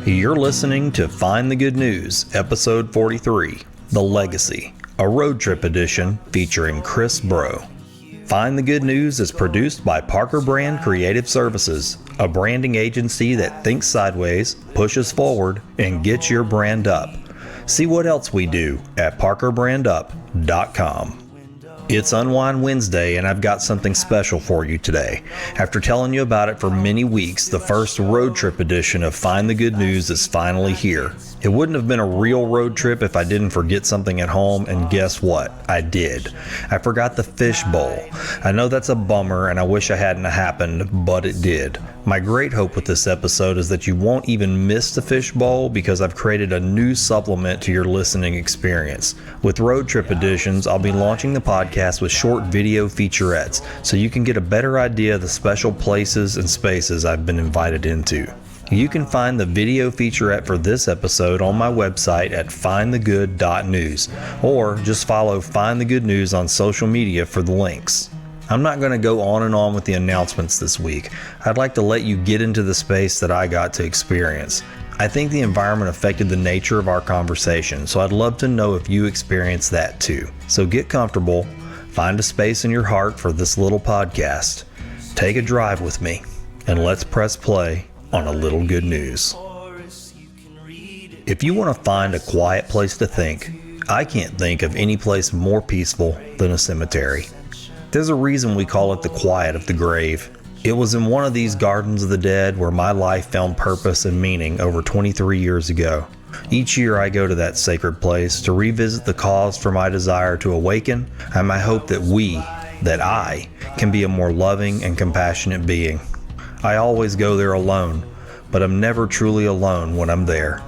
You're listening to Find the Good News, Episode 43, The Legacy, a road trip edition featuring Chris Breaux. Find the Good News is produced by Parker Brand Creative Services, a branding agency that thinks sideways, pushes forward, and gets your brand up. See what else we do at parkerbrandup.com. It's Unwind Wednesday, and I've got something special for you today. After telling you about it for many weeks, the first road trip edition of Find the Good News is finally here. It wouldn't have been a real road trip if I didn't forget something at home, and guess what? I did. I forgot the fish bowl. I know that's a bummer, and I wish it hadn't happened, but it did. My great hope with this episode is that you won't even miss the fish bowl because I've created a new supplement to your listening experience. With road trip editions, I'll be launching the podcast with short video featurettes so you can get a better idea of the special places and spaces I've been invited into. You can find the video featurette for this episode on my website at findthegood.news, or just follow Find the Good News on social media for the links. I'm not going to go on and on with the announcements this week. I'd like to let you get into the space that I got to experience. I think the environment affected the nature of our conversation, so I'd love to know if you experienced that too. So get comfortable, find a space in your heart for this little podcast, take a drive with me, and let's press play on a little good news. If you want to find a quiet place to think, I can't think of any place more peaceful than a cemetery. There's a reason we call it the quiet of the grave. It was in one of these gardens of the dead where my life found purpose and meaning over 23 years ago. Each year I go to that sacred place to revisit the cause for my desire to awaken and my hope that I can be a more loving and compassionate being. I always go there alone, but I'm never truly alone when I'm there.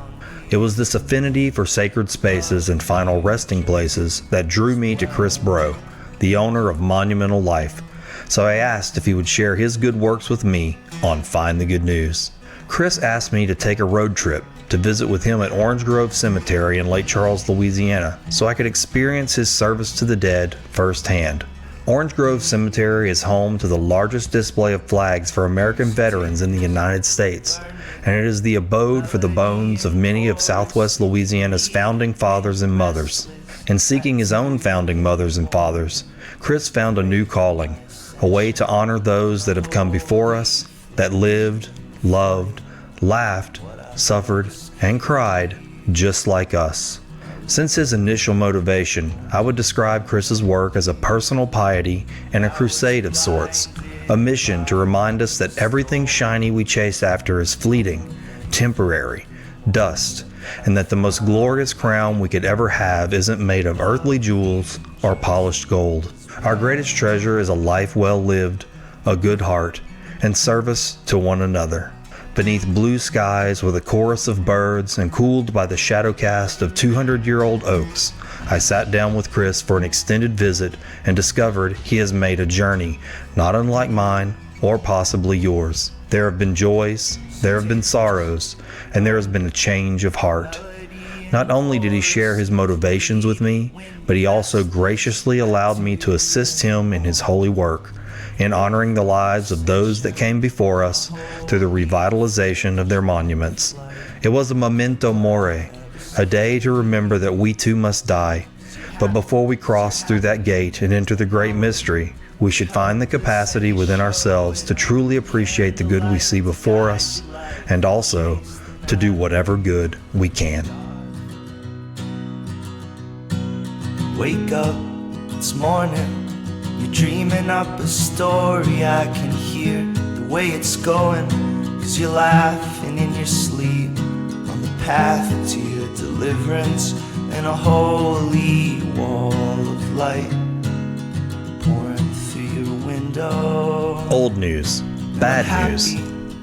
It was this affinity for sacred spaces and final resting places that drew me to Chris Breaux, the owner of Monumental Life. So I asked if he would share his good works with me on Find the Good News. Chris asked me to take a road trip to visit with him at Orange Grove Cemetery in Lake Charles, Louisiana, so I could experience his service to the dead firsthand. Orange Grove Cemetery is home to the largest display of flags for American veterans in the United States, and it is the abode for the bones of many of Southwest Louisiana's founding fathers and mothers. In seeking his own founding mothers and fathers, Chris found a new calling, a way to honor those that have come before us, that lived, loved, laughed, suffered, and cried just like us. Since his initial motivation, I would describe Chris's work as a personal piety and a crusade of sorts, a mission to remind us that everything shiny we chase after is fleeting, temporary, dust, and that the most glorious crown we could ever have isn't made of earthly jewels or polished gold. Our greatest treasure is a life well lived, a good heart, and service to one another. Beneath blue skies with a chorus of birds and cooled by the shadow cast of 200-year-old oaks, I sat down with Chris for an extended visit and discovered he has made a journey not unlike mine or possibly yours. There have been joys, there have been sorrows, and there has been a change of heart. Not only did he share his motivations with me, but he also graciously allowed me to assist him in his holy work, in honoring the lives of those that came before us through the revitalization of their monuments. It was a memento mori, a day to remember that we too must die. But before we cross through that gate and enter the great mystery, we should find the capacity within ourselves to truly appreciate the good we see before us, and also to do whatever good we can. Wake up, it's morning. You're dreaming up a story I can hear the way it's going, 'cause you're laughing in your sleep on the path to your deliverance, and a holy wall of light pouring through your window. Old news, bad news,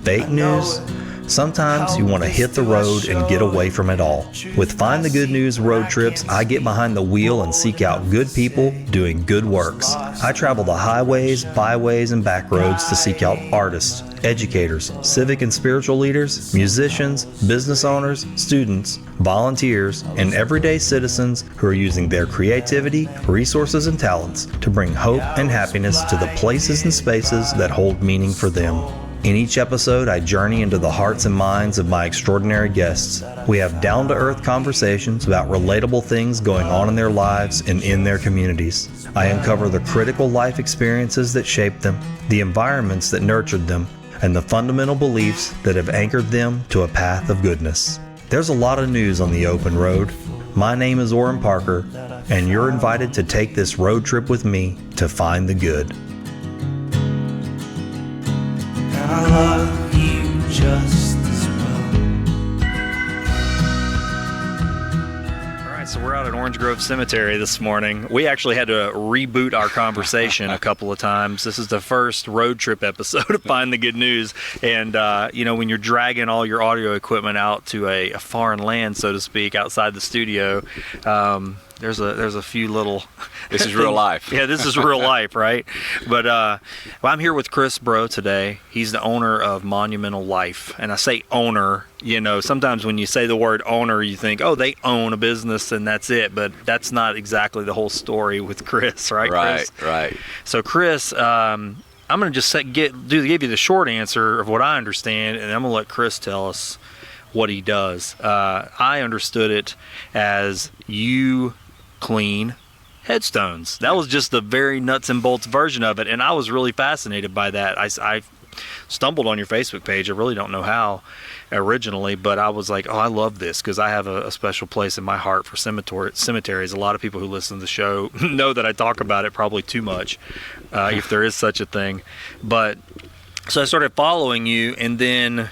fake news. Sometimes you want to hit the road and get away from it all. With Find the Good News road trips, I get behind the wheel and seek out good people doing good works. I travel the highways, byways, and back roads to seek out artists, educators, civic and spiritual leaders, musicians, business owners, students, volunteers, and everyday citizens who are using their creativity, resources, and talents to bring hope and happiness to the places and spaces that hold meaning for them. In each episode, I journey into the hearts and minds of my extraordinary guests. We have down-to-earth conversations about relatable things going on in their lives and in their communities. I uncover the critical life experiences that shaped them, the environments that nurtured them, and the fundamental beliefs that have anchored them to a path of goodness. There's a lot of news on the open road. My name is Oran Parker, and you're invited to take this road trip with me to find the good. And I love you just as well. All right, so we're out at Orange Grove Cemetery this morning. We actually had to reboot our conversation a couple of times. This is the first road trip episode of Find the Good News. And, when you're dragging all your audio equipment out to a foreign land, so to speak, outside the studio, there's a few little... This is real life. Yeah, this is real life, right? But I'm here with Chris Breaux today. He's the owner of Monumental Life. And I say owner, sometimes when you say the word owner, you think, oh, they own a business and that's it. But that's not exactly the whole story with Chris, right, Chris? Right. So, Chris, I'm going to just give you the short answer of what I understand, and I'm going to let Chris tell us what he does. I understood it as you clean headstones. That was just the very nuts and bolts version of it, and I was really fascinated by that. I stumbled on your Facebook page. I really don't know how originally, but I was like, oh, I love this because I have a special place in my heart for cemeteries. A lot of people who listen to the show know that I talk about it probably too much, if there is such a thing. But so I started following you, and then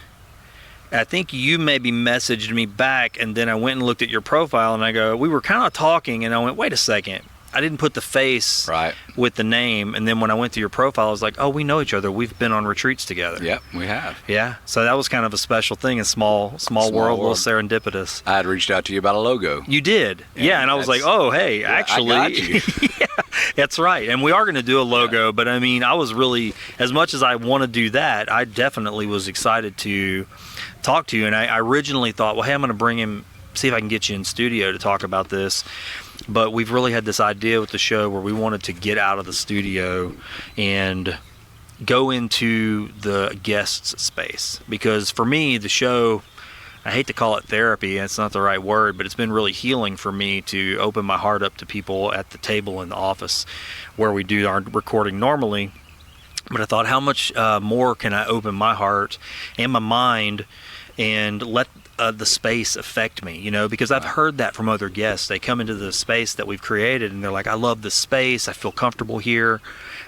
I think you maybe messaged me back, and then I went and looked at your profile, and we were kind of talking, and I went, wait a second. I didn't put the face with the name, and then when I went to your profile, I was like, oh, we know each other. We've been on retreats together. Yep, we have. Yeah, so that was kind of a special thing, a small world, a little serendipitous. I had reached out to you about a logo. You did, and I was like, oh, hey, actually. I got you. Yeah, that's right, and we are going to do a logo, but I mean, I was really, as much as I want to do that, I definitely was excited to talk to you, and I originally thought, well, hey, I'm going to bring him, see if I can get you in studio to talk about this. But we've really had this idea with the show where we wanted to get out of the studio and go into the guest's space. Because for me, the show, I hate to call it therapy, it's not the right word, but it's been really healing for me to open my heart up to people at the table in the office where we do our recording normally. But I thought, how much more can I open my heart and my mind and let the space affect me, because I've heard that from other guests. They come into the space that we've created and they're like, I love this space, I feel comfortable here.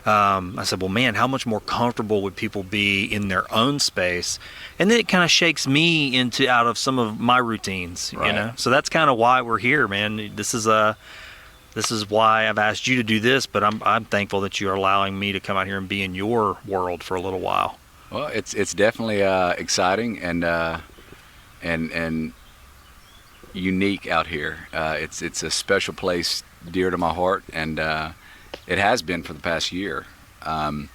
I said, well, man, how much more comfortable would people be in their own space? And then it kind of shakes me out of some of my routines, so that's kind of why we're here, man. This is why I've asked you to do this, but I'm thankful that you're allowing me to come out here and be in your world for a little while. Well, it's definitely exciting and unique out here. It's a special place dear to my heart, and it has been for the past year. To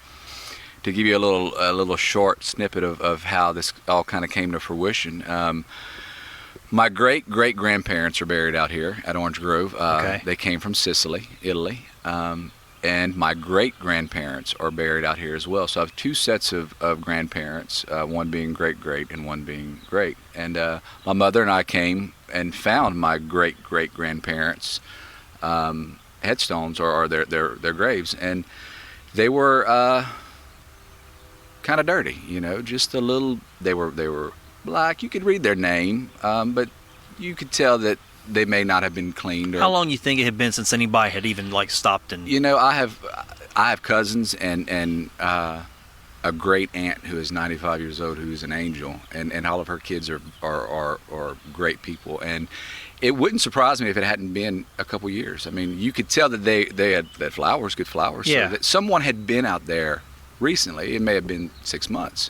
give you a little short snippet of how this all kind of came to fruition, my great-great-grandparents are buried out here at Orange Grove. Okay. They came from Sicily, Italy. And my great-grandparents are buried out here as well. So I have two sets of grandparents, one being great-great and one being great. And my mother and I came and found my great-great-grandparents' headstones or their graves. And they were kind of dirty, just a little. They were black. You could read their name, but you could tell that they may not have been cleaned. How long you think it had been since anybody had even stopped and? I have cousins and a great aunt who is 95 years old who's an angel, and all of her kids are great people, and it wouldn't surprise me if it hadn't been a couple years. I mean, you could tell that they had flowers, good flowers. Yeah. So that someone had been out there recently. It may have been 6 months,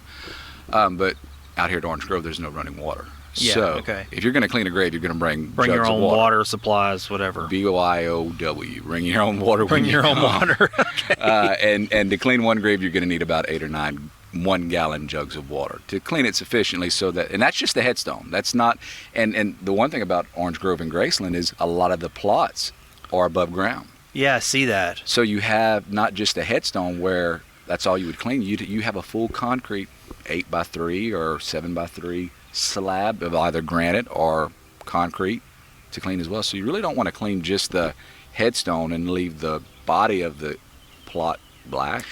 but out here at Orange Grove, there's no running water. Yeah, so okay. If you're going to clean a grave, you're going to bring jugs your own of water supplies, whatever. BYOW. Bring your own water. Bring your own water. Okay. And to clean one grave, you're going to need about 8 or 9 1-gallon jugs of water to clean it sufficiently so that, and that's just the headstone. That's not, and the one thing about Orange Grove and Graceland is a lot of the plots are above ground. Yeah, I see that. So you have not just a headstone where that's all you would clean. You have a full concrete 8x3 or 7x3 slab of either granite or concrete to clean as well. So you really don't want to clean just the headstone and leave the body of the plot black.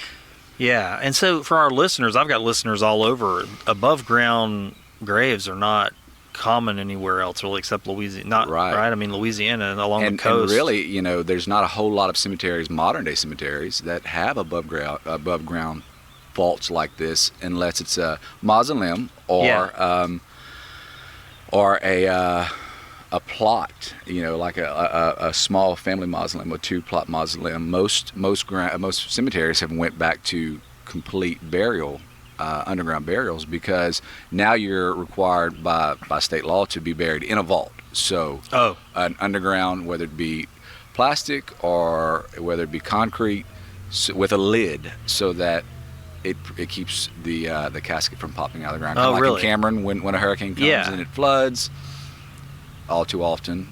Yeah, and so for our listeners, I've got listeners all over. Above ground graves are not common anywhere else really except Louisiana. Not right. I mean Louisiana and along the coast. And really, there's not a whole lot of cemeteries, modern day cemeteries, that have above ground vaults like this, unless it's a mausoleum or a plot, like a small family mausoleum, a 2-plot mausoleum. Most cemeteries have went back to complete burial, underground burials, because now you're required by state law to be buried in a vault. So an underground, whether it be plastic or whether it be concrete, with a lid, so that it keeps the casket from popping out of the ground. Kind of like really? In Cameron, when a hurricane comes and it floods, all too often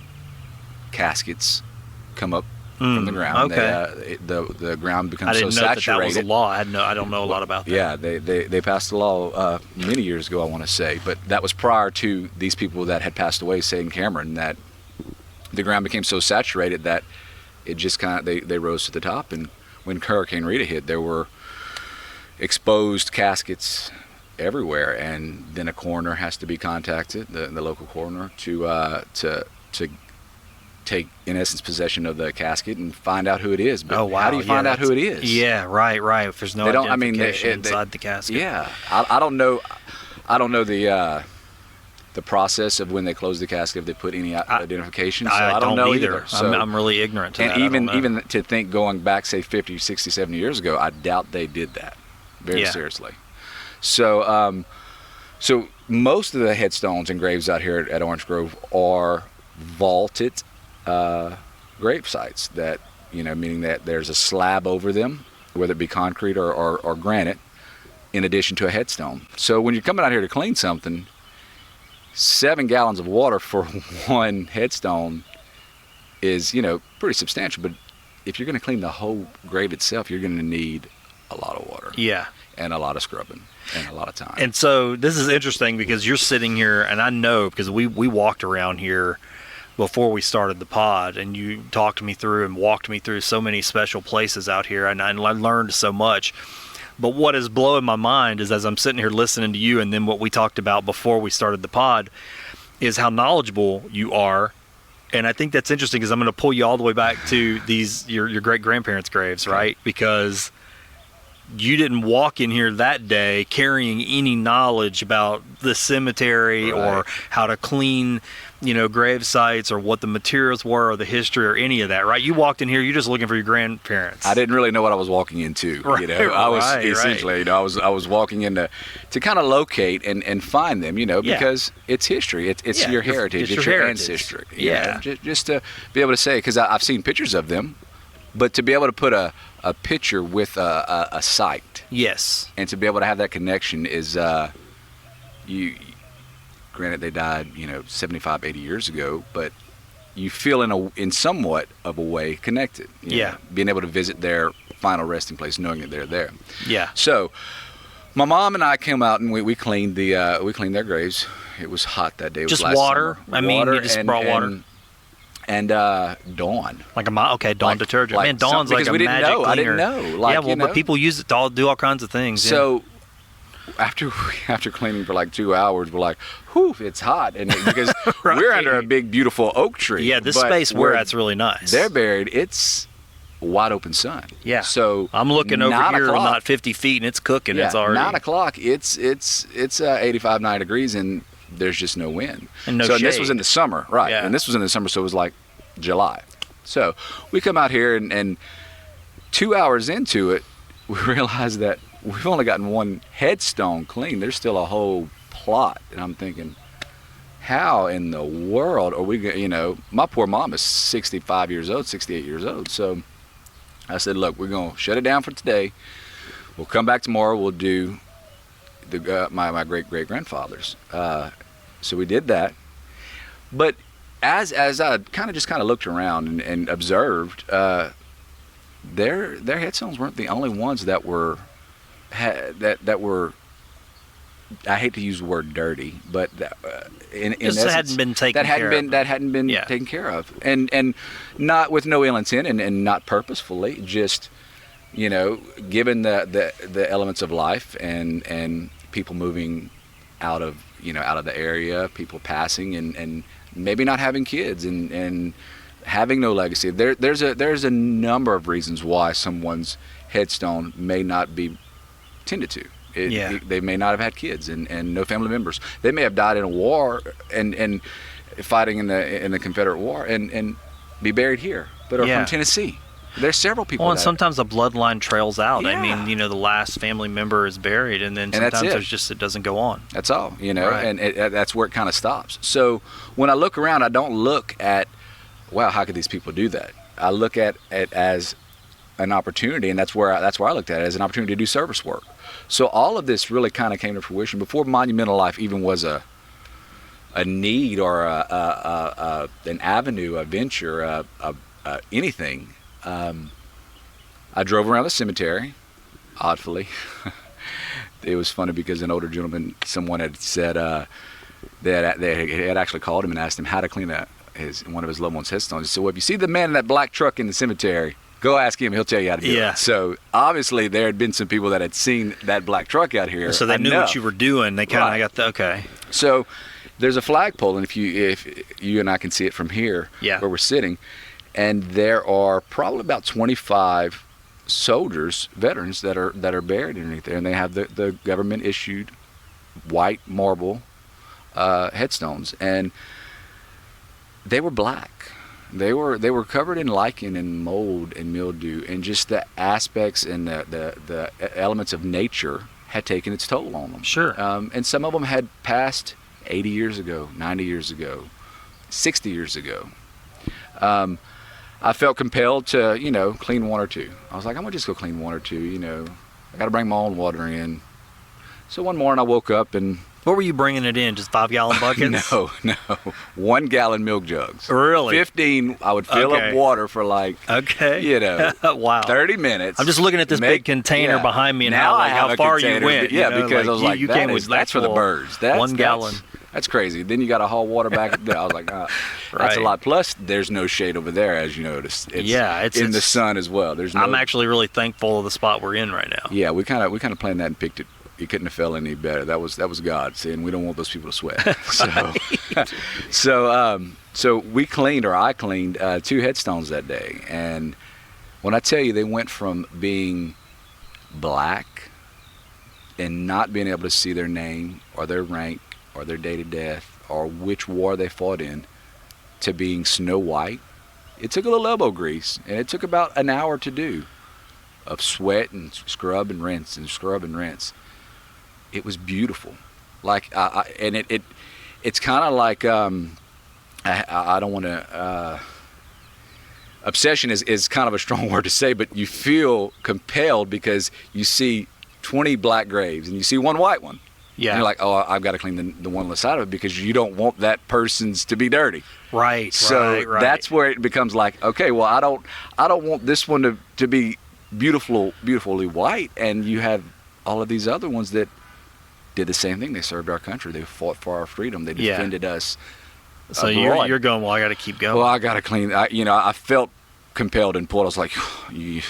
caskets come up from the ground. Okay. The ground becomes so saturated. I didn't know that was a law. I don't know a lot about that. Yeah, they passed a law many years ago, I want to say, but that was prior to these people that had passed away, say in Cameron, that the ground became so saturated that it just they rose to the top. And when Hurricane Rita hit, there were exposed caskets everywhere, and then a coroner has to be contacted, the local coroner, to take, in essence, possession of the casket and find out who it is. But how do you find out who it is? Yeah, right. If there's no identification inside the casket. Yeah, I don't know the process of when they close the casket, if they put any identification. So I don't know either. So, I'm really ignorant to that. And even to think going back, say 50, 60, 70 years ago, I doubt they did that very seriously. So so most of the headstones and graves out here at Orange Grove are vaulted grave sites, that meaning that there's a slab over them, whether it be concrete or granite, in addition to a headstone. So when you're coming out here to clean something, 7 gallons of water for one headstone is pretty substantial. But if you're going to clean the whole grave itself, you're going to need a lot of water. Yeah. And a lot of scrubbing and a lot of time. And so this is interesting, because you're sitting here, and I know because we walked around here before we started the pod, and you talked me through and walked me through so many special places out here, and I learned so much. But what is blowing my mind is, as I'm sitting here listening to you, and then what we talked about before we started the pod, is how knowledgeable you are. And I think that's interesting, because I'm going to pull you all the way back to your great-grandparents' graves, right? Because you didn't walk in here that day carrying any knowledge about the cemetery or how to clean, grave sites, or what the materials were, or the history, or any of that, right? You walked in here, you're just looking for your grandparents. I didn't really know what I was walking into. I was essentially, I was walking in to kind of locate and find them, because it's history. It's your heritage. It's your ancestry. Yeah. Just to be able to say, because I've seen pictures of them, but to be able to put a picture with a site. Yes. And to be able to have that connection is, granted they died, 75, 80 years ago, but you feel in somewhat of a way connected. Being able to visit their final resting place, knowing that they're there. Yeah. So my mom and I came out and we cleaned their graves. It was hot that day. It was just last water. Summer. You just brought water. And Dawn. Dawn detergent. Man, Dawn's like a magic cleaner. I didn't know. But people use it to do all kinds of things. So after cleaning for like 2 hours, we're like, whew, it's hot. And because we're under a big, beautiful oak tree. Yeah, this space we're at's really nice. They're buried. It's wide open sun. Yeah. So I'm looking over here about 50 feet, and it's cooking. Yeah, it's already 9 o'clock. It's 85, 90 degrees, and there's just no wind. And no shade. And this was in the summer, right? Yeah. And this was in the summer, so it was like July. So we come out here, and 2 hours into it, we realize that we've only gotten one headstone clean. There's still a whole plot, and I'm thinking, how in the world are we going to, my poor mom is 65 years old, 68 years old. So I said, look, we're going to shut it down for today. We'll come back tomorrow. We'll do my great-great-grandfathers. So we did that. But as I kind of looked around and observed, their headstones weren't the only ones that were that were, I hate to use the word dirty, but in Just essence, hadn't been taken care of. that hadn't been Yeah. taken care of, and not with no ill intent and not purposefully, just given the elements of life and people moving out of the area, people passing and maybe not having kids and having no legacy. There's a number of reasons why someone's headstone may not be tended to. They may not have had kids and no family members. They may have died in a war and fighting in the Confederate War and be buried here, but are from Tennessee. There's several people. Well, and sometimes the bloodline trails out. Yeah. I mean, the last family member is buried, and then sometimes it doesn't go on. That's all, Right. and that's where it kind of stops. So when I look around, I don't look at, wow, how could these people do that? I look at it as an opportunity, and that's where I looked at it, as an opportunity to do service work. So all of this really kind of came to fruition before Monumental Life even was a need or an avenue, a venture, anything. I drove around the cemetery, oddly. It was funny because an older gentleman, someone had said they had actually called him and asked him how to clean one of his loved one's headstones. He said, well, if you see the man in that black truck in the cemetery, go ask him. He'll tell you how to do it. So obviously there had been some people that had seen that black truck out here. So they knew what you were doing. They kind of got okay. So there's a flagpole, and if you and I can see it from here, where we're sitting, and there are probably about 25 soldiers, veterans that are buried underneath there, and they have the government issued white marble headstones, and they were black. They were covered in lichen and mold and mildew, and just the aspects and the elements of nature had taken its toll on them. Sure. And some of them had passed 80 years ago, 90 years ago, 60 years ago. I felt compelled to, clean one or two. I was like, I'm gonna just go clean one or two. I got to bring my own water in. So one morning I woke up and. What were you bringing it in? Just 5-gallon buckets? No. 1 gallon milk jugs. Really? 15. I would fill up water for wow. 30 minutes. I'm just looking at this big container behind me and how far you went. Yeah, because I was like, that's for the birds. That's 1 gallon. That's crazy. Then you got to haul water back. I was like, that's a lot. Plus, there's no shade over there, as you noticed. It's in the sun as well. I'm actually really thankful of the spot we're in right now. Yeah, we kind of planned that and picked it. You couldn't have felt any better. That was God saying we don't want those people to sweat. So we cleaned, or I cleaned 2 headstones that day, and when I tell you they went from being black and not being able to see their name or their rank or their date of death or which war they fought in, to being snow white, it took a little elbow grease, and it took about an hour to do, of sweat and scrub and rinse and scrub and rinse. It was beautiful, and it's kind of like I don't want to. Obsession is kind of a strong word to say, but you feel compelled because you see 20 black graves and you see 1 white one. Yeah, and you're like, oh, I've got to clean the one on the side of it because you don't want that person's to be dirty. Right. So that's where it becomes like, okay, well, I don't want this one to be beautifully white, and you have all of these other ones that did the same thing. They served our country. They fought for our freedom. They defended us. So you're going, well, I got to keep going. Well, I got to clean. I felt compelled and pulled. I was like, you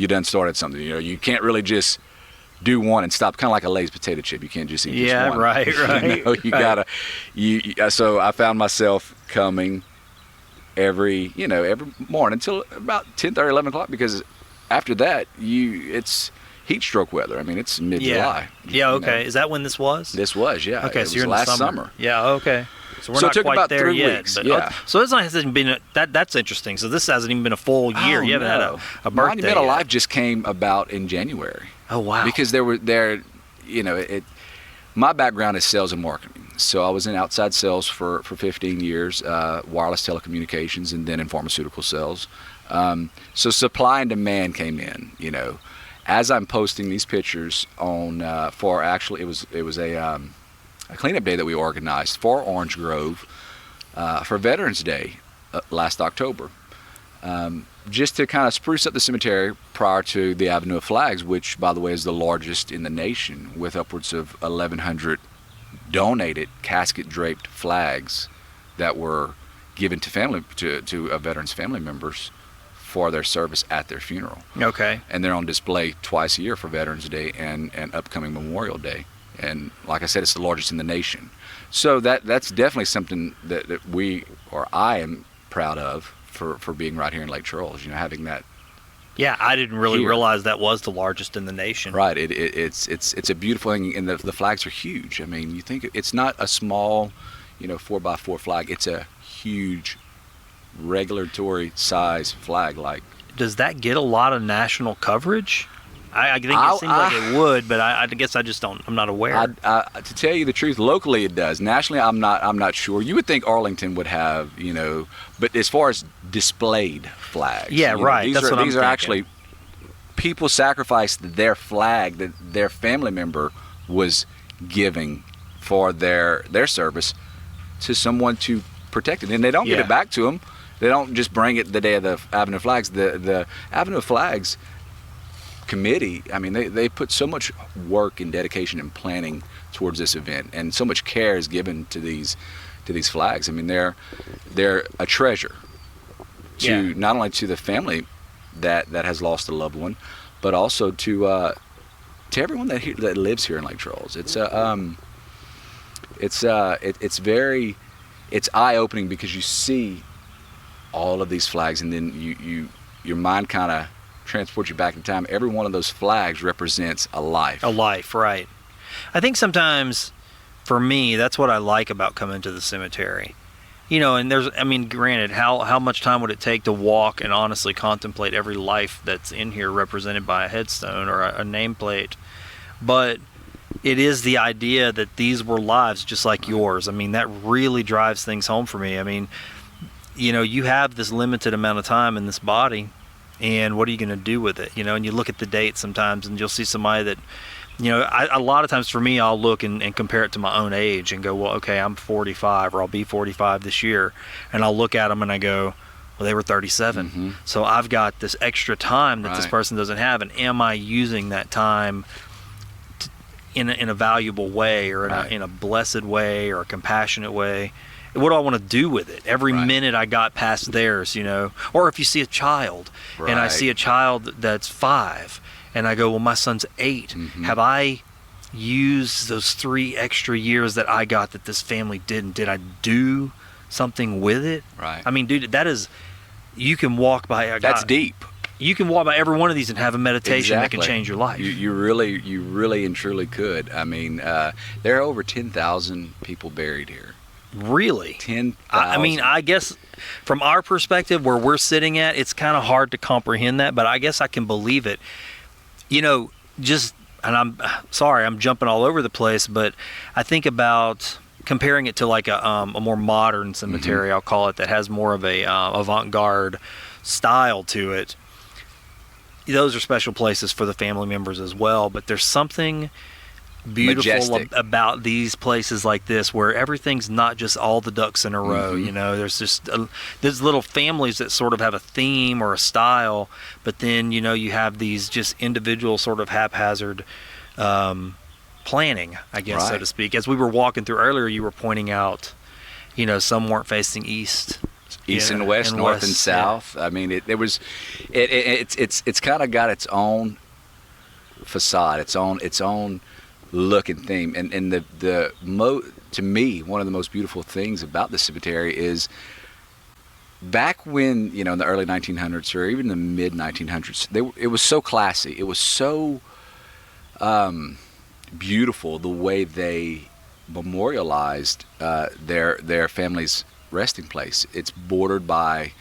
done started something. You can't really just do one and stop. Kind of like a Lay's potato chip. You can't just eat just one. Right. You gotta. So I found myself coming every morning until about 10:30, 11 o'clock, because after that it's heat stroke weather. I mean, it's mid-July. Yeah. Okay. Is that when this was? This was. Yeah. Okay. So you're in last the summer. Yeah. Okay. So we're so not it took quite about there 3 yet. weeks. But, yeah. So this hasn't been that's interesting. So this hasn't even been a full year. You haven't had a birthday. Monumental yet. Life just came about in January. Oh wow. Because my background is sales and marketing. So I was in outside sales for 15 years, wireless telecommunications, and then in pharmaceutical sales. So supply and demand came in. As I'm posting these pictures on it was a cleanup day that we organized for Orange Grove for Veterans Day last October. just to kind of spruce up the cemetery prior to the Avenue of Flags, which, by the way, is the largest in the nation, with upwards of 1,100 donated casket-draped flags that were given to veterans' family members for their service at their funeral. Okay. And they're on display twice a year for Veterans Day and upcoming Memorial Day. And like I said, it's the largest in the nation. So that's definitely something that we, or I am proud of for being right here in Lake Charles, having that. Yeah, I didn't really here. realize that was the largest in the nation. Right. It's a beautiful thing, and the flags are huge. I mean, you think it's not a small, 4x4 flag. It's a huge regulatory size flag. Like, does that get a lot of national coverage? I think it seems like it would, but I guess I'm not aware. To tell you the truth, locally it does. Nationally, I'm not sure. You would think Arlington would have, but as far as displayed flags, yeah, right. These That's what I'm these are actually people sacrificed their flag that their family member was giving for their service to someone to protect it, and they don't get it back to them. They don't just bring it the day of the Avenue of Flags. The Avenue of Flags committee, I mean, they put so much work and dedication and planning towards this event, and so much care is given to these flags. I mean, they're a treasure to not only to the family that has lost a loved one, but also to everyone that lives here in Lake Charles. It's eye-opening because you see all of these flags, and then your mind kind of transports you back in time. Every one of those flags represents a life. A life, right. I think sometimes, for me, that's what I like about coming to the cemetery. And granted, how much time would it take to walk and honestly contemplate every life that's in here represented by a headstone or a nameplate? But it is the idea that these were lives just like yours. I mean, that really drives things home for me. I mean, you have this limited amount of time in this body, and what are you going to do with it? And you look at the date sometimes, and you'll see somebody that, a lot of times for me, I'll look and compare it to my own age and go, well, okay, I'm 45, or I'll be 45 this year, and I'll look at them and I go, well, they were 37. Mm-hmm. So I've got this extra time that this person doesn't have, and am I using that time in a valuable way, or in a blessed way, or a compassionate way? What do I want to do with it? Every minute I got past theirs, Or if you see a child, and I see a child that's 5, and I go, well, my son's 8. Mm-hmm. Have I used those 3 extra years that I got that this family didn't? Did I do something with it? Right. I mean, dude, that is, you can walk by. That's deep. You can walk by every one of these and have a meditation Exactly. that can change your life. You really and truly could. I mean, there are over 10,000 people buried here. Really? 10,000. I mean, I guess from our perspective, where we're sitting at, it's kind of hard to comprehend that, but I guess I can believe it. And I'm sorry, I'm jumping all over the place, but I think about comparing it to like a more modern cemetery, Mm-hmm. I'll call it, that has more of a avant-garde style to it. Those are special places for the family members as well, but there's something beautiful Majestic. About these places like this, where everything's not just all the ducks in a row. Mm-hmm. There's just there's little families that sort of have a theme or a style, but then you have these just individual sort of haphazard planning, I guess, so to speak. As we were walking through earlier, you were pointing out, some weren't facing east And west, north and south. Yeah. I mean, it's kind of got its own facade, its own look and theme, and to me, one of the most beautiful things about the cemetery is back when, in the early 1900s or even the mid 1900s, it was so classy. It was so beautiful the way they memorialized their family's resting place. It's bordered by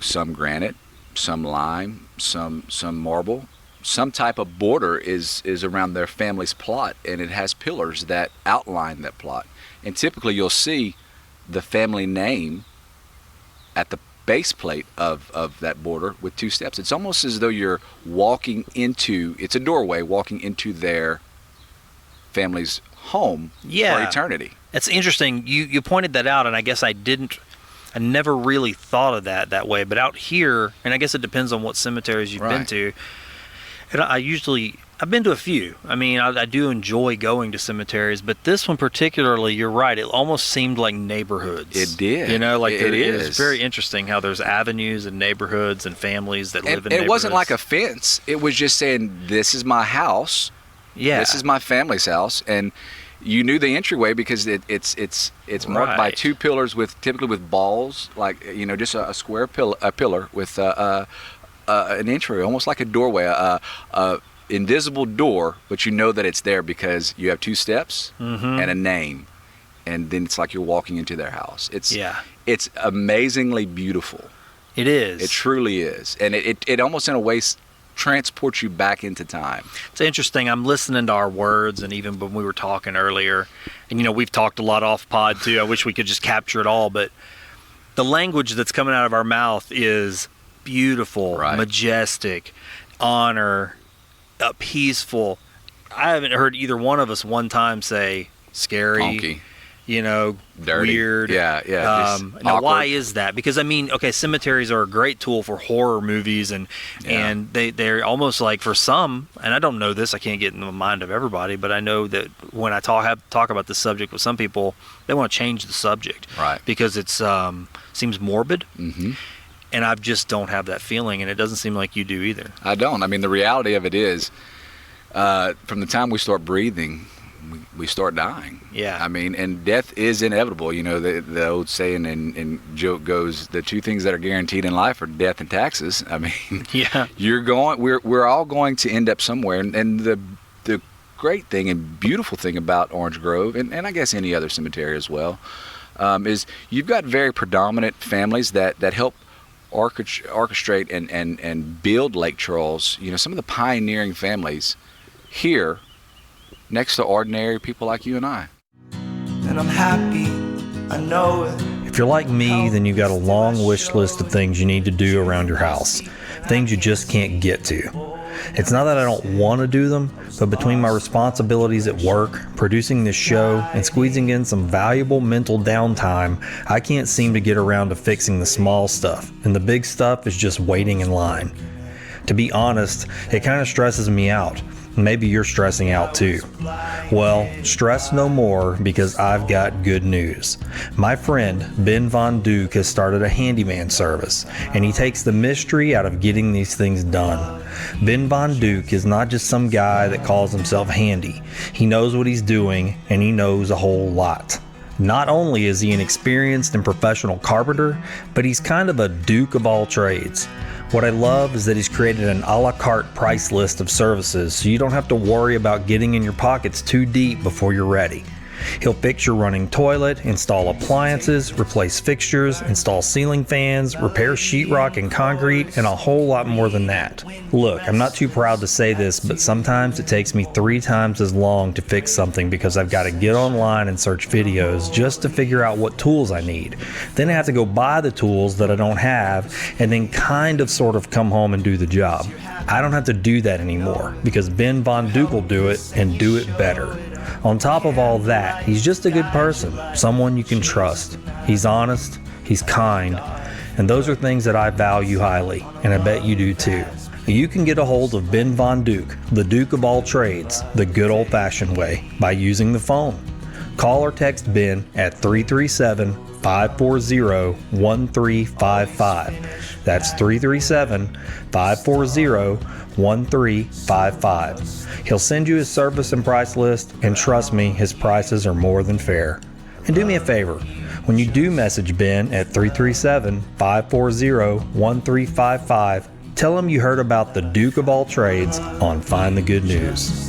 some granite, some lime, some marble. Some type of border is around their family's plot, and it has pillars that outline that plot. And typically you'll see the family name at the base plate of that border with 2 steps. It's almost as though you're it's a doorway walking into their family's home for eternity. It's interesting. You pointed that out, and I guess I didn't I never really thought of that way. But out here, and I guess it depends on what cemeteries you've been to. And I've been to a few. I mean, I do enjoy going to cemeteries, but this one particularly, you're right, it almost seemed like neighborhoods. It did. You know, like it is. It's very interesting how there's avenues and neighborhoods and families that live in neighborhoods. It wasn't like a fence. It was just saying, this is my house. Yeah. This is my family's house. And you knew the entryway because it's marked by two pillars typically with balls, like, you know, just a square pillar with an entryway, almost like a doorway, a invisible door, but you know that it's there because you have two steps and a name, and then it's like you're walking into their house. It's amazingly beautiful. It is. It truly is, and it almost in a way transports you back into time. It's interesting. I'm listening to our words, and even when we were talking earlier, and you know, we've talked a lot off pod too. I wish we could just capture it all, but the language that's coming out of our mouth is beautiful, majestic, honor, peaceful. I haven't heard either one of us one time say scary, honky, you know, dirty, weird. Yeah. Now, why is that? Because I mean, okay, cemeteries are a great tool for horror movies, and they're almost like, for some, and I don't know this, I can't get in the mind of everybody, but I know that when I talk about this subject with some people, they want to change the subject, right? Because it's seems morbid. And I just don't have that feeling, and it doesn't seem like you do either. I don't. I mean, the reality of it is, from the time we start breathing, we start dying. Yeah. I mean, and death is inevitable. You know, the old saying and joke goes, the two things that are guaranteed in life are death and taxes. I mean, we're all going to end up somewhere. And the great thing and beautiful thing about Orange Grove, and I guess any other cemetery as well, is you've got very predominant families that help orchestrate and build Lake Charles. You know, some of the pioneering families here next to ordinary people like you and I. And I'm happy, I know it. If you're like me, then you've got a long wish list of things you need to do around your house, things you just can't get to. It's not that I don't want to do them, but between my responsibilities at work, producing this show, and squeezing in some valuable mental downtime, I can't seem to get around to fixing the small stuff, and the big stuff is just waiting in line. To be honest, it kind of stresses me out. Maybe you're stressing out too. Well, stress no more, because I've got good news. My friend Ben Von Duke has started a handyman service, and he takes the mystery out of getting these things done. Ben Von Duke is not just some guy that calls himself handy. He knows what he's doing, and he knows a whole lot. Not only is he an experienced and professional carpenter, but he's kind of a duke of all trades. What I love is that he's created an a la carte price list of services, so you don't have to worry about getting in your pockets too deep before you're ready. He'll fix your running toilet, install appliances, replace fixtures, install ceiling fans, repair sheetrock and concrete, and a whole lot more than that. Look, I'm not too proud to say this, but sometimes it takes me 3 times as long to fix something because I've got to get online and search videos just to figure out what tools I need. Then I have to go buy the tools that I don't have, and then kind of sort of come home and do the job. I don't have to do that anymore because Ben Von Duke will do it and do it better. On top of all that, he's just a good person, someone you can trust. He's honest, he's kind, and those are things that I value highly, and I bet you do too. You can get a hold of Ben Von Duke, the Duke of all trades, the good old-fashioned way, by using the phone. Call or text Ben at 337-540-1355. That's 337-540-1355. He'll send you his service and price list, and trust me, his prices are more than fair. And do me a favor, when you do message Ben at 337-540-1355, tell him you heard about the Duke of all trades on Find the Good News.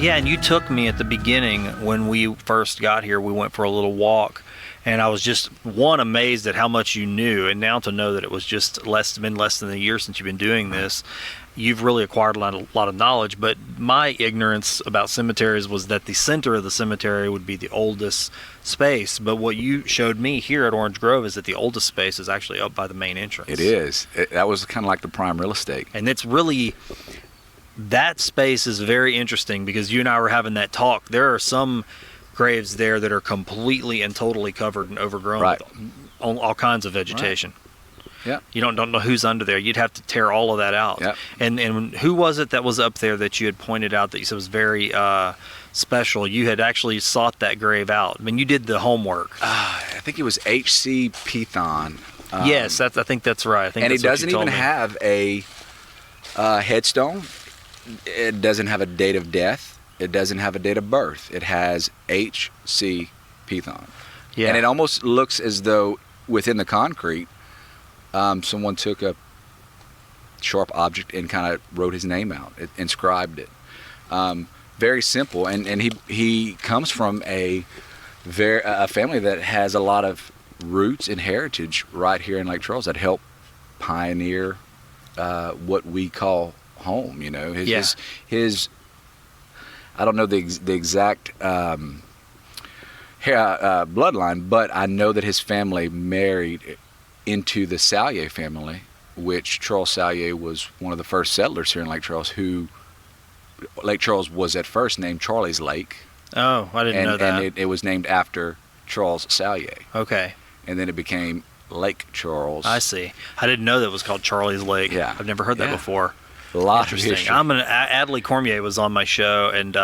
Yeah, and you took me at the beginning when we first got here. We went for a little walk, and I was just, amazed at how much you knew, and now to know that it was just been less than a year since you've been doing this, you've really acquired a lot of knowledge. But my ignorance about cemeteries was that the center of the cemetery would be the oldest space. But what you showed me here at Orange Grove is that the oldest space is actually up by the main entrance. It is. That was kind of like the prime real estate. And it's really... that space is very interesting because you and I were having that talk. There are some graves there that are completely and totally covered and overgrown Right. with all kinds of vegetation. Yeah. You don't know who's under there. You'd have to tear all of that out. Yep. And who was it that was up there that you had pointed out that you said was very special? You had actually sought that grave out. I mean, you did the homework. I think it was H.C. Python. Yes, I think that's right. I think And that's it what doesn't you told even me. have a headstone. It doesn't have a date of death. It doesn't have a date of birth. It has H.C. Python. Yeah. And it almost looks as though within the concrete, someone took a sharp object and kind of wrote his name out, inscribed it. Very simple, and he comes from a family that has a lot of roots and heritage right here in Lake Charles that helped pioneer what we call home. You know, his I don't know the exact bloodline, but I know that his family married into the Sallier family, which Charles Sallier was one of the first settlers here in Lake Charles, who Lake Charles was at first named Charlie's Lake. Oh, I didn't know that. And it was named after Charles Sallier. Okay. And then it became Lake Charles. I see. I didn't know that it was called Charlie's Lake. Yeah. I've never heard that Yeah. before. A lot of Interesting. history. Adley Cormier was on my show, and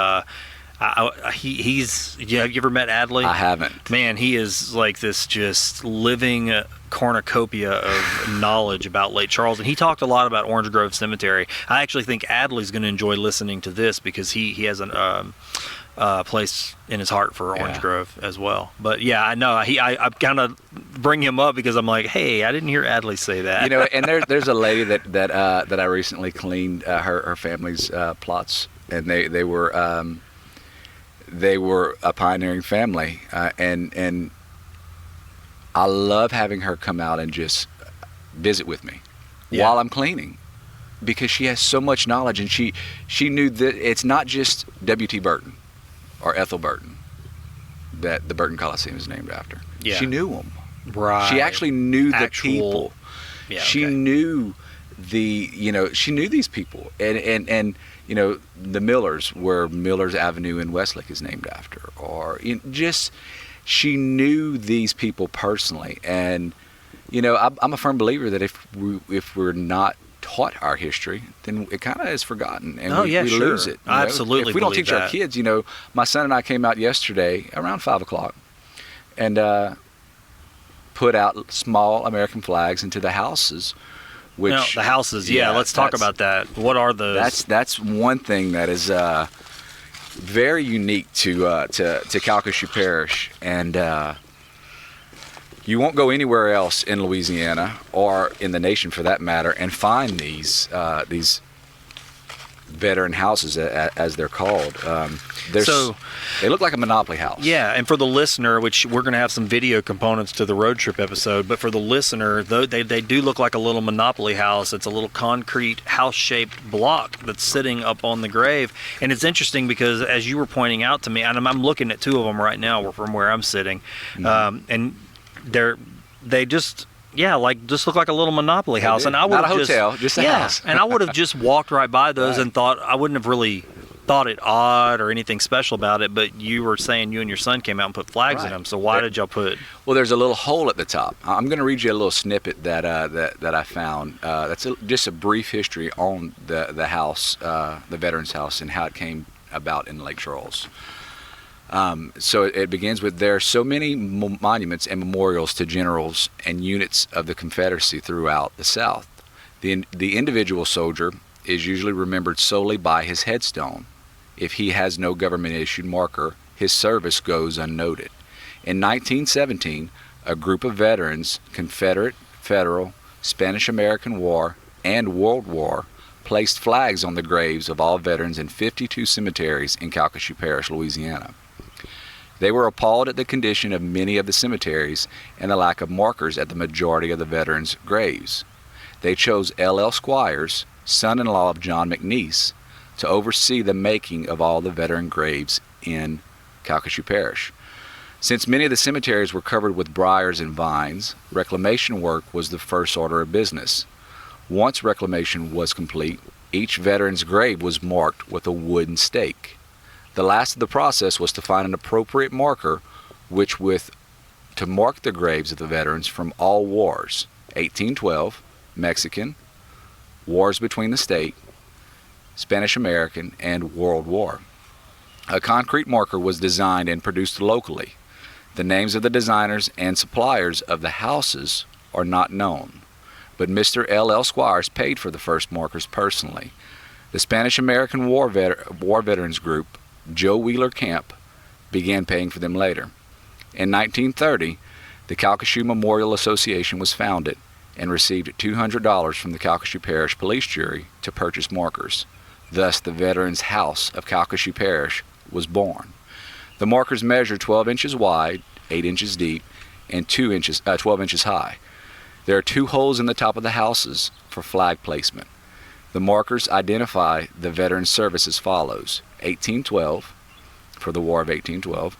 he's. Yeah, have you ever met Adley? I haven't. Man, he is like this just living cornucopia of knowledge about Lake Charles, and he talked a lot about Orange Grove Cemetery. I actually think Adley's going to enjoy listening to this because he has a place in his heart for Orange Yeah. Grove as well. But yeah, I know I kind of bring him up because I'm like, hey, I didn't hear Adley say that. You know, and there's a lady that I recently cleaned her family's plots, and they were a pioneering family, and I love having her come out and just visit with me while I'm cleaning, because she has so much knowledge, and she knew that it's not just W.T. Burton or Ethel Burton that the Burton Coliseum is named after. Yeah. She knew them. Right. She actually knew the Actual- people. Yeah, She okay. knew she knew these people, and you know, the Millers, where Millers Avenue in Westlake is named after, or she knew these people personally. And you know, I'm a firm believer that if we're not taught our history, then it kind of is forgotten, and we lose it. You know? Absolutely. If we don't believe teach our that. kids, you know, my son and I came out yesterday around 5:00, and put out small American flags into the houses. Which, No, the houses, let's talk about that. What are those? That's one thing that is very unique to Calcasieu Parish, and you won't go anywhere else in Louisiana or in the nation for that matter and find these veteran houses, as they're called. They look like a Monopoly house. Yeah, and for the listener, which we're going to have some video components to the road trip episode, but for the listener, though they do look like a little Monopoly house. It's a little concrete house-shaped block that's sitting up on the grave. And it's interesting because, as you were pointing out to me, and I'm looking at two of them right now from where I'm sitting, and they just look like a little Monopoly house. do. And I would Not a have hotel, just a house. And I would have just walked right by those Right. and thought I wouldn't have really thought it odd or anything special about it, but you were saying you and your son came out and put flags in Right. them. So why did y'all put? Well, there's a little hole at the top. I'm going to read you a little snippet that I found. That's just a brief history on the house, the Veterans House, and how it came about in Lake Charles. So it begins with, there are so many monuments and memorials to generals and units of the Confederacy throughout the South. The individual soldier is usually remembered solely by his headstone. If he has no government-issued marker, his service goes unnoted. In 1917, a group of veterans, Confederate, Federal, Spanish-American War, and World War, placed flags on the graves of all veterans in 52 cemeteries in Calcasieu Parish, Louisiana. They were appalled at the condition of many of the cemeteries and the lack of markers at the majority of the veterans' graves. They chose L.L. Squires, son-in-law of John McNeese, to oversee the making of all the veteran graves in Calcasieu Parish. Since many of the cemeteries were covered with briars and vines, reclamation work was the first order of business. Once reclamation was complete, each veteran's grave was marked with a wooden stake. The last of the process was to find an appropriate marker to mark the graves of the veterans from all wars: 1812, Mexican, wars between the state, Spanish-American, and World War. A concrete marker was designed and produced locally. The names of the designers and suppliers of the houses are not known, but Mr. L.L. Squires paid for the first markers personally. The Spanish-American War Veterans Group, Joe Wheeler Camp, began paying for them later. In 1930, the Calcasieu Memorial Association was founded and received $200 from the Calcasieu Parish Police Jury to purchase markers. Thus, the Veterans House of Calcasieu Parish was born. The markers measure 12 inches wide, 8 inches deep, and 12 inches high. There are 2 holes in the top of the houses for flag placement. The markers identify the veteran service as follows: 1812, for the War of 1812,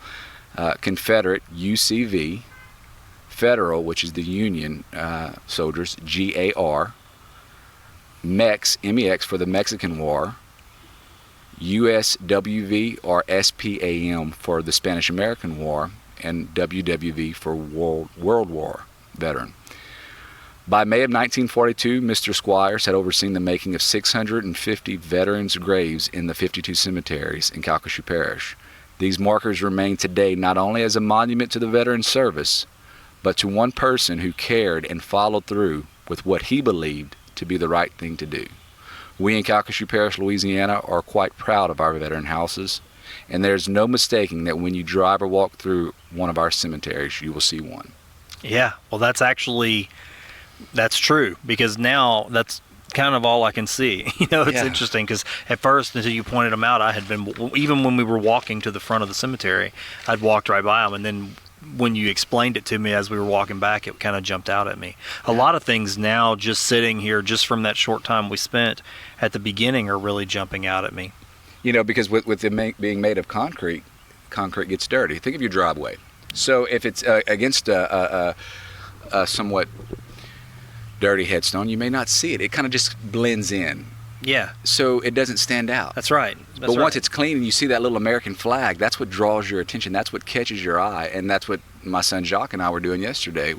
Confederate, UCV, Federal, which is the Union soldiers, GAR, MEX, MEX for the Mexican War, USWV or SPAM for the Spanish-American War, and WWV for World War veteran. By May of 1942, Mr. Squires had overseen the making of 650 veterans' graves in the 52 cemeteries in Calcasieu Parish. These markers remain today not only as a monument to the veteran service, but to one person who cared and followed through with what he believed to be the right thing to do. We in Calcasieu Parish, Louisiana, are quite proud of our veteran houses, and there's no mistaking that when you drive or walk through one of our cemeteries, you will see one. Yeah, well, that's true, because now that's kind of all I can see. It's interesting, because at first, until you pointed them out, I had been, even when we were walking to the front of the cemetery, I'd walked right by them, and then when you explained it to me as we were walking back, it kind of jumped out at me. A lot of things now, just sitting here, just from that short time we spent at the beginning, are really jumping out at me. Because with it being made of concrete gets dirty. Think of your driveway. So if it's against a somewhat dirty headstone, you may not see it. It kind of just blends in. Yeah. So it doesn't stand out. That's right. But once it's clean and you see that little American flag, that's what draws your attention. That's what catches your eye. And that's what my son Jacques and I were doing yesterday.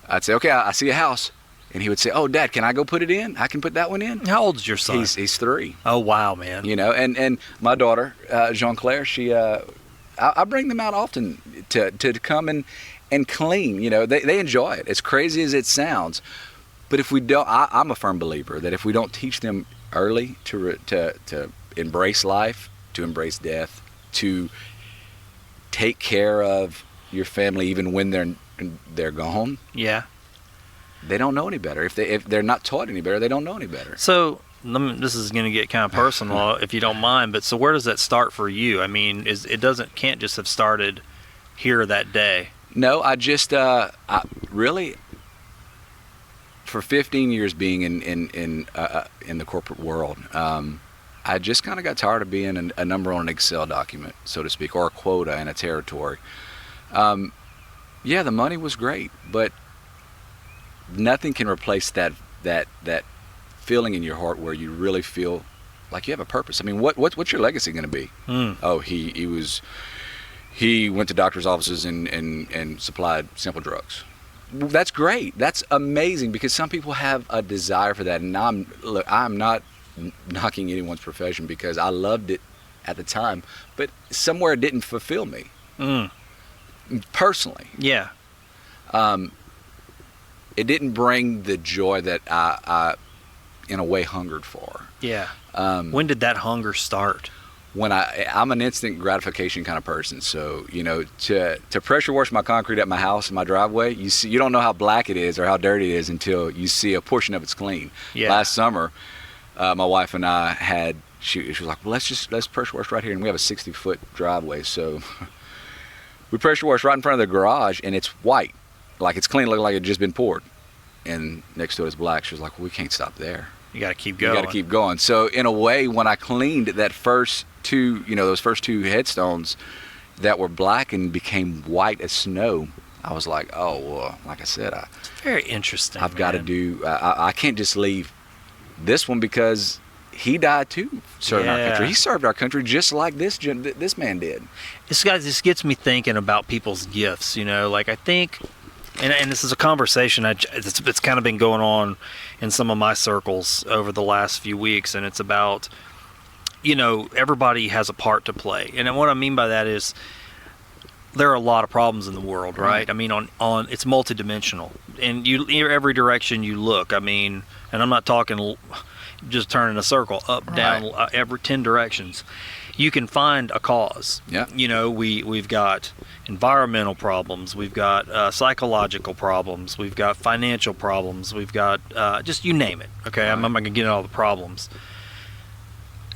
I'd say, okay, I see a house. And he would say, oh, Dad, can I go put it in? I can put that one in. How old is your son? He's 3. Oh, wow, man. And my daughter, Jean-Claire, I bring them out often to come and clean. They enjoy it, as crazy as it sounds. But if we don't, I'm a firm believer that if we don't teach them early to embrace life, to embrace death, to take care of your family even when they're gone, they don't know any better. If they're not taught any better, they don't know any better. So this is going to get kind of personal, if you don't mind. But so where does that start for you? I mean, can't just have started here that day. No, I just really, for 15 years being in the corporate world, I just kind of got tired of being a number on an Excel document, so to speak, or a quota in a territory. The money was great, but nothing can replace that feeling in your heart where you really feel like you have a purpose. I mean, what's your legacy going to be? Oh, he went to doctor's offices and supplied simple drugs. That's great. That's amazing, because some people have a desire for that. And I'm not knocking anyone's profession, because I loved it at the time, but somewhere it didn't fulfill me personally. Yeah. It didn't bring the joy that I in a way hungered for. Yeah. When did that hunger start? When I'm an instant gratification kind of person, so to pressure wash my concrete at my house in my driveway, you don't know how black it is or how dirty it is until you see a portion of it's clean. Yeah. Last summer, my wife and I she was like, well, let's pressure wash right here, and we have a 60-foot driveway, so we pressure wash right in front of the garage, and it's white, like it's clean, looking like it just been poured, and next to it is black. She was like, well, we can't stop there. You got to keep going. You got to keep going. So in a way, when I cleaned those first two headstones that were black and became white as snow, I was like, oh, well, like I said, it's very interesting. I've got to do. I can't just leave this one, because he died too, serving our Yeah. country. He served our country just like this man did. This gets me thinking about people's gifts, like I think, and this is a conversation it's kind of been going on in some of my circles over the last few weeks, and it's about, everybody has a part to play. And what I mean by that is there are a lot of problems in the world, right? I mean, on it's multidimensional, and every direction you look, I mean, and I'm not talking just turning a circle up, down, every 10 directions. You can find a cause. Yeah. We've got environmental problems, we've got psychological problems, we've got financial problems, we've got just you name it. Okay, Right. I'm not gonna get into all the problems.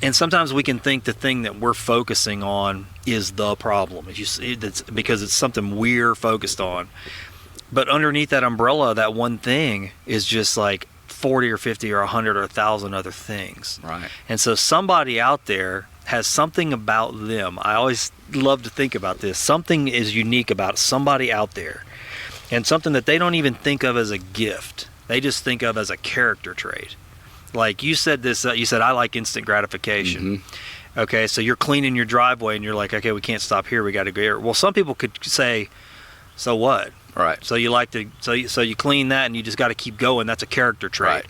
And sometimes we can think the thing that we're focusing on is the problem. If you see, that's because it's something we're focused on. But underneath that umbrella, that one thing is just like 40 or 50 or 100 or 1,000 other things. Right. And so somebody out there has something about them. I always love to think about this. Something is unique about somebody out there, and something that they don't even think of as a gift. They just think of as a character trait. Like you said this, you said, I like instant gratification. Mm-hmm. Okay, so you're cleaning your driveway and you're like, okay, we can't stop here. We got to go here. Well, some people could say, so what? Right. So you like to, so you clean that and you just got to keep going. That's a character trait. Right.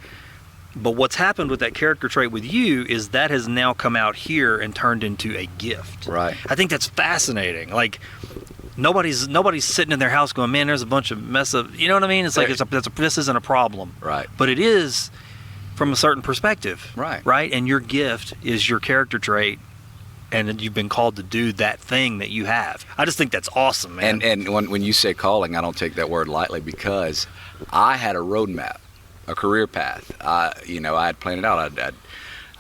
But what's happened with that character trait with you is that has now come out here and turned into a gift. Right. I think that's fascinating. Like nobody's sitting in their house going, man, there's a bunch of mess up. You know what I mean? It's like this isn't a problem. Right. But it is from a certain perspective. Right. Right. And your gift is your character trait, and you've been called to do that thing that you have. I just think that's awesome, man. And when you say calling, I don't take that word lightly, because I had a roadmap, a career path. I had planned it out.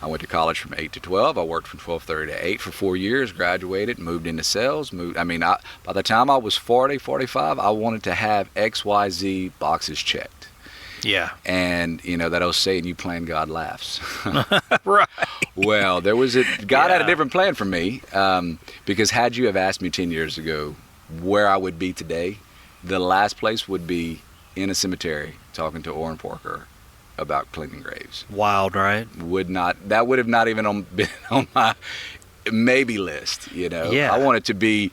I went to college from 8 to 12. I worked from 12:30 to 8 for 4 years, graduated, moved into sales. By the time I was 40, 45, I wanted to have XYZ boxes checked. Yeah. And, that old saying, you plan, God laughs. Right. Well, God had a different plan for me, because had you have asked me 10 years ago where I would be today, the last place would be in a cemetery talking to Oran Porker about cleaning graves. Wild, right? That would have not even been on my maybe list, Yeah. I wanted to be,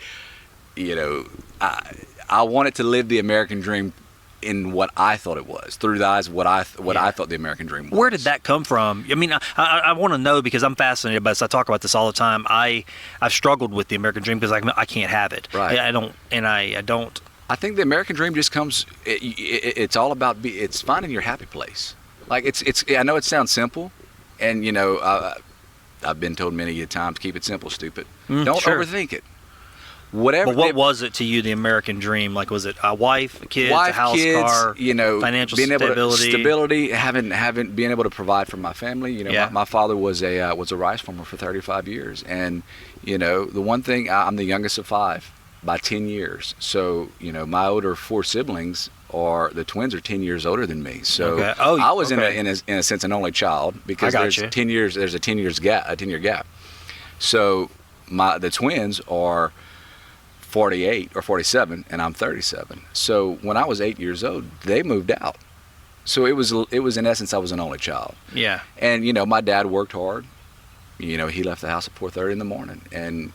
I wanted to live the American dream in what I thought it was, through the eyes of what I thought the American dream was. Where did that come from? I mean, I want to know, because I'm fascinated by this. I talk about this all the time. I've struggled with the American dream because I can't have it. Right. I don't. I think the American dream just comes. It's all about it's finding your happy place. Like it's. I know it sounds simple, and I've been told many times, keep it simple, stupid. Don't sure. overthink it. Whatever. But what was it to you, the American dream? Like, was it a wife, kids, a house, kids, car, being financial stability, having being able to provide for my family. My father was a rice farmer for 35 years, and the one thing, I'm the youngest of 5 by 10 years. So my older 4 siblings the twins are 10 years older than me. So okay. Oh, I was okay. in a sense an only child, because there's a 10 year gap. So the twins are 48 or 47, and I'm 37. So when I was 8 years old, they moved out. So it was in essence, I was an only child. Yeah. And my dad worked hard. He left the house at 4:30 in the morning and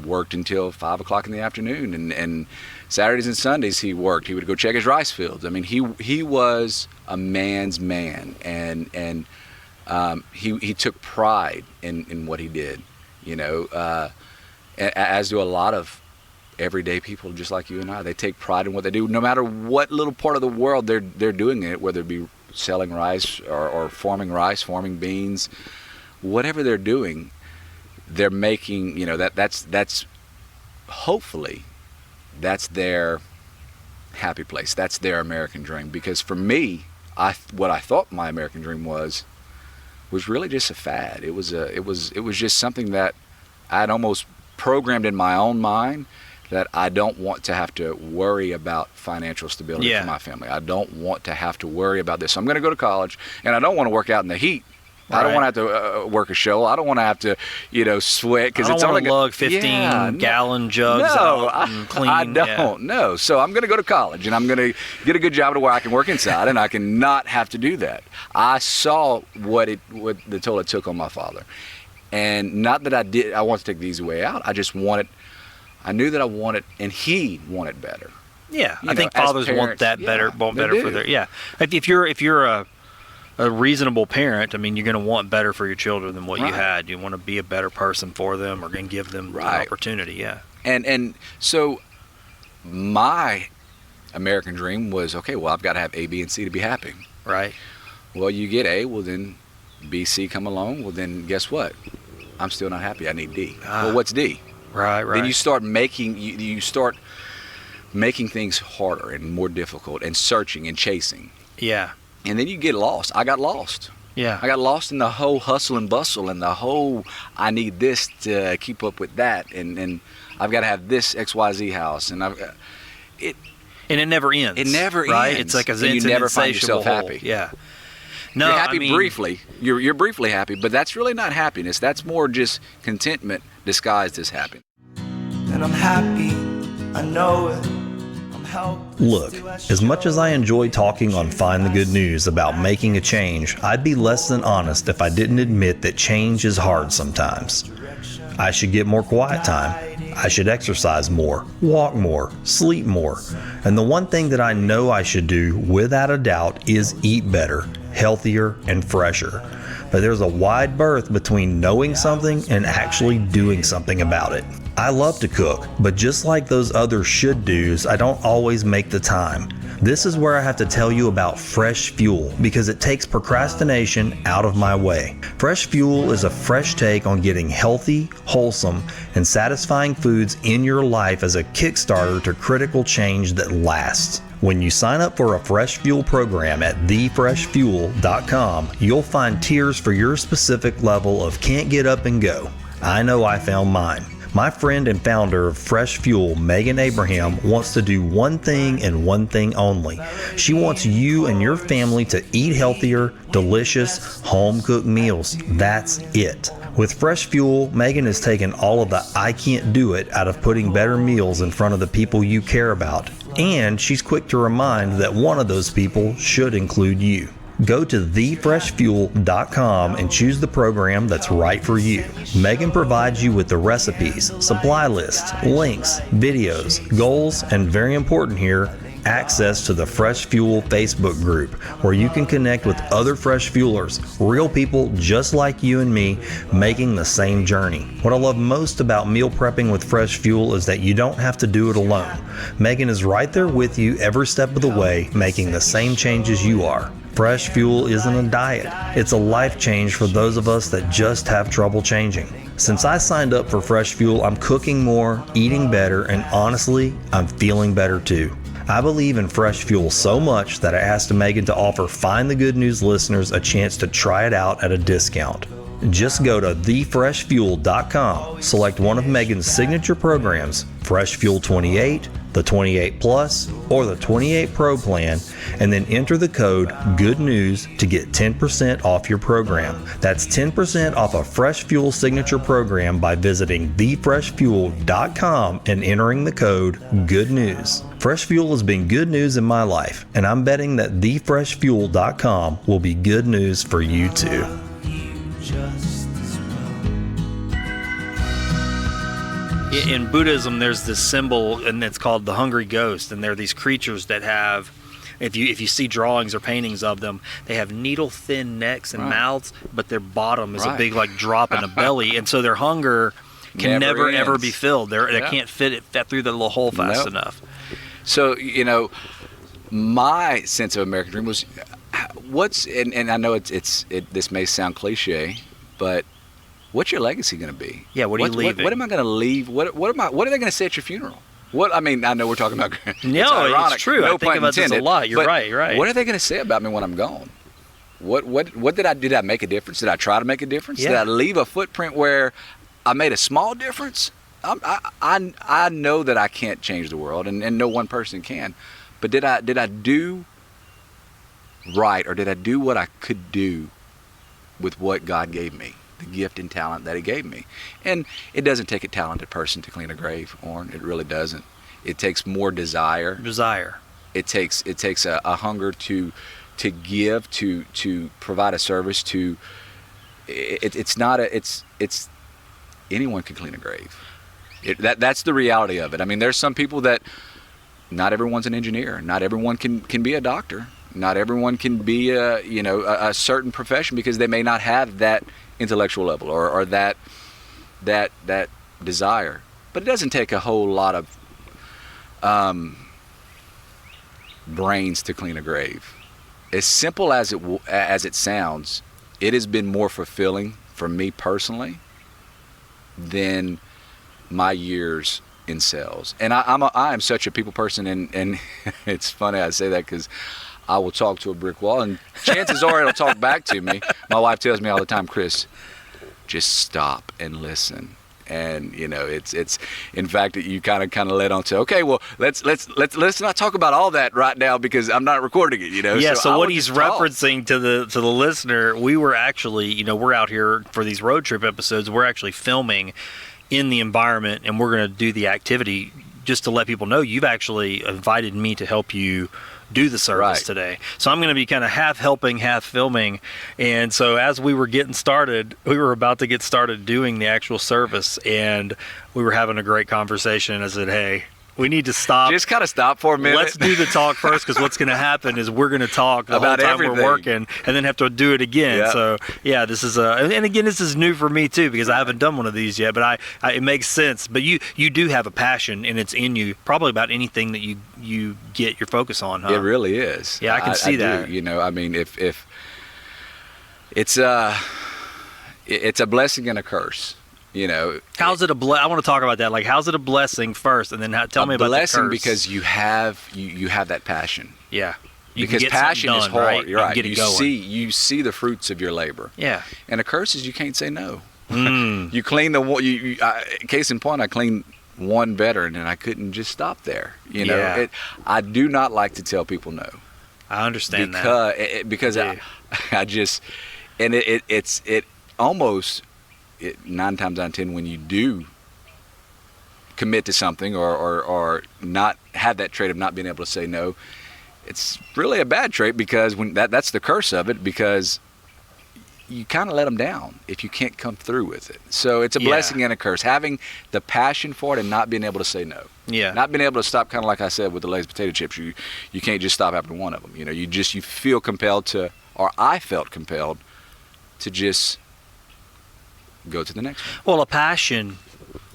worked until 5 o'clock in the afternoon. And Saturdays and Sundays he worked. He would go check his rice fields. I mean, he was a man's man, and he took pride in what he did. As do a lot of everyday people just like you and I. They take pride in what they do, no matter what little part of the world they're doing it, whether it be selling rice or forming beans, whatever they're doing, they're making, that's hopefully that's their happy place. That's their American dream. Because for me, what I thought my American dream was really just a fad. It was just something that I'd almost programmed in my own mind, that I don't want to have to worry about financial stability for my family. I don't want to have to worry about this. So I'm going to go to college, and I don't want to work out in the heat, I don't want to have to work a show. I don't want to have to, sweat because it's only going to lug 15-gallon jugs out and clean. I don't. No. So I'm going to go to college and I'm going to get a good job to where I can work inside and I can not have to do that. I saw what the toll it took on my father, and not that I want to take the easy way out. I just wanted. I knew that I wanted, and he wanted better. Yeah, I think fathers want that better, for their. Yeah, if you're a reasonable parent, I mean, you're going to want better for your children than what you had. You want to be a better person for them, or going to give them the opportunity. Yeah, and so my American dream was, okay, well, I've got to have A, B, and C to be happy. Right. Well, you get A, well then B, C come along. Well, then guess what? I'm still not happy. I need D. Well, what's D? Right. Then you start making things harder and more difficult, and searching and chasing. Yeah. And then you get lost. I got lost. Yeah. I got lost in the whole hustle and bustle and the whole I need this to keep up with that, and I've got to have this XYZ house, and and it never ends. It never ends. It's like and you never find yourself happy. Yeah. No, you're happy briefly. You're briefly happy, but that's really not happiness. That's more just contentment disguised as happiness. And I'm happy, I know it. I'm helpless. Look, as much as I enjoy talking on Find the Good News about making a change, I'd be less than honest if I didn't admit that change is hard sometimes. I should get more quiet time. I should exercise more, walk more, sleep more. And the one thing that I know I should do, without a doubt, is eat better, healthier, and fresher. But there's a wide berth between knowing something and actually doing something about it. I love to cook, but just like those other should do's, I don't always make the time. This is where I have to tell you about Fresh Fuel, because it takes procrastination out of my way. Fresh Fuel is a fresh take on getting healthy, wholesome, and satisfying foods in your life as a kickstarter to critical change that lasts. When you sign up for a Fresh Fuel program at thefreshfuel.com, you'll find tiers for your specific level of can't get up and go. I know I found mine. My friend and founder of Fresh Fuel, Megan Abraham, wants to do one thing and one thing only. She wants you and your family to eat healthier, delicious, home-cooked meals. That's it. With Fresh Fuel, Megan has taken all of the I can't do it out of putting better meals in front of the people you care about. And she's quick to remind that one of those people should include you. Go to thefreshfuel.com and choose the program that's right for you. Megan provides you with the recipes, supply lists, links, videos, goals, and very important here, access to the Fresh Fuel Facebook group, where you can connect with other Fresh Fuelers, real people just like you and me, making the same journey. What I love most about meal prepping with Fresh Fuel is that you don't have to do it alone. Megan is right there with you every step of the way, making the same changes you are. Fresh Fuel isn't a diet. It's a life change for those of us that just have trouble changing. Since I signed up for Fresh Fuel, I'm cooking more, eating better, and honestly, I'm feeling better too. I believe in Fresh Fuel so much that I asked Megan to offer Find the Good News listeners a chance to try it out at a discount. Just go to thefreshfuel.com, select one of Megan's signature programs, Fresh Fuel 28, the 28 Plus, or the 28 Pro plan, and then enter the code Good News to get 10% off your program. That's 10% off a Fresh Fuel signature program by visiting thefreshfuel.com and entering the code Good News. Fresh Fuel has been good news in my life, and I'm betting that thefreshfuel.com will be good news for you too. In Buddhism, there's this symbol, and it's called the hungry ghost, and they're these creatures that have, if you see drawings or paintings of them, they have needle-thin necks and mouths, but their bottom is a big like drop in the belly, and so their hunger can never ever be filled. They can't fit through the little hole fast enough. So my sense of American dream was, and I know this may sound cliche, but what's your legacy going to be? Yeah, what are you leaving? What am I going to leave? What are they going to say at your funeral? I know we're talking about. No, it's true. I think about this a lot. You're right. What are they going to say about me when I'm gone? What did I do? Did I make a difference? Did I try to make a difference? Yeah. Did I leave a footprint where I made a small difference? I know that I can't change the world, and no one person can. But did I do right, or did I do what I could do with what God gave me, the gift and talent that He gave me. And it doesn't take a talented person to clean a grave, Oran. It really doesn't. It takes more desire. It takes a hunger to give, to provide a service. It's anyone can clean a grave. That's the reality of it. I mean, there's some people that not everyone's an engineer. Not everyone can be a doctor. Not everyone can be a certain profession because they may not have that intellectual level or that desire. But it doesn't take a whole lot of brains to clean a grave. As simple as it sounds, it has been more fulfilling for me personally than my years in sales. And I am such a people person, and it's funny I say that because I will talk to a brick wall, and chances are it'll talk back to me. My wife tells me all the time, Chris, just stop and listen. And it's in fact you kind of led on to, okay, well let's not talk about all that right now because I'm not recording it. Yeah. So what he's referencing to the listener, we were actually we're out here for these road trip episodes. We're actually filming in the environment, and we're going to do the activity just to let people know you've actually invited me to help you do the service today. So I'm going to be kind of half helping, half filming. And so as we were getting started, we were about to get started doing the actual service, and we were having a great conversation. I said, hey, we need to stop. Just kind of stop for a minute. Let's do the talk first, because what's going to happen is we're going to talk the about whole time everything. We're working, and then have to do it again. Yeah. So yeah, this is and again, this is new for me too, because I haven't done one of these yet. But it makes sense. But you do have a passion, and it's in you, probably about anything that you get your focus on. Huh? It really is. Yeah, I can see that. Do. I mean, if it's a blessing and a curse. How's it I want to talk about that. Like, how's it a blessing first, and then tell me about the curse. A blessing because you have that passion. Yeah. Because passion is hard. Right? You're right. Get it going. You see the fruits of your labor. Yeah. And a curse is you can't say no. You clean the one. Case in point, I cleaned one veteran, and I couldn't just stop there. Yeah. I do not like to tell people no. I understand because I just, and it's almost. 9 times out of 10, when you do commit to something or not have that trait of not being able to say no, it's really a bad trait, because when that's the curse of it, because you kind of let them down if you can't come through with it. So it's a blessing and a curse, having the passion for it and not being able to say no. Yeah. Not being able to stop, kind of like I said with the Lay's potato chips. You can't just stop after one of them. You feel compelled to, or I felt compelled to just go to the next one. Well, a passion,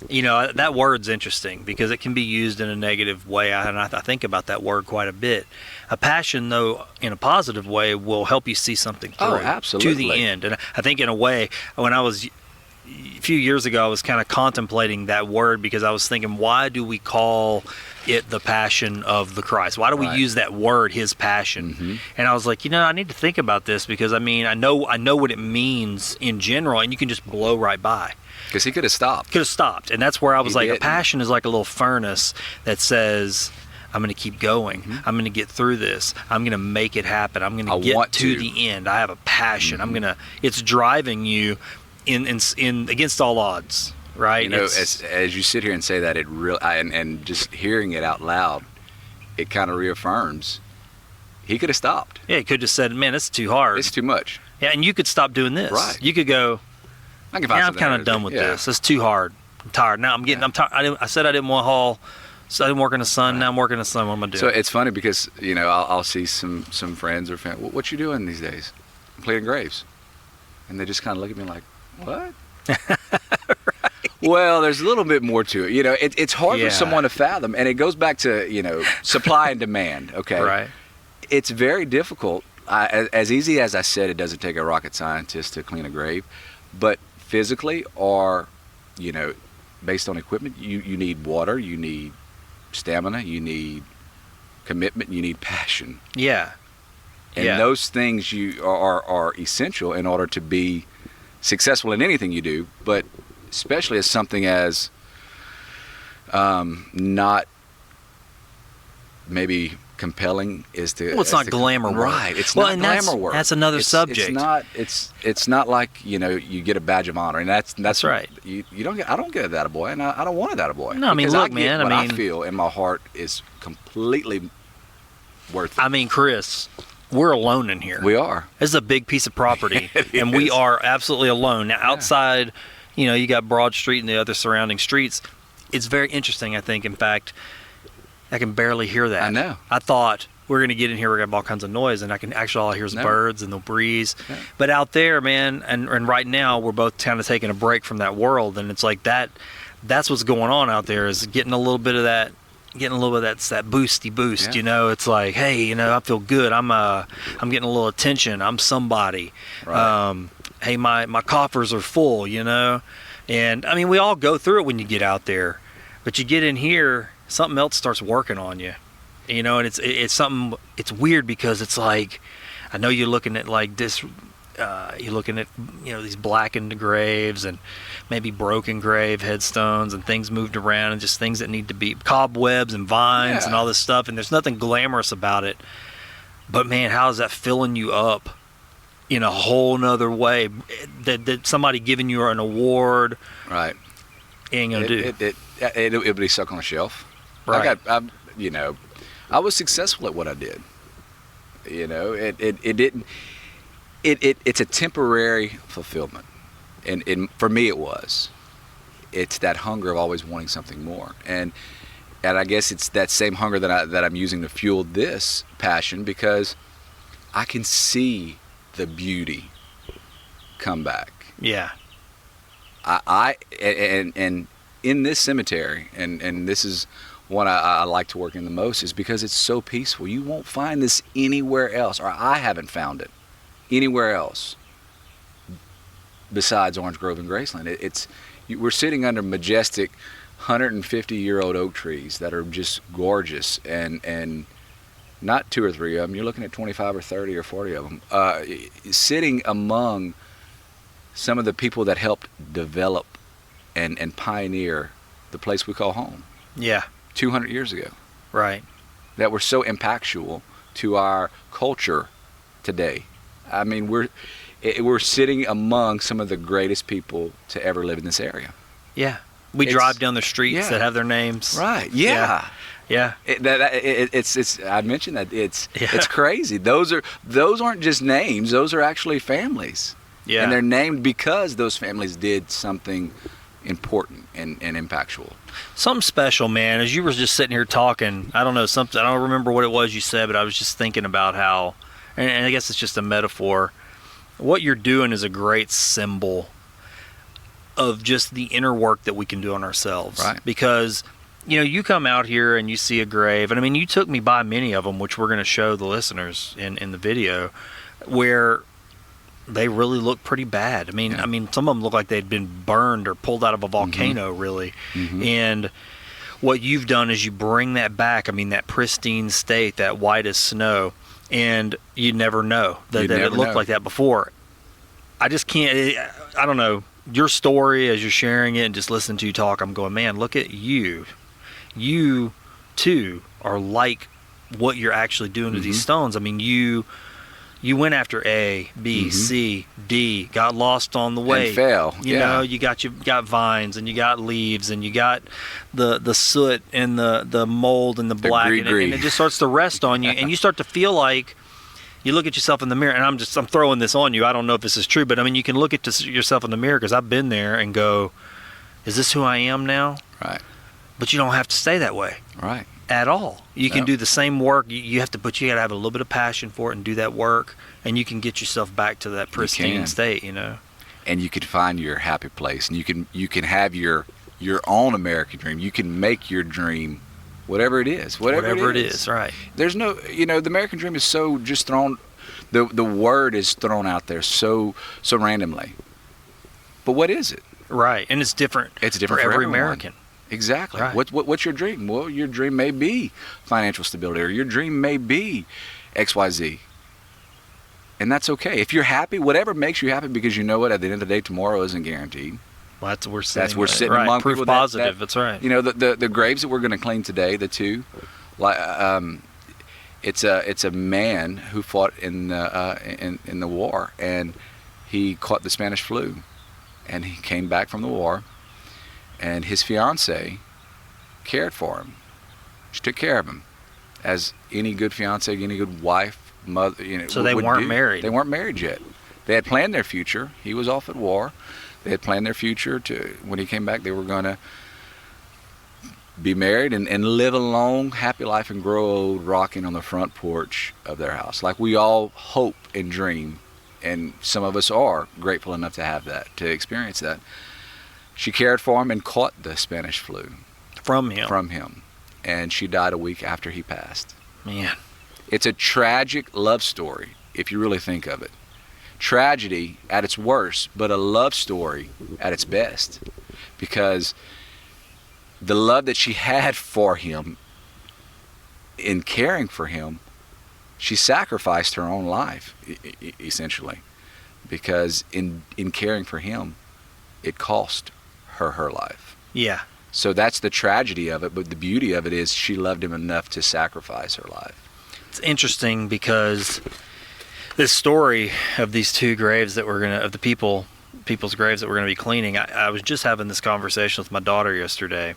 that word's interesting because it can be used in a negative way, and I think about that word quite a bit. A passion, though, in a positive way, will help you see something through. Oh, absolutely. To the end. And I think in a way, when I was a few years ago, I was kind of contemplating that word, because I was thinking, why do we call it the passion of the Christ? Why do we use that word, his passion? Mm-hmm. And I was like, I need to think about this, because I know what it means in general, and you can just blow right by. Because he could have stopped. And that's where I was He like, didn't. a passion is like a little furnace that says, I'm going to keep going. Mm-hmm. I'm going to get through this. I'm going to make it happen. I'm going to get to the end. I have a passion. Mm-hmm. It's driving you in against all odds. Right. As you sit here and say that, it really, and just hearing it out loud, it kind of reaffirms he could have stopped. Yeah, he could have said, "Man, it's too hard. It's too much." Yeah, and you could stop doing this. Right. You could go. I can find I'm kind of done with this. It's too hard. I'm tired now. I'm tired. I said I didn't want to haul. So I didn't work in the sun. Right. Now I'm working in the sun. What am I doing? So it's funny because I'll see some friends or family. What you doing these days? I'm cleaning graves, and they just kind of look at me like, what? Well, there's a little bit more to it. It's hard for someone to fathom, and it goes back to supply and demand. Okay, right. It's very difficult. As easy as I said, it doesn't take a rocket scientist to clean a grave, but physically or based on equipment, you need water, you need stamina, you need commitment, you need passion. Yeah. And those things are essential in order to be successful in anything you do, but especially as something as not maybe compelling is to. Well, it's not glamour work, right? It's well, not and glamour work. That's another subject. It's not like you get a badge of honor, and that's right. You don't get. I don't get a that boy, and I don't want a that boy. No, I mean, because look, I get man. what I feel in my heart is completely worth it. I mean, Chris, we're alone in here. We are. This is a big piece of property, and we are absolutely alone. Now, outside, you got Broad Street and the other surrounding streets. It's very interesting, I think. In fact, I can barely hear that. I know. I thought we're going to get in here, we're going to have all kinds of noise, and all I hear is birds and the breeze. Yeah. But out there, man, and right now, we're both kind of taking a break from that world, and it's like that's what's going on out there, is getting a little bit of that boosty boost. Yeah. It's like, hey, I feel good. I'm getting a little attention. I'm somebody. Right. Hey, my coffers are full. And I mean, we all go through it when you get out there, but you get in here, something else starts working on you. And it's something. It's weird because it's like, I know you're looking at like this. You're looking at these blackened graves and maybe broken grave headstones and things moved around and just things that need to be cobwebs and vines and all this stuff, and there's nothing glamorous about it. But man, how is that filling you up in a whole nother way? That somebody giving you an award, right? Ain't gonna do. It'll be stuck on a shelf. Right. I was successful at what I did. It didn't. It's a temporary fulfillment, and for me it was. It's that hunger of always wanting something more, and I guess it's that same hunger that I'm using to fuel this passion, because I can see the beauty come back. Yeah. And in this cemetery, and this is one I like to work in the most, is because it's so peaceful. You won't find this anywhere else, or I haven't found it anywhere else besides Orange Grove and Graceland. We're sitting under majestic 150-year-old oak trees that are just gorgeous, and not 2 or 3 of them. You're looking at 25 or 30 or 40 of them, sitting among some of the people that helped develop and pioneer the place we call home. Yeah. 200 years ago. Right. That were so impactful to our culture today. I mean, we're sitting among some of the greatest people to ever live in this area. Yeah. We drive down the streets that have their names. Right. Yeah. Yeah. I mentioned that it's crazy. Those aren't just names. Those are actually families. Yeah. And they're named because those families did something important and impactful. Something special, man. As you were just sitting here talking, I don't remember what it was you said, but I was just thinking about how, and I guess it's just a metaphor, what you're doing is a great symbol of just the inner work that we can do on ourselves. Right. Because, you come out here and you see a grave, and I mean, you took me by many of them, which we're going to show the listeners in the video, where they really look pretty bad. I mean, some of them look like they'd been burned or pulled out of a volcano, really. Mm-hmm. And what you've done is you bring that back. I mean, that pristine state, that white as snow, and you never know that it looked like that before. I just can't. I don't know. Your story, as you're sharing it and just listening to you talk, I'm going, man, look at you. You too are like what you're actually doing to these stones. I mean, you went after A, B, C, D, got lost on the way. And fail. You know, you got vines and you got leaves and you got the soot and the mold and the black, and it just starts to rest on you, and you start to feel like you look at yourself in the mirror, and I'm throwing this on you. I don't know if this is true, but I mean, you can look at yourself in the mirror, because I've been there, and go, is this who I am now? Right. But you don't have to stay that way. Right. At all. You can do the same work. You got to have a little bit of passion for it and do that work, and you can get yourself back to that pristine state, And you can find your happy place, and you can have your own American dream. You can make your dream whatever it is. Whatever it is, right. There's no, the American dream is so just thrown, the word is thrown out there so randomly. But what is it? Right. And it's different. It's different for every everyone. American. Exactly. Right. What's your dream? Well, your dream may be financial stability, or your dream may be XYZ. And that's okay. If you're happy, whatever makes you happy, because you know what, at the end of the day, tomorrow isn't guaranteed. Well, that's we're sitting right. among Proof people positive. That's right. The graves that we're going to clean today, the two, It's a man who fought in the war, and he caught the Spanish flu, and he came back from the war, and his fiance cared for him. She took care of him, as any good fiance, any good wife, mother, So they would weren't do. married. They weren't married yet. They had planned their future. He was off at war. They had planned their future to when he came back. They were going to be married and live a long, happy life and grow old, rocking on the front porch of their house, like we all hope and dream, and some of us are grateful enough to have that, to experience that. She cared for him and caught the Spanish flu From him. And she died a week after he passed. Man. It's a tragic love story, if you really think of it. Tragedy at its worst, but a love story at its best. Because the love that she had for him in caring for him, she sacrificed her own life, essentially. Because in caring for him, it cost her life. Yeah. So that's the tragedy of it, but the beauty of it is she loved him enough to sacrifice her life. It's interesting because this story of these two graves that of the people's graves that we're gonna be cleaning. I was just having this conversation with my daughter yesterday,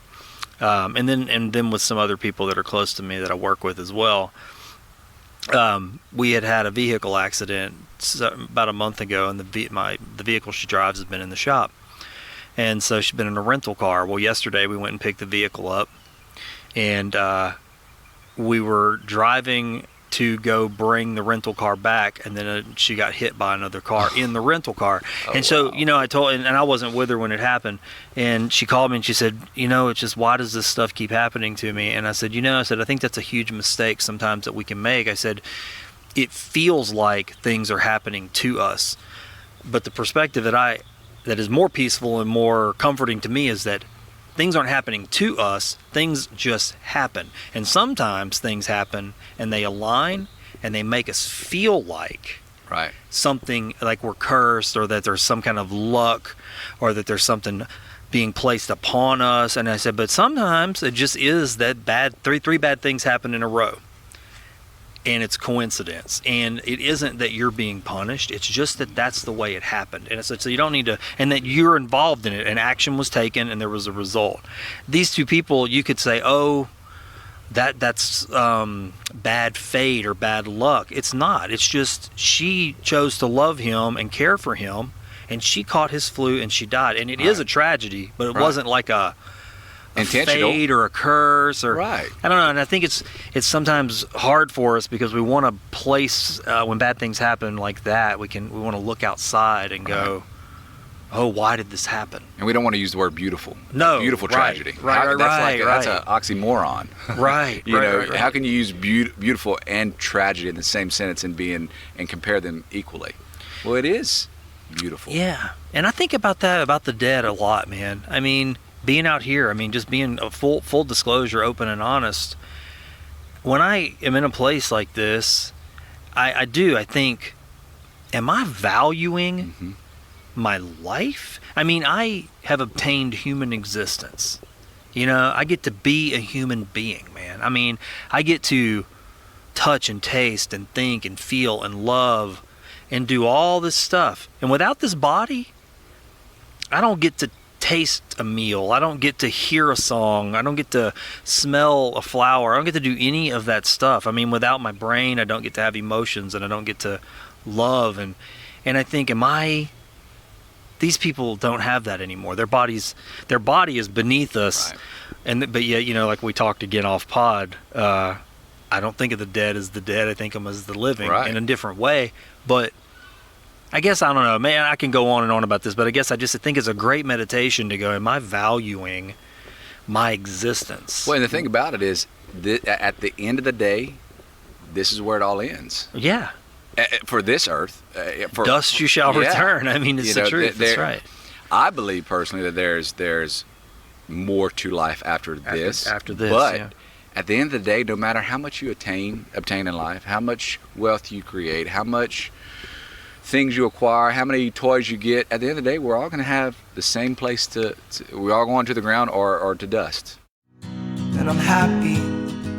and then with some other people that are close to me that I work with as well. We had a vehicle accident about a month ago, and the vehicle she drives has been in the shop. And so she's been in a rental car. Well, yesterday we went and picked the vehicle up, and we were driving to go bring the rental car back, and then she got hit by another car in the rental car. And so, I told, and I wasn't with her when it happened, and she called me and she said, it's just, why does this stuff keep happening to me? And I said, I think that's a huge mistake sometimes that we can make. I said, it feels like things are happening to us, but the perspective that is more peaceful and more comforting to me is that things aren't happening to us, things just happen. And sometimes things happen and they align and they make us feel like something, like we're cursed, or that there's some kind of luck, or that there's something being placed upon us. And I said, but sometimes it just is that three bad things happen in a row. And it's coincidence, and it isn't that you're being punished. It's just that that's the way it happened, and so you don't need to, and that you're involved in it, and action was taken, and there was a result. These two people, you could say, oh, that's bad fate or bad luck. It's not. It's just she chose to love him and care for him, and she caught his flu and she died. And it is a tragedy, but it wasn't like a intentional fate or a curse, or I don't know. And I think it's sometimes hard for us because we want to place when bad things happen like that, we want to look outside and go, oh, why did this happen? And we don't want to use the word beautiful. No, beautiful tragedy. Right. That's an oxymoron. Right. How can you use beautiful and tragedy in the same sentence and compare them equally? Well, it is beautiful. Yeah, and I think about that about the dead a lot, man. I mean, being out here, just being a full disclosure, open and honest. When I am in a place like this, I think, am I valuing my life? I have obtained human existence. I get to be a human being, man. I get to touch and taste and think and feel and love and do all this stuff. And without this body, I don't get to taste a meal. I don't get to hear a song. I don't get to smell a flower. I don't get to do any of that stuff. Without my brain, I don't get to have emotions, and I don't get to love. And I think, these people don't have that anymore. Their body is beneath us. Right. But yet, like we talked again off pod, I don't think of the dead as the dead. I think of them as the living in a different way. But I guess, I don't know, man, I can go on and on about this, but I guess I just think it's a great meditation to go, am I valuing my existence? Well, and the thing about it is, at the end of the day, this is where it all ends. Yeah. For this earth. Dust you shall return. It's the truth. That's right. I believe personally that there's more to life after this. After this, but at the end of the day, no matter how much you obtain in life, how much wealth you create, how much things you acquire, how many toys you get, at the end of the day, we're all going to have the same place we're all going to the ground or to dust. And I'm happy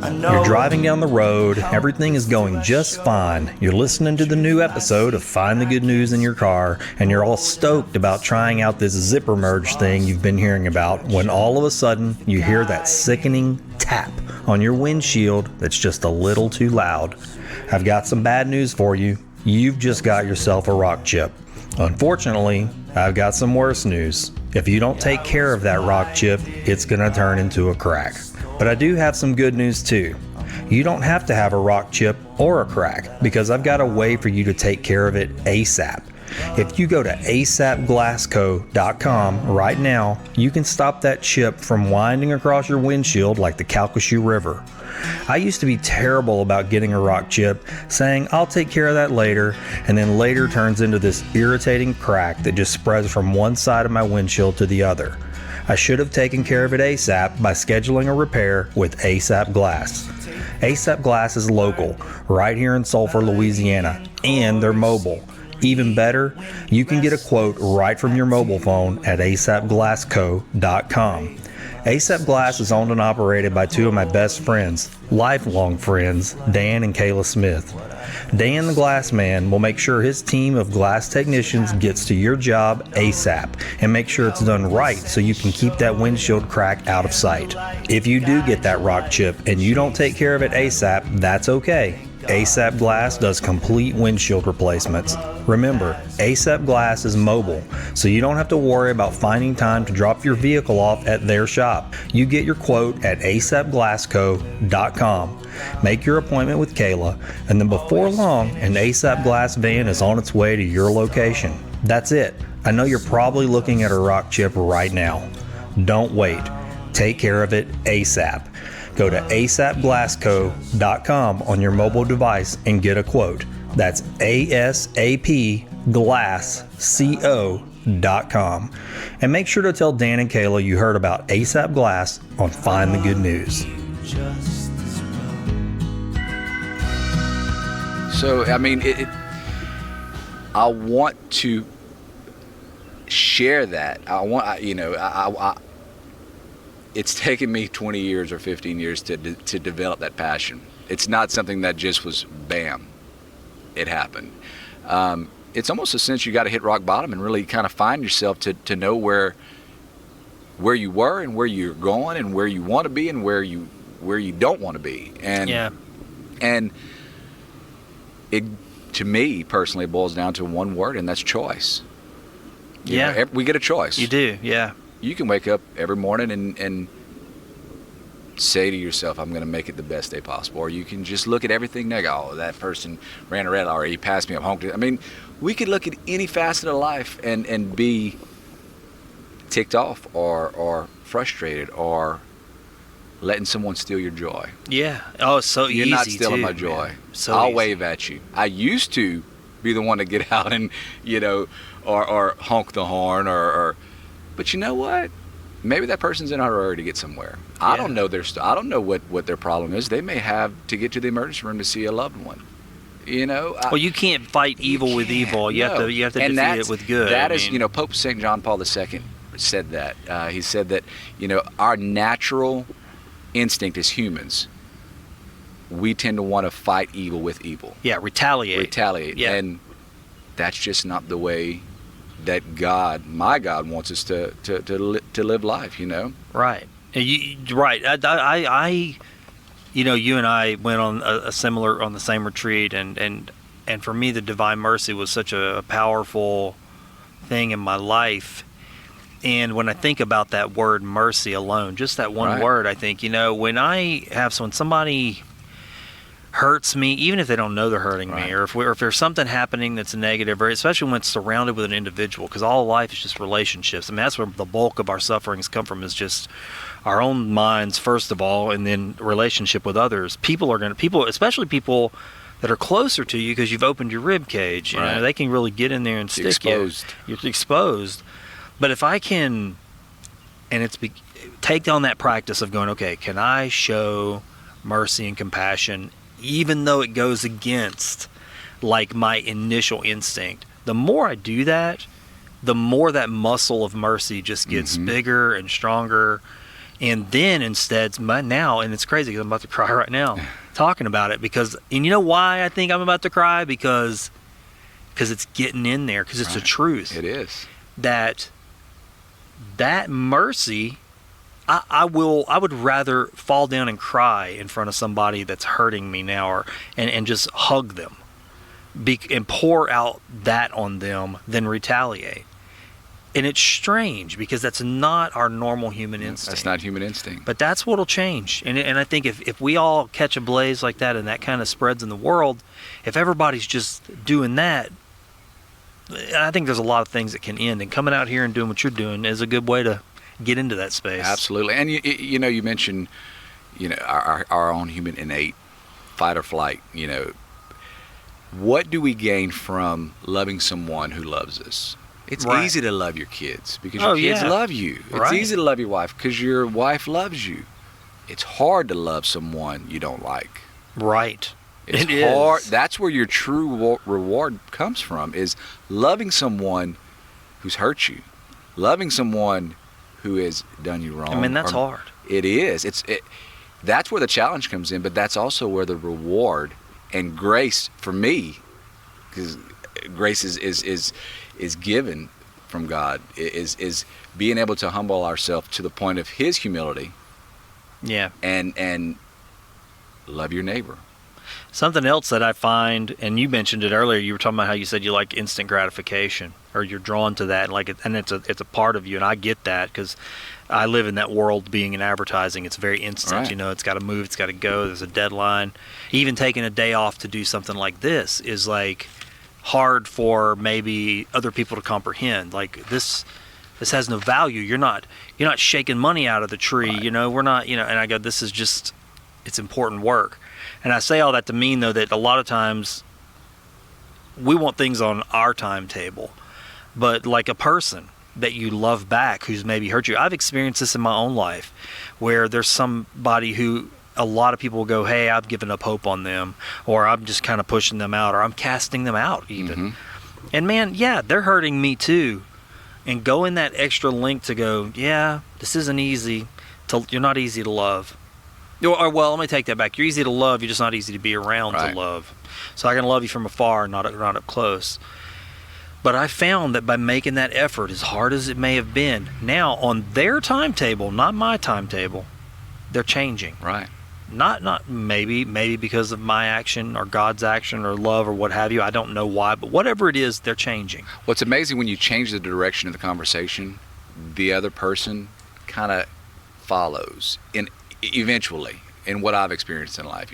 You're driving down the road, everything is going just fine. You're listening to the new episode of Find the Good News in your car, and you're all stoked about trying out this zipper merge thing you've been hearing about, when all of a sudden you hear that sickening tap on your windshield that's just a little too loud. I've got some bad news for you. You've just got yourself a rock chip. Unfortunately, I've got some worse news. If you don't take care of that rock chip, it's going to turn into a crack. But I do have some good news too. You don't have to have a rock chip or a crack, because I've got a way for you to take care of it ASAP. If you go to asapglassco.com right now, you can stop that chip from winding across your windshield like the Calcasieu River. I used to be terrible about getting a rock chip, saying I'll take care of that later, and then later turns into this irritating crack that just spreads from one side of my windshield to the other. I should have taken care of it ASAP by scheduling a repair with ASAP Glass. ASAP Glass is local, right here in Sulphur, Louisiana, and they're mobile. Even better, you can get a quote right from your mobile phone at asapglassco.com. ASAP Glass is owned and operated by two of my best friends, lifelong friends, Dan and Kayla Smith. Dan the Glass Man will make sure his team of glass technicians gets to your job ASAP and make sure it's done right so you can keep that windshield crack out of sight. If you do get that rock chip and you don't take care of it ASAP, that's okay. ASAP Glass does complete windshield replacements. Remember, ASAP Glass is mobile, so you don't have to worry about finding time to drop your vehicle off at their shop. You get your quote at asapglassco.com. Make your appointment with Kayla, and then before long, an ASAP Glass van is on its way to your location. That's it. I know you're probably looking at a rock chip right now. Don't wait. Take care of it ASAP. Go to asapglassco.com on your mobile device and get a quote. That's asapglassco.com. And make sure to tell Dan and Kayla you heard about ASAP Glass on Find the Good News. So, I mean, I want to share that. It's taken me 20 years or 15 years to develop that passion. It's not something that just was bam, it happened. It's almost a sense you got to hit rock bottom and really kind of find yourself to know where you were and where you're going and where you want to be and where you don't want to be. And it, to me personally, boils down to one word, and that's choice. You know, we get a choice. You do, yeah. You can wake up every morning and say to yourself, I'm going to make it the best day possible. Or you can just look at everything negative. Oh, that person ran a red light, or he passed me up, honked it. I mean, we could look at any facet of life and be ticked off or frustrated or letting someone steal your joy. Yeah. Oh, it's so You're easy. You're not stealing my too, joy. Man. So I'll easy. wave at you. I used to be the one to get out and, or honk the horn or but you know what? Maybe that person's in a hurry to get somewhere. I don't know I don't know what their problem is. They may have to get to the emergency room to see a loved one. Well, you can't fight evil with evil. You have to defeat it with good. That is, Pope St. John Paul II said that. He said that, our natural instinct as humans, we tend to want to fight evil with evil. Yeah, retaliate. Yeah. And that's just not the way that my God wants us to live life, Right. Right. You and I went on on the same retreat, and for me, the Divine Mercy was such a powerful thing in my life. And when I think about that word mercy alone, just that one word, I think, when somebody hurts me, even if they don't know they're hurting me, or if there's something happening that's negative, or especially when it's surrounded with an individual, because all life is just relationships. I mean, that's where the bulk of our sufferings come from, is just our own minds first of all, and then relationship with others. People, especially people that are closer to you, because you've opened your rib cage. They can really get in there and stick exposed. You're exposed. But if I can, take on that practice of going, okay, can I show mercy and compassion even though it goes against like my initial instinct? The more I do that, the more that muscle of mercy just gets bigger and stronger. And then instead, now, and it's crazy because I'm about to cry right now talking about it, because, and you know why I think I'm about to cry? Because it's getting in there, because it's the truth. It is. That mercy, I would rather fall down and cry in front of somebody that's hurting me now, and just hug them and pour out that on them than retaliate. And it's strange because that's not our normal human instinct. That's not human instinct. But that's what'll change. And I think if we all catch a blaze like that and that kind of spreads in the world, if everybody's just doing that, I think there's a lot of things that can end. And coming out here and doing what you're doing is a good way to get into that space. Absolutely. And you mentioned, our own human innate fight or flight. What do we gain from loving someone who loves us? It's easy to love your kids because your kids love you. It's easy to love your wife because your wife loves you. It's hard to love someone you don't like. Right. It's hard. That's where your true reward comes from, is loving someone who's hurt you, loving someone who has done you wrong. I mean, that's hard. It is. That's where the challenge comes in, but that's also where the reward and grace for me, because grace is given from God, is being able to humble ourselves to the point of His humility. Yeah. And love your neighbor. Something else that I find, and you mentioned it earlier, you were talking about how you said you like instant gratification, or you're drawn to that, and it's a part of you, and I get that because I live in that world. Being in advertising, it's very instant. Right. It's got to move, it's got to go. There's a deadline. Even taking a day off to do something like this is like hard for maybe other people to comprehend. Like this has no value. You're not shaking money out of the tree. Right. We're not. And I go, this is just, it's important work. And I say all that to mean, though, that a lot of times we want things on our timetable. But like a person that you love back who's maybe hurt you. I've experienced this in my own life where there's somebody who a lot of people will go, hey, I've given up hope on them, or I'm just kind of pushing them out, or I'm casting them out even. Mm-hmm. And man, yeah, they're hurting me too. And going that extra length to go, yeah, this isn't easy. You're not easy to love. Or, well, let me take that back. You're easy to love. You're just not easy to be around to love. So I can love you from afar, not up close. But I found that by making that effort, as hard as it may have been, now on their timetable, not my timetable, they're changing. Right. Not maybe because of my action or God's action or love or what have you. I don't know why, but whatever it is, they're changing. Well, it's amazing when you change the direction of the conversation, the other person kind of follows eventually. In what I've experienced in life,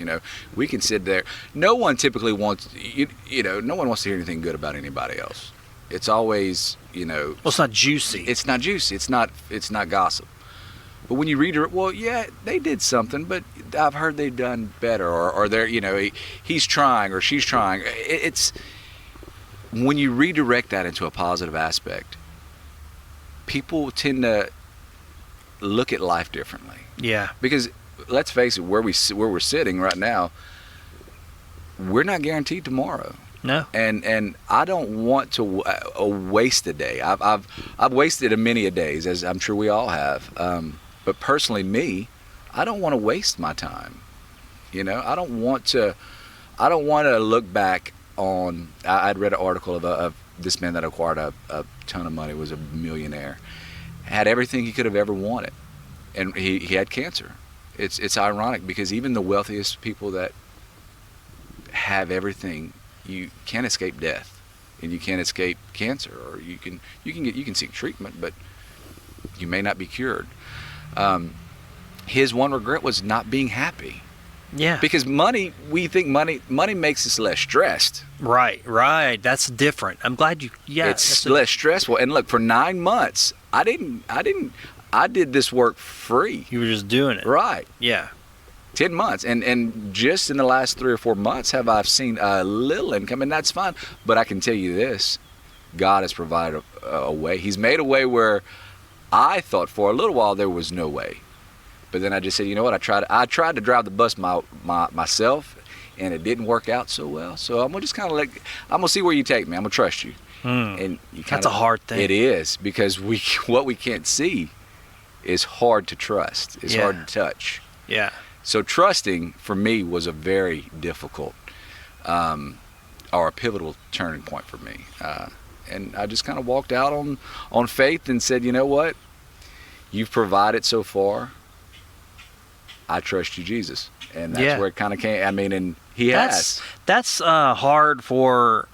we can sit there. No one typically wants, no one wants to hear anything good about anybody else. It's always, Well, it's not juicy. It's not juicy. It's not gossip. But when you read it, well, yeah, they did something, but I've heard they've done better, or they're, he's trying or she's trying. It's when you redirect that into a positive aspect, people tend to look at life differently. Yeah. Because let's face it, where we're sitting right now, we're not guaranteed tomorrow. No. And I don't want to waste a day. I've wasted many a days, as I'm sure we all have. But personally, me, I don't want to waste my time. I don't want to look back on. I'd read an article of this man that acquired a ton of money, was a millionaire, had everything he could have ever wanted, and he had cancer. It's ironic because even the wealthiest people that have everything, you can't escape death, and you can't escape cancer, or you can seek treatment, but you may not be cured. His one regret was not being happy. Yeah. Because we think money makes us less stressed. Right. That's different. I'm glad you. Yeah. It's less stressful. And look, for 9 months, I did this work free. You were just doing it. Right. Yeah. 10 months. And just in the last 3 or 4 months have I seen a little income, and that's fine. But I can tell you this, God has provided a way. He's made a way where I thought for a little while there was no way. But then I just said, you know what, I tried to drive the bus myself, and it didn't work out so well. So I'm going to I'm going to see where you take me. I'm going to trust you. And that's a hard thing. It is, because what we can't see is hard to trust. It's hard to touch. Yeah. So trusting for me was a very difficult or a pivotal turning point for me. And I just kind of walked out on faith and said, you know what? You've provided so far. I trust you, Jesus. And that's where it kind of came. I mean, and he has. That's hard for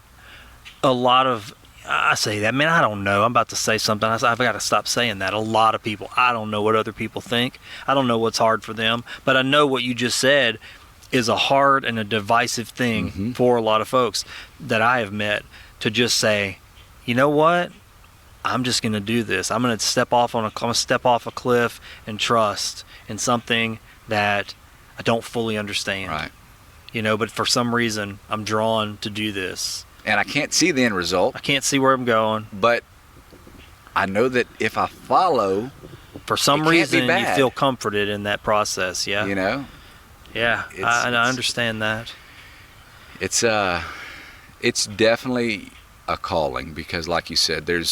a lot of, I say that, man, I don't know. I'm about to say something. I've got to stop saying that. A lot of people, I don't know what other people think. I don't know what's hard for them. But I know what you just said is a hard and a divisive thing for a lot of folks that I have met, to just say, you know what? I'm just going to do this. I'm going to step off a cliff and trust in something that I don't fully understand. Right. You know, but for some reason I'm drawn to do this. And I can't see the end result. I can't see where I'm going. But I know that if I follow, for some reason you feel comforted in that process. Yeah. You know? Yeah. I understand that. It's definitely a calling, because like you said, there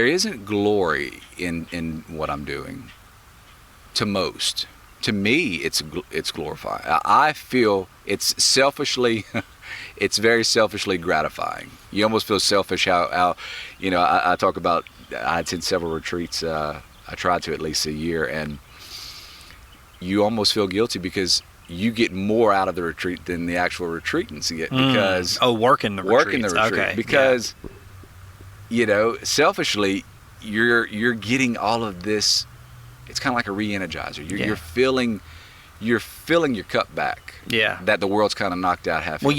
isn't glory in what I'm doing. To most, to me, it's glorifying. I feel it's very selfishly gratifying. You almost feel selfish how you know, I talk about, I attend several retreats. I try to at least a year, and you almost feel guilty because you get more out of the retreat than the actual retreatants get, because working the retreat. Okay. Because you know, selfishly, you're getting all of this. It's kind of like a re-energizer. You're filling your cup back. Yeah. That the world's kind of knocked out half. Well, empty.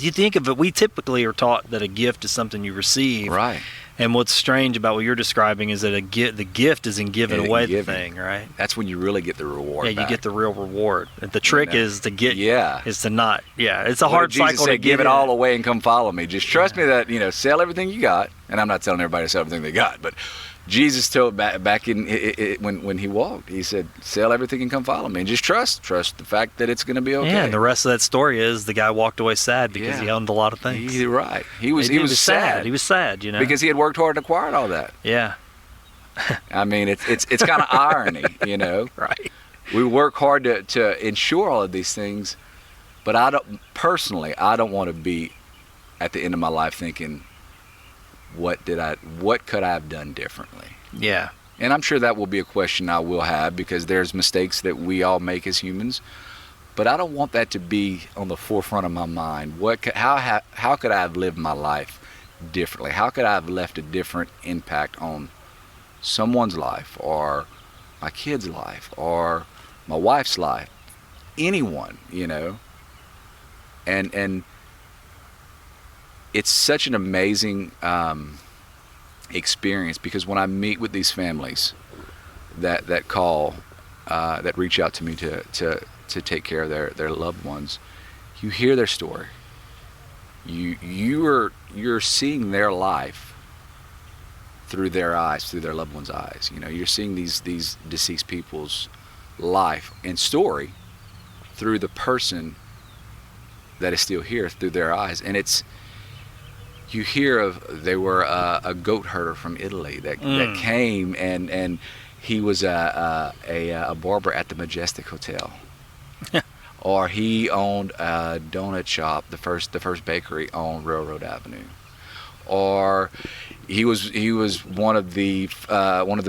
you think of it. We typically are taught that a gift is something you receive. Right. And what's strange about what you're describing is that the gift is in giving away the thing, right? That's when you really get the reward. Yeah, you get the real reward. The trick is to get. Yeah. Is to not. Yeah, it's a hard cycle Jesus said, to give it all away and come follow me. Just trust me that, you know, sell everything you got. And I'm not telling everybody to sell everything they got, but Jesus told back in when he walked, he said, "Sell everything and come follow me, and just trust the fact that it's going to be okay." Yeah, and the rest of that story is the guy walked away sad because he owned a lot of things. He's right. He was sad. He was sad, you know, because he had worked hard to acquire all that. Yeah. I mean, it's kind of irony, you know. Right. We work hard to ensure all of these things, but I don't want to be at the end of my life thinking, what could I have done differently? Yeah. And I'm sure that will be a question I will have, because there's mistakes that we all make as humans, but I don't want that to be on the forefront of my mind. How could I have lived my life differently? How could I have left a different impact on someone's life, or my kid's life, or my wife's life, anyone, you know? And it's such an amazing experience, because when I meet with these families that call, that reach out to me to take care of their loved ones, you hear their story. You're seeing their life through their eyes, through their loved ones' eyes. You know, you're seeing these deceased people's life and story through the person that is still here, through their eyes. And you hear they were a goat herder from Italy that came, and he was a barber at the Majestic Hotel. Or he owned a donut shop, the first bakery on Railroad Avenue. Or he was one of the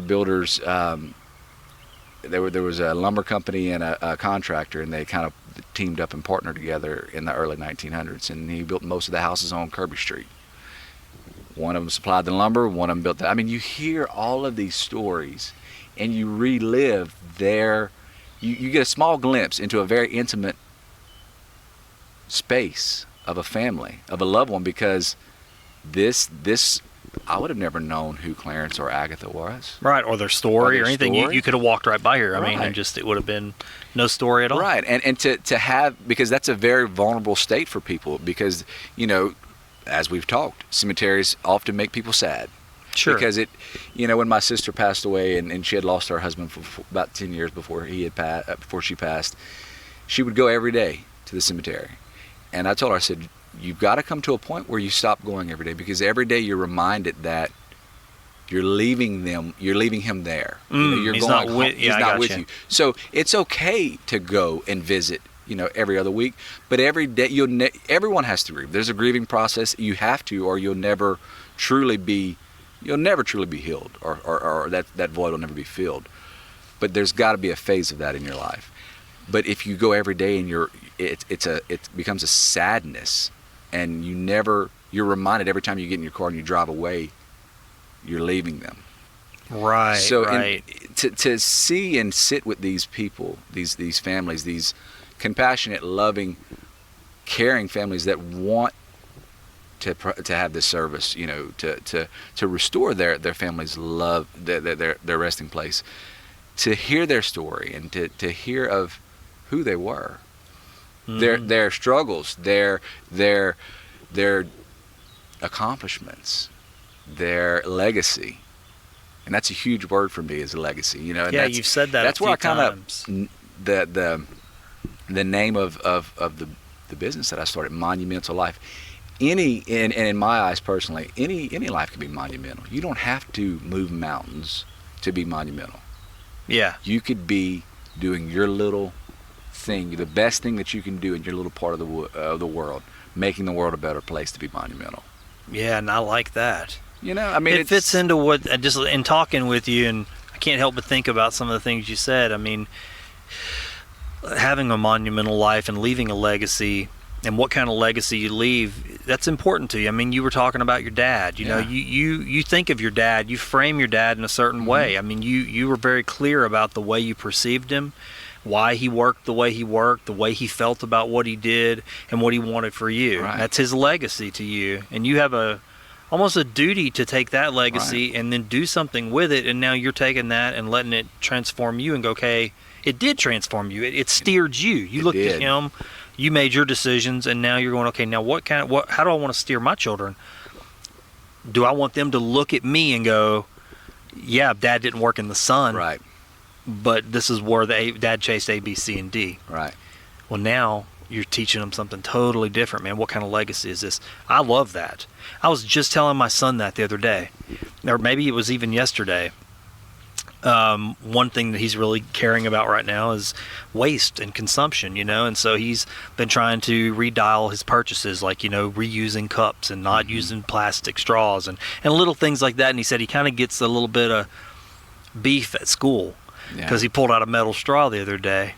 builders. There was a lumber company and a contractor, and they kind of teamed up and partnered together in the early 1900s. And he built most of the houses on Kirby Street. One of them supplied the lumber, one of them built I mean, you hear all of these stories, and you relive you get a small glimpse into a very intimate space of a family, of a loved one, because this I would have never known who Clarence or Agatha was. Right, or their story or anything. You could have walked right by here. I mean, and just it would have been no story at all. Right, and to have, because that's a very vulnerable state for people, because, you know, as we've talked, cemeteries often make people sad. Sure. Because when my sister passed away, and she had lost her husband for about 10 years before she passed, she would go every day to the cemetery. And I told her, I said, you've got to come to a point where you stop going every day, because every day you're reminded that you're leaving them. You're leaving him there. You're he's going not home. with- He's yeah, I not got with you. you. So it's okay to go and visit. Every other week, but every day everyone has to grieve. There's a grieving process. You have to, or you'll never truly be healed, or that void will never be filled. But there's got to be a phase of that in your life. But if you go every day and it becomes a sadness, and you're reminded every time you get in your car and you drive away, you're leaving them. Right. So right. to see and sit with these people, these families, these compassionate, loving, caring families that want to have this service, to restore their family's love, their resting place, to hear their story and to hear of who they were, their struggles, their accomplishments, their legacy. And that's a huge word for me, is a legacy. And You've said that. That's a few where I kind times. of the name of the business that I started, Monumental Life. And in my eyes personally, any life can be monumental. You don't have to move mountains to be monumental. Yeah. You could be doing your little thing, the best thing that you can do in your little part of the world, making the world a better place to be monumental. Yeah, and I like that. It fits into what just in talking with you, and I can't help but think about some of the things you said. I mean, having a monumental life and leaving a legacy, and what kind of legacy you leave, that's important to you. I mean, you were talking about your dad. You think of your dad, you frame your dad in a certain way. I mean, you were very clear about the way you perceived him, why he worked the way he worked, the way he felt about what he did, and what he wanted for you. Right. That's his legacy to you, and you have almost a duty to take that legacy and then do something with it. And now you're taking that and letting it transform you and go, okay, it did transform you. It steered you. You looked at him, you made your decisions, and now you're going, okay, now how do I want to steer my children? Do I want them to look at me and go, yeah, Dad didn't work in the sun, right, but this is where Dad chased A, B, C, and D. Right. Well, now you're teaching them something totally different, man. What kind of legacy is this? I love that. I was just telling my son that the other day, or maybe it was even yesterday. One thing that he's really caring about right now is waste and consumption, and so he's been trying to redial his purchases, like, reusing cups and not using plastic straws and little things like that. And he said he kind of gets a little bit of beef at school because he pulled out a metal straw the other day.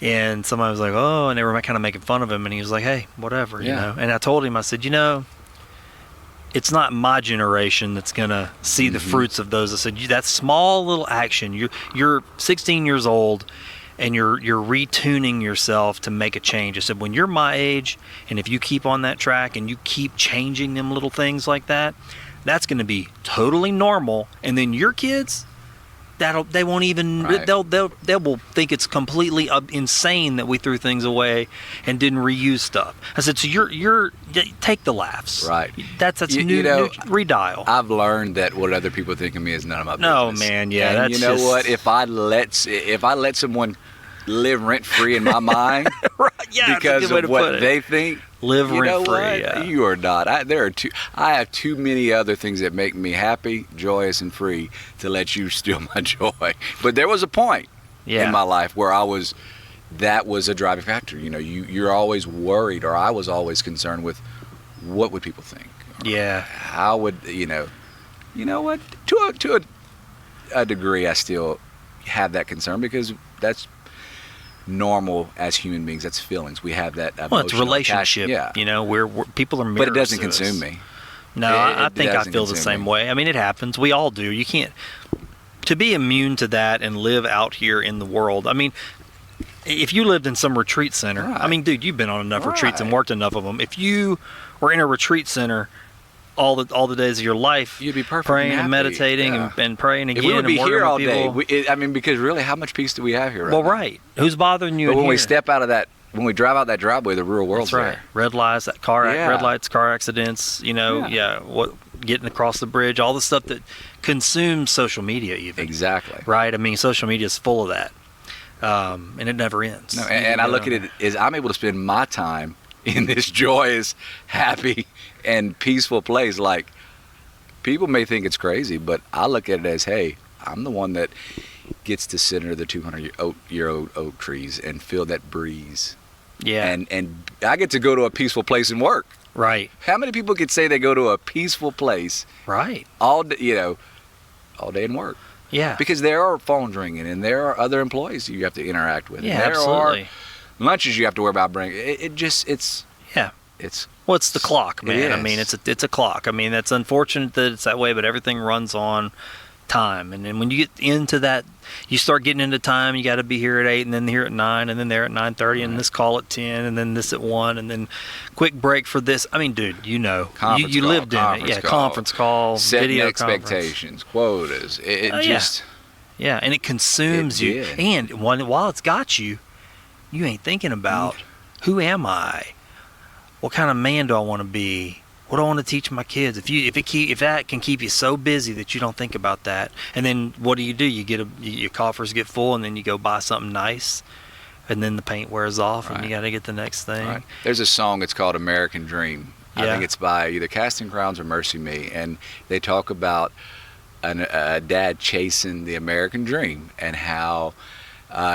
And somebody was like, oh, and they were kind of making fun of him. And he was like, hey, whatever, And I told him, I said, it's not my generation that's going to see the fruits of those. I said, that small little action, you're 16 years old and you're retuning yourself to make a change. I said, when you're my age, and if you keep on that track and you keep changing them little things like that, that's going to be totally normal. And then your kids, they won't even, they will think it's completely insane that we threw things away and didn't reuse stuff. I said, so you're take the laughs. Right. That's new redial. I've learned that what other people think of me is none of my business. No, man, yeah. And that's what? If I let someone live rent free in my mind, because of what they think, live rent free. Yeah. You are not. I have too many other things that make me happy, joyous, and free to let you steal my joy. But there was a point in my life where that was a driving factor. You're always worried, or I was always concerned with what would people think. How would what? To a degree, I still have that concern, because that's normal as human beings. That's feelings. We have that emotional it's relationship. We're people are mirrors. But it doesn't consume me. No, I think I feel the same way. I mean, it happens. We all do. You can't to be immune to that and live out here in the world. I mean, if you lived in some retreat center, I mean, dude, you've been on enough retreats and worked enough of them. If you were in a retreat center all the days of your life, you'd be perfect, praying and meditating and praying again. If we would be and here all people, day, because really, how much peace do we have here? Who's bothering you? But when here? we step out of that, when we drive out that driveway, the real world's That's right. there. Red lights, red lights, car accidents. Getting across the bridge, all the stuff that consumes social media, even. Exactly. Right. I mean, social media is full of that, and it never ends. No, and I look at it as I'm able to spend my time in this joyous, happy, and peaceful place. Like, people may think it's crazy, but I look at it as, hey, I'm the one that gets to sit under the 200-year-old oak trees and feel that breeze. Yeah. And I get to go to a peaceful place and work. Right. How many people could say they go to a peaceful place Right. all day, all day and work? Yeah. Because there are phones ringing, and there are other employees you have to interact with. Yeah, and there absolutely. are lunches you have to worry about bringing. Yeah. It's Well, it's the clock, man. It I mean, is. it's a clock. I mean, it's unfortunate that it's that way, but everything runs on time. And then when you get into that, you start getting into time. You got to be here at 8, and then here at 9, and then there at 9:30, and this call at 10, and then this at 1, and then quick break for this. I mean, dude, you Conference you call, lived in it. conference Yeah, call, conference call, setting video expectations, quotas. It Oh, yeah. just Yeah, and it consumes It you. did. And while it's got you, you ain't thinking about who am I? What kind of man do I want to be? What do I want to teach my kids? If that can keep you so busy that you don't think about that, and then what do? You your coffers get full, and then you go buy something nice, and then the paint wears off, and you got to get the next thing. Right. There's a song. It's called "American Dream." I Yeah. think it's by either Casting Crowns or Mercy Me, and they talk about a dad chasing the American dream and how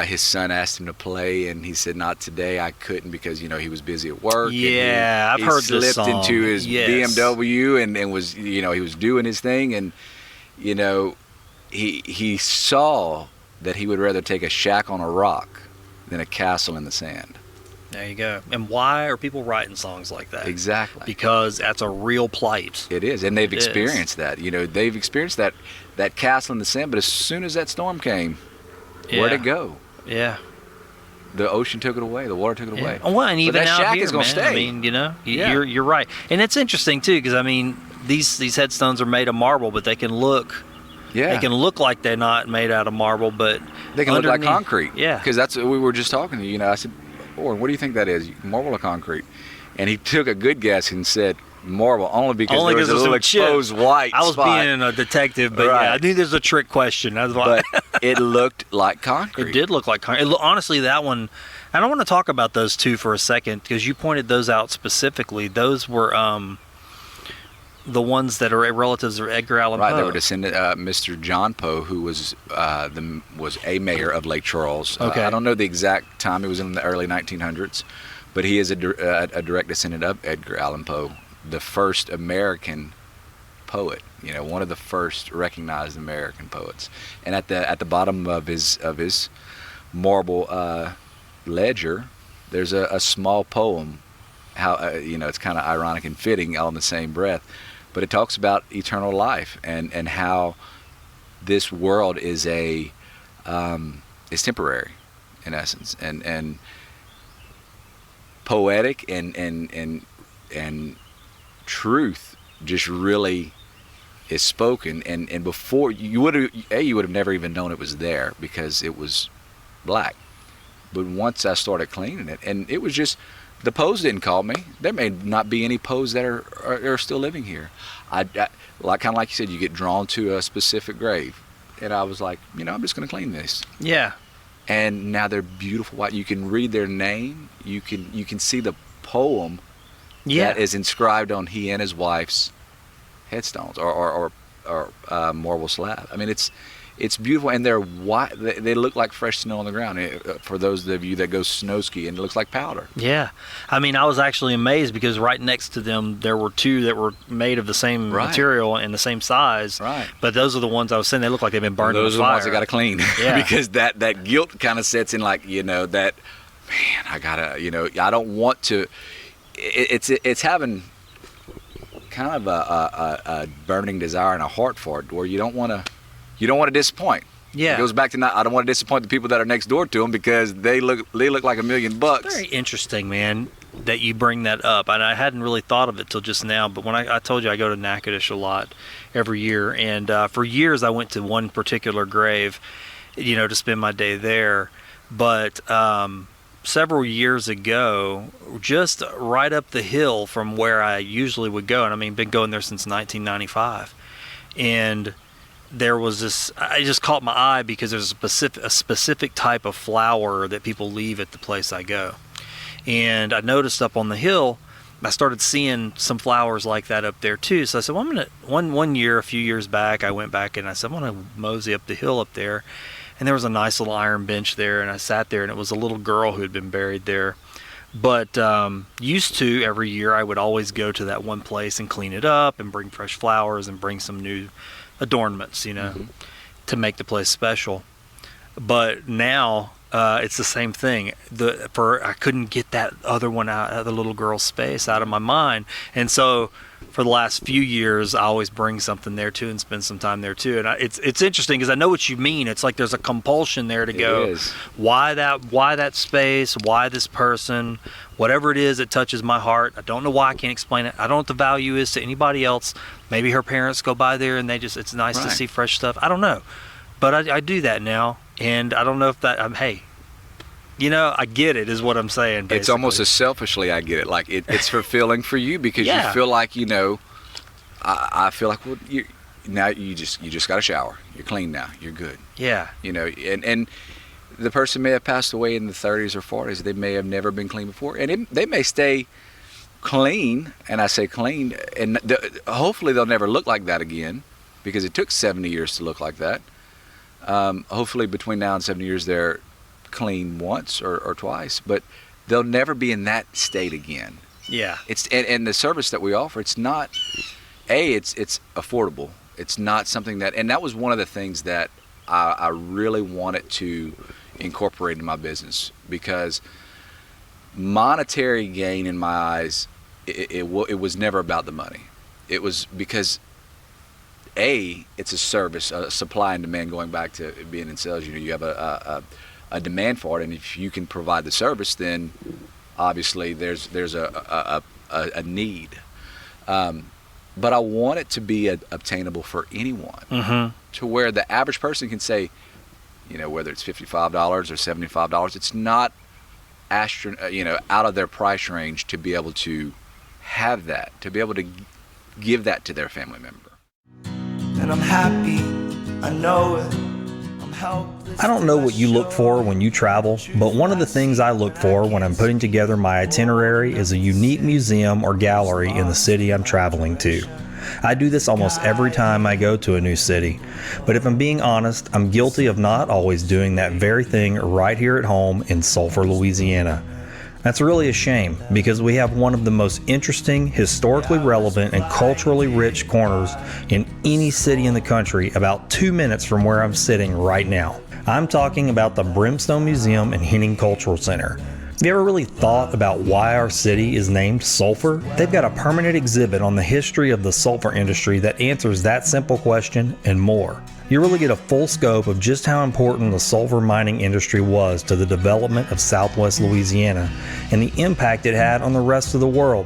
his son asked him to play, and he said, "Not today. I couldn't because he was busy at work." Yeah, and I've heard he this slipped song. into his Yes. BMW and was he was doing his thing, and he saw that he would rather take a shack on a rock than a castle in the sand. There you go. And why are people writing songs like that? Exactly. Because that's a real plight. It is, and they've It is. experienced that. They've experienced that castle in the sand. But as soon as that storm came, where'd it go? Yeah. The ocean took it away. The water took it Yeah. away. Oh, well, and But even that out shack here, is gonna man, stay. I mean, Yeah. you're right, and it's interesting too, because I mean, these headstones are made of marble, but they can look like they're not made out of marble, but They can look like underneath- concrete. Yeah, Because that's we were just talking to you. I said, Oran, what do you think that is? Marble or concrete? And he took a good guess and said marble, only because there was a there's little some chip. exposed white I was spot. being a detective, but Right. yeah, I knew there's a trick question. That's why But it looked like concrete. it did look like concrete. Honestly, that one. I don't want to talk about those two for a second because you pointed those out specifically. Those were the ones that are relatives of Edgar Allan Poe. Right, they were descendant. Mr. John Poe, who was a mayor of Lake Charles. Okay. I don't know the exact time. It was in the early 1900s, but he is a direct descendant of Edgar Allan Poe, the first American poet. One of the first recognized American poets. And at the bottom of his marble ledger, there's a small poem. How it's kind of ironic and fitting all in the same breath. But it talks about eternal life and how this world is is temporary, in essence, and poetic and truth just really is spoken. And before you would have never even known it was there because it was black. But once I started cleaning it, and it was just. The Poes didn't call me. There may not be any Poes that are still living here. I kind of like you said, you get drawn to a specific grave, and I was like, I'm just going to clean this. Yeah. And now they're beautiful white. You can read their name. You can see the poem that is inscribed on he and his wife's headstones or marble slab. I mean, it's beautiful, and they're white. They look like fresh snow on the ground. For those of you that go snow skiing, it looks like powder. Yeah. I mean, I was actually amazed because right next to them, there were two that were made of the same material and the same size. Right. But those are the ones I was saying, they look like they've been burned in the Those are the fire. ones I got to clean. Yeah. Because that guilt kind of sets in, like, that, man, I got to, I don't want to. It's having kind of a burning desire and a heart for it where you don't want to disappoint. Yeah. It goes back to I don't want to disappoint the people that are next door to them because they look like $1 million. Very interesting, man, that you bring that up. And I hadn't really thought of it till just now. But when I told you I go to Natchitoches a lot every year, and for years I went to one particular grave, to spend my day there. But several years ago, just right up the hill from where I usually would go, and I mean, been going there since 1995, and there was this, I just caught my eye because there's a specific type of flower that people leave at the place I go. And I noticed up on the hill I started seeing some flowers like that up there too. So I said, well, I'm gonna one year, a few years back, I went back and I said, I'm gonna mosey up the hill up there, and there was a nice little iron bench there, and I sat there, and it was a little girl who had been buried there. But used to, every year I would always go to that one place and clean it up and bring fresh flowers and bring some new adornments, to make the place special. But now it's the same thing. I couldn't get that other one out of the little girl's space out of my mind, and so for the last few years I always bring something there too and spend some time there too. And it's interesting because I know what you mean. It's like there's a compulsion there to go. Why that space? Why this person? Whatever it is, it touches my heart. I don't know why. I can't explain it. I don't know what the value is to anybody else. Maybe her parents go by there and it's nice to see fresh stuff. I don't know, but I do that now, and I don't know if that hey. I get it, is what I'm saying, basically. It's almost as selfishly I get it. Like, it's fulfilling for you because you feel like, I feel like, well, now you just got a shower. You're clean now. You're good. Yeah. And the person may have passed away in the 30s or 40s. They may have never been clean before. And they may stay clean, and I say clean, and hopefully they'll never look like that again because it took 70 years to look like that. Hopefully between now and 70 years they're clean once or twice, but they'll never be in that state again. Yeah. It's and the service that we offer, it's not it's affordable. It's not something and that was one of the things that I really wanted to incorporate in my business, because monetary gain in my eyes, it was never about the money. It was because it's a service, a supply and demand. Going back to being in sales, you have a demand for it, and if you can provide the service, then obviously there's a need. But I want it to be obtainable for anyone, to where the average person can say, whether it's $55 or $75, it's not out of their price range to be able to have that, to be able to give that to their family member. And I'm happy, I know it. I don't know what you look for when you travel, but one of the things I look for when I'm putting together my itinerary is a unique museum or gallery in the city I'm traveling to. I do this almost every time I go to a new city, but if I'm being honest, I'm guilty of not always doing that very thing right here at home in Sulphur, Louisiana. That's really a shame, because we have one of the most interesting, historically relevant, and culturally rich corners in any city in the country about 2 minutes from where I'm sitting right now. I'm talking about the Brimstone Museum and Henning Cultural Center. Have you ever really thought about why our city is named Sulphur? They've got a permanent exhibit on the history of the sulfur industry that answers that simple question and more. You really get a full scope of just how important the sulfur mining industry was to the development of Southwest Louisiana and the impact it had on the rest of the world.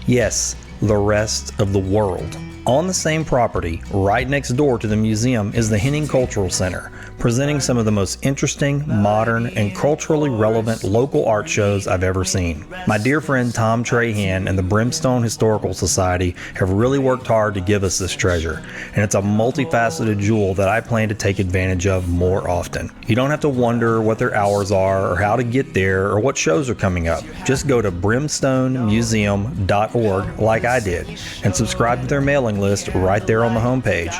Yes, the rest of the world. On the same property, right next door to the museum, is the Henning Cultural Center, presenting some of the most interesting, modern, and culturally relevant local art shows I've ever seen. My dear friend Tom Trahan and the Brimstone Historical Society have really worked hard to give us this treasure, and it's a multifaceted jewel that I plan to take advantage of more often. You don't have to wonder what their hours are, or how to get there, or what shows are coming up. Just go to brimstonemuseum.org like I did, and subscribe to their mailing list right there on the homepage.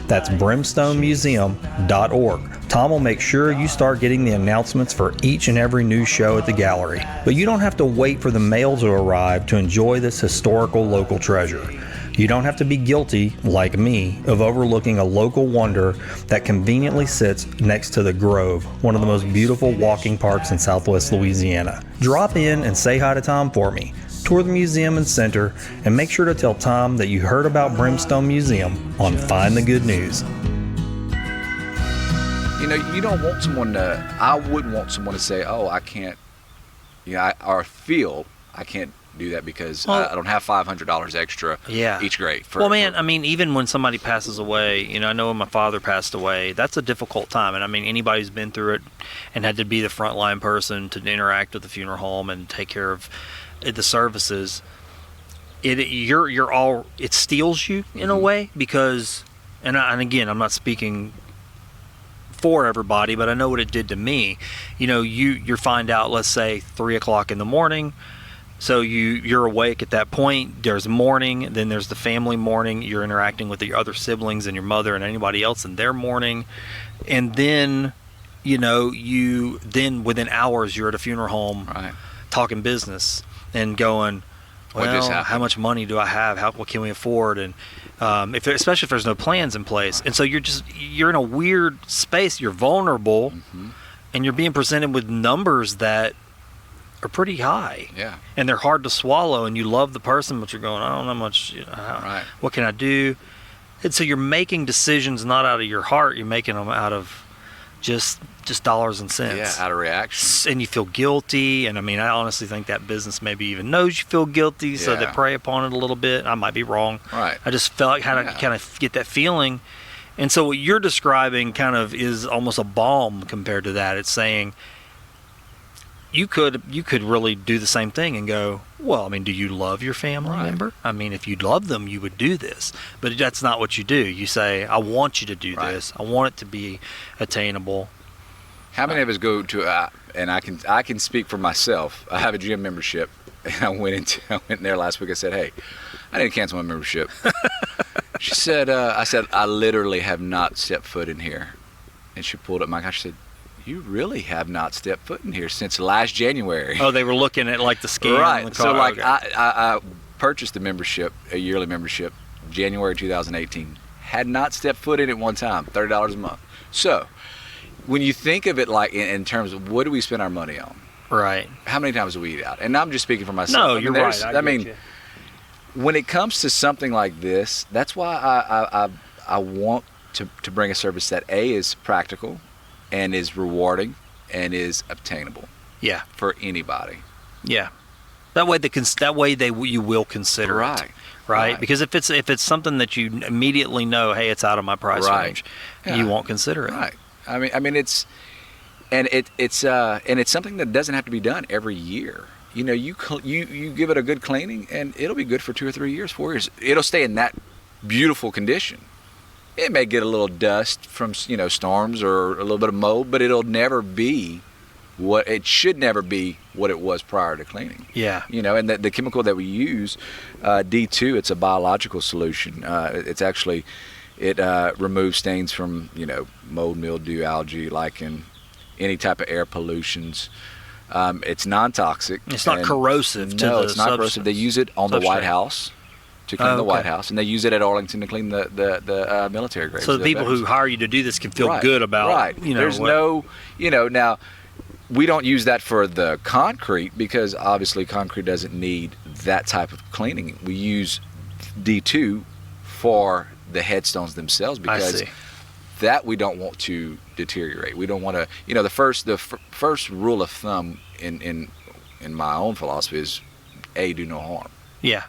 That's brimstonemuseum.org. Tom will make sure you start getting the announcements for each and every new show at the gallery. But you don't have to wait for the mail to arrive to enjoy this historical local treasure. You don't have to be guilty, like me, of overlooking a local wonder that conveniently sits next to the Grove, one of the most beautiful walking parks in Southwest Louisiana. Drop in and say hi to Tom for me. Tour the museum and center, and make sure to tell Tom that you heard about Brimstone Museum on Find the Good News. You don't want someone I wouldn't want someone to say, oh, I can't, or feel I can't do that because I don't have $500 extra each grade. Even when somebody passes away, I know when my father passed away, that's a difficult time. And anybody who's been through it and had to be the frontline person to interact with the funeral home and take care of the services, it steals you in a way, because, and again, I'm not speaking for everybody, but I know what it did to me. You find out, let's say 3 o'clock in the morning, So you're awake at that point. There's mourning, then there's the family mourning. You're interacting with your other siblings and your mother and anybody else in their mourning. And then, then within hours you're at a funeral home, Right. talking business and going, What just well, happened? how much money do I have? What can we afford? And especially if there's no plans in place. And so you're in a weird space. You're vulnerable, and you're being presented with numbers that are pretty high. Yeah. And they're hard to swallow. And you love the person, but you're going, I don't know much. Right. What can I do? And so you're making decisions not out of your heart. You're making them out of just dollars and cents. Yeah, out of reaction. And you feel guilty. And I mean, I honestly think that business maybe even knows you feel guilty, so they Yeah. prey upon it a little bit. I might be wrong. Right. I just felt like how to kind of get that feeling. And so what you're describing kind of is almost a balm compared to that. It's saying you could really do the same thing and go, well, I mean, do you love your family member? I mean, if you love them, you would do this. But that's not what you do. You say, I want you to do this. I want it to be attainable. How many of us go to, and I can speak for myself. I have a gym membership, and I went in there last week. I said, hey, I didn't cancel my membership. She said, I said, I literally have not stepped foot in here. And she pulled up my gosh, she said, you really have not stepped foot in here since last January. Oh, they were looking at like the scan Right. on the car. So like Okay. I purchased a yearly membership, January 2018. Had not stepped foot in it one time, $30 a month. So when you think of it like in terms of what do we spend our money on? Right. How many times do we eat out? And I'm just speaking for myself. No, I mean, you're right. I mean, when it comes to something like this, that's why I want to bring a service that A, is practical and is rewarding and is obtainable. Yeah. For anybody. Yeah. That way you will consider it. Right? Because if it's something that you immediately know, hey, it's out of my price range, you won't consider it. Right. I mean it's something that doesn't have to be done every year. You give it a good cleaning and it'll be good for 2 or 3 years, 4 years. It'll stay in that beautiful condition. It may get a little dust from storms or a little bit of mold, but it'll never be it should never be what it was prior to cleaning. Yeah. And the chemical that we use, D2, it's a biological solution. It's actually, it removes stains from, mold, mildew, algae, lichen, any type of air pollutions. It's non-toxic. It's not corrosive to the No, it's not substance. corrosive. They use it on the White House to clean the White House, and they use it at Arlington to clean the military graves. So the people who hire you to do this can feel good about, There's now we don't use that for the concrete because obviously concrete doesn't need that type of cleaning. We use D2 for the headstones themselves because that we don't want to deteriorate. We don't want to, the first rule of thumb in my own philosophy is A, do no harm. Yeah.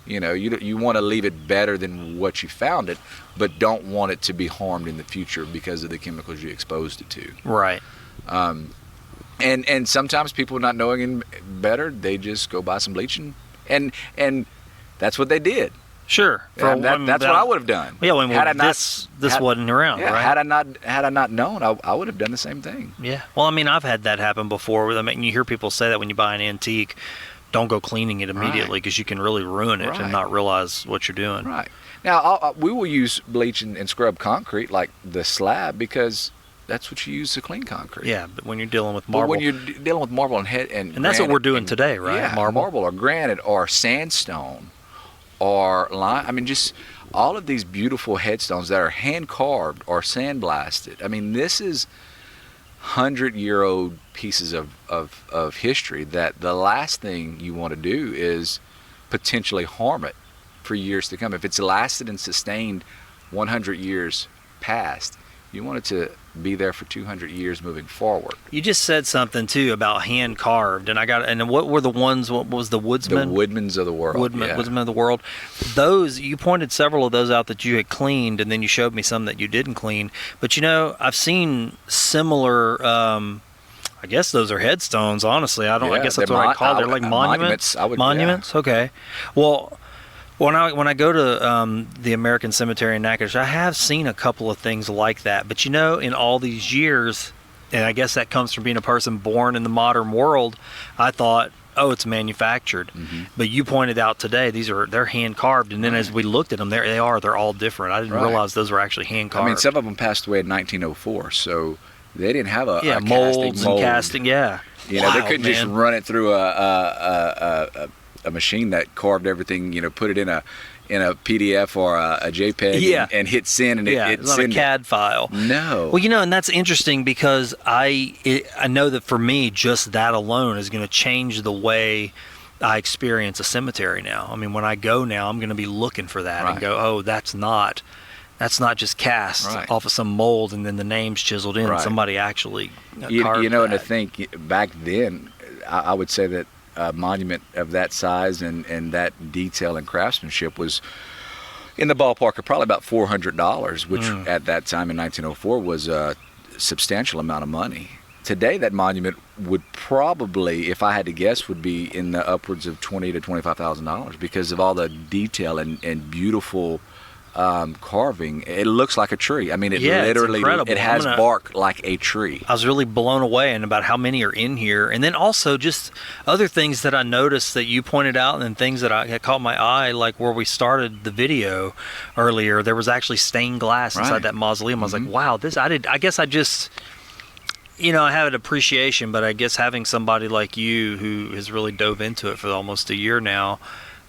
You want to leave it better than what you found it, but don't want it to be harmed in the future because of the chemicals you exposed it to. Right. And sometimes people not knowing better, they just go buy some bleach and that's what they did. Sure. That's what I would have done. Yeah, when this wasn't around, right? Had I not known, I would have done the same thing. Yeah. Well, I mean, I've had that happen before. I mean, you hear people say that when you buy an antique, don't go cleaning it immediately because you can really ruin it and not realize what you're doing. Right. Now, we will use bleach and scrub concrete like the slab because that's what you use to clean concrete. Yeah, but when you're dealing with marble. But when you're dealing with marble and that's what we're doing today, right? Yeah, marble or granite or sandstone or lime. I mean, just all of these beautiful headstones that are hand carved or sandblasted. I mean, this is 100-year-old pieces of history that the last thing you want to do is potentially harm it for years to come. If it's lasted and sustained 100 years past, you want it to be there for 200 years moving forward. You just said something too about hand carved, and what were the ones? What was the woodsman? The woodmans of the world. Woodsman of the world. Those, you pointed several of those out that you had cleaned, and then you showed me some that you didn't clean. But I've seen similar. I guess those are headstones. Honestly, I guess that's what I call. They're like monuments. Monuments. Yeah. Okay. Well. When I go to the American Cemetery in Natchitoches, I have seen a couple of things like that. But in all these years, and I guess that comes from being a person born in the modern world, I thought, oh, it's manufactured. Mm-hmm. But you pointed out today they're hand carved, and then as we looked at them, they're all different. I didn't realize those were actually hand carved. I mean, some of them passed away in 1904, so they didn't have a molds mold. and casting. Yeah, You know, they couldn't man. just run it through a machine that carved everything. You know, put it in a PDF or a JPEG and hit send, and it's not a CAD file. No. Well, you know, and that's interesting because I know that for me, just that alone is going to change the way I experience a cemetery now. I mean, when I go now, I'm going to be looking for that and go, oh, that's not just cast off of some mold and then the name's chiseled in. Somebody actually carved you know, that. and I think back then, I would say that a monument of that size and that detail and craftsmanship was in the ballpark of probably about $400, which at that time in 1904 was a substantial amount of money. Today, that monument would probably, if I had to guess, would be in the upwards of $20,000 to $25,000 because of all the detail and beautiful carving. It looks like a tree. I mean, it literally it has bark like a tree. I was really blown away and about how many are in here, and then also just other things that I noticed that you pointed out, and then things that had caught my eye, like where we started the video earlier. There was actually stained glass inside that mausoleum. I was like, wow, this I guess I just. You know, I have an appreciation, but I guess having somebody like you who has really dove into it for almost a year now,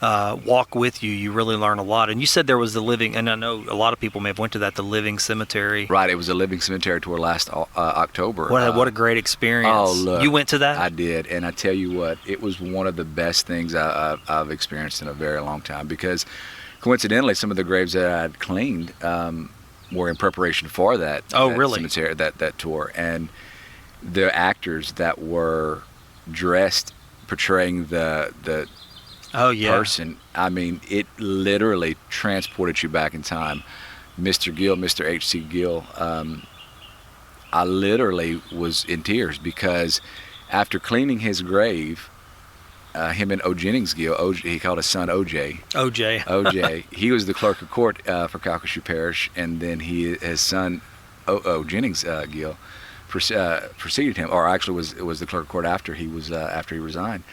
walk with you, you really learn a lot. And you said there was the living, and I know a lot of people may have went to that, the living cemetery. Right, it was a living cemetery tour last October. What a great experience. Oh, look. You went to that? I did, and I tell you what, it was one of the best things I've experienced in a very long time because coincidentally, some of the graves that I had cleaned were in preparation for that, cemetery, that tour. And the actors that were dressed portraying the person, I mean, it literally transported you back in time. Mr. Gill, Mr. H.C. Gill, I literally was in tears because after cleaning his grave, him and O. Jennings Gill, he called his son O.J. O.J. He was the clerk of court for Calcasieu Parish, and then his son O. Jennings Gill preceded him, or actually was the clerk of court after he resigned.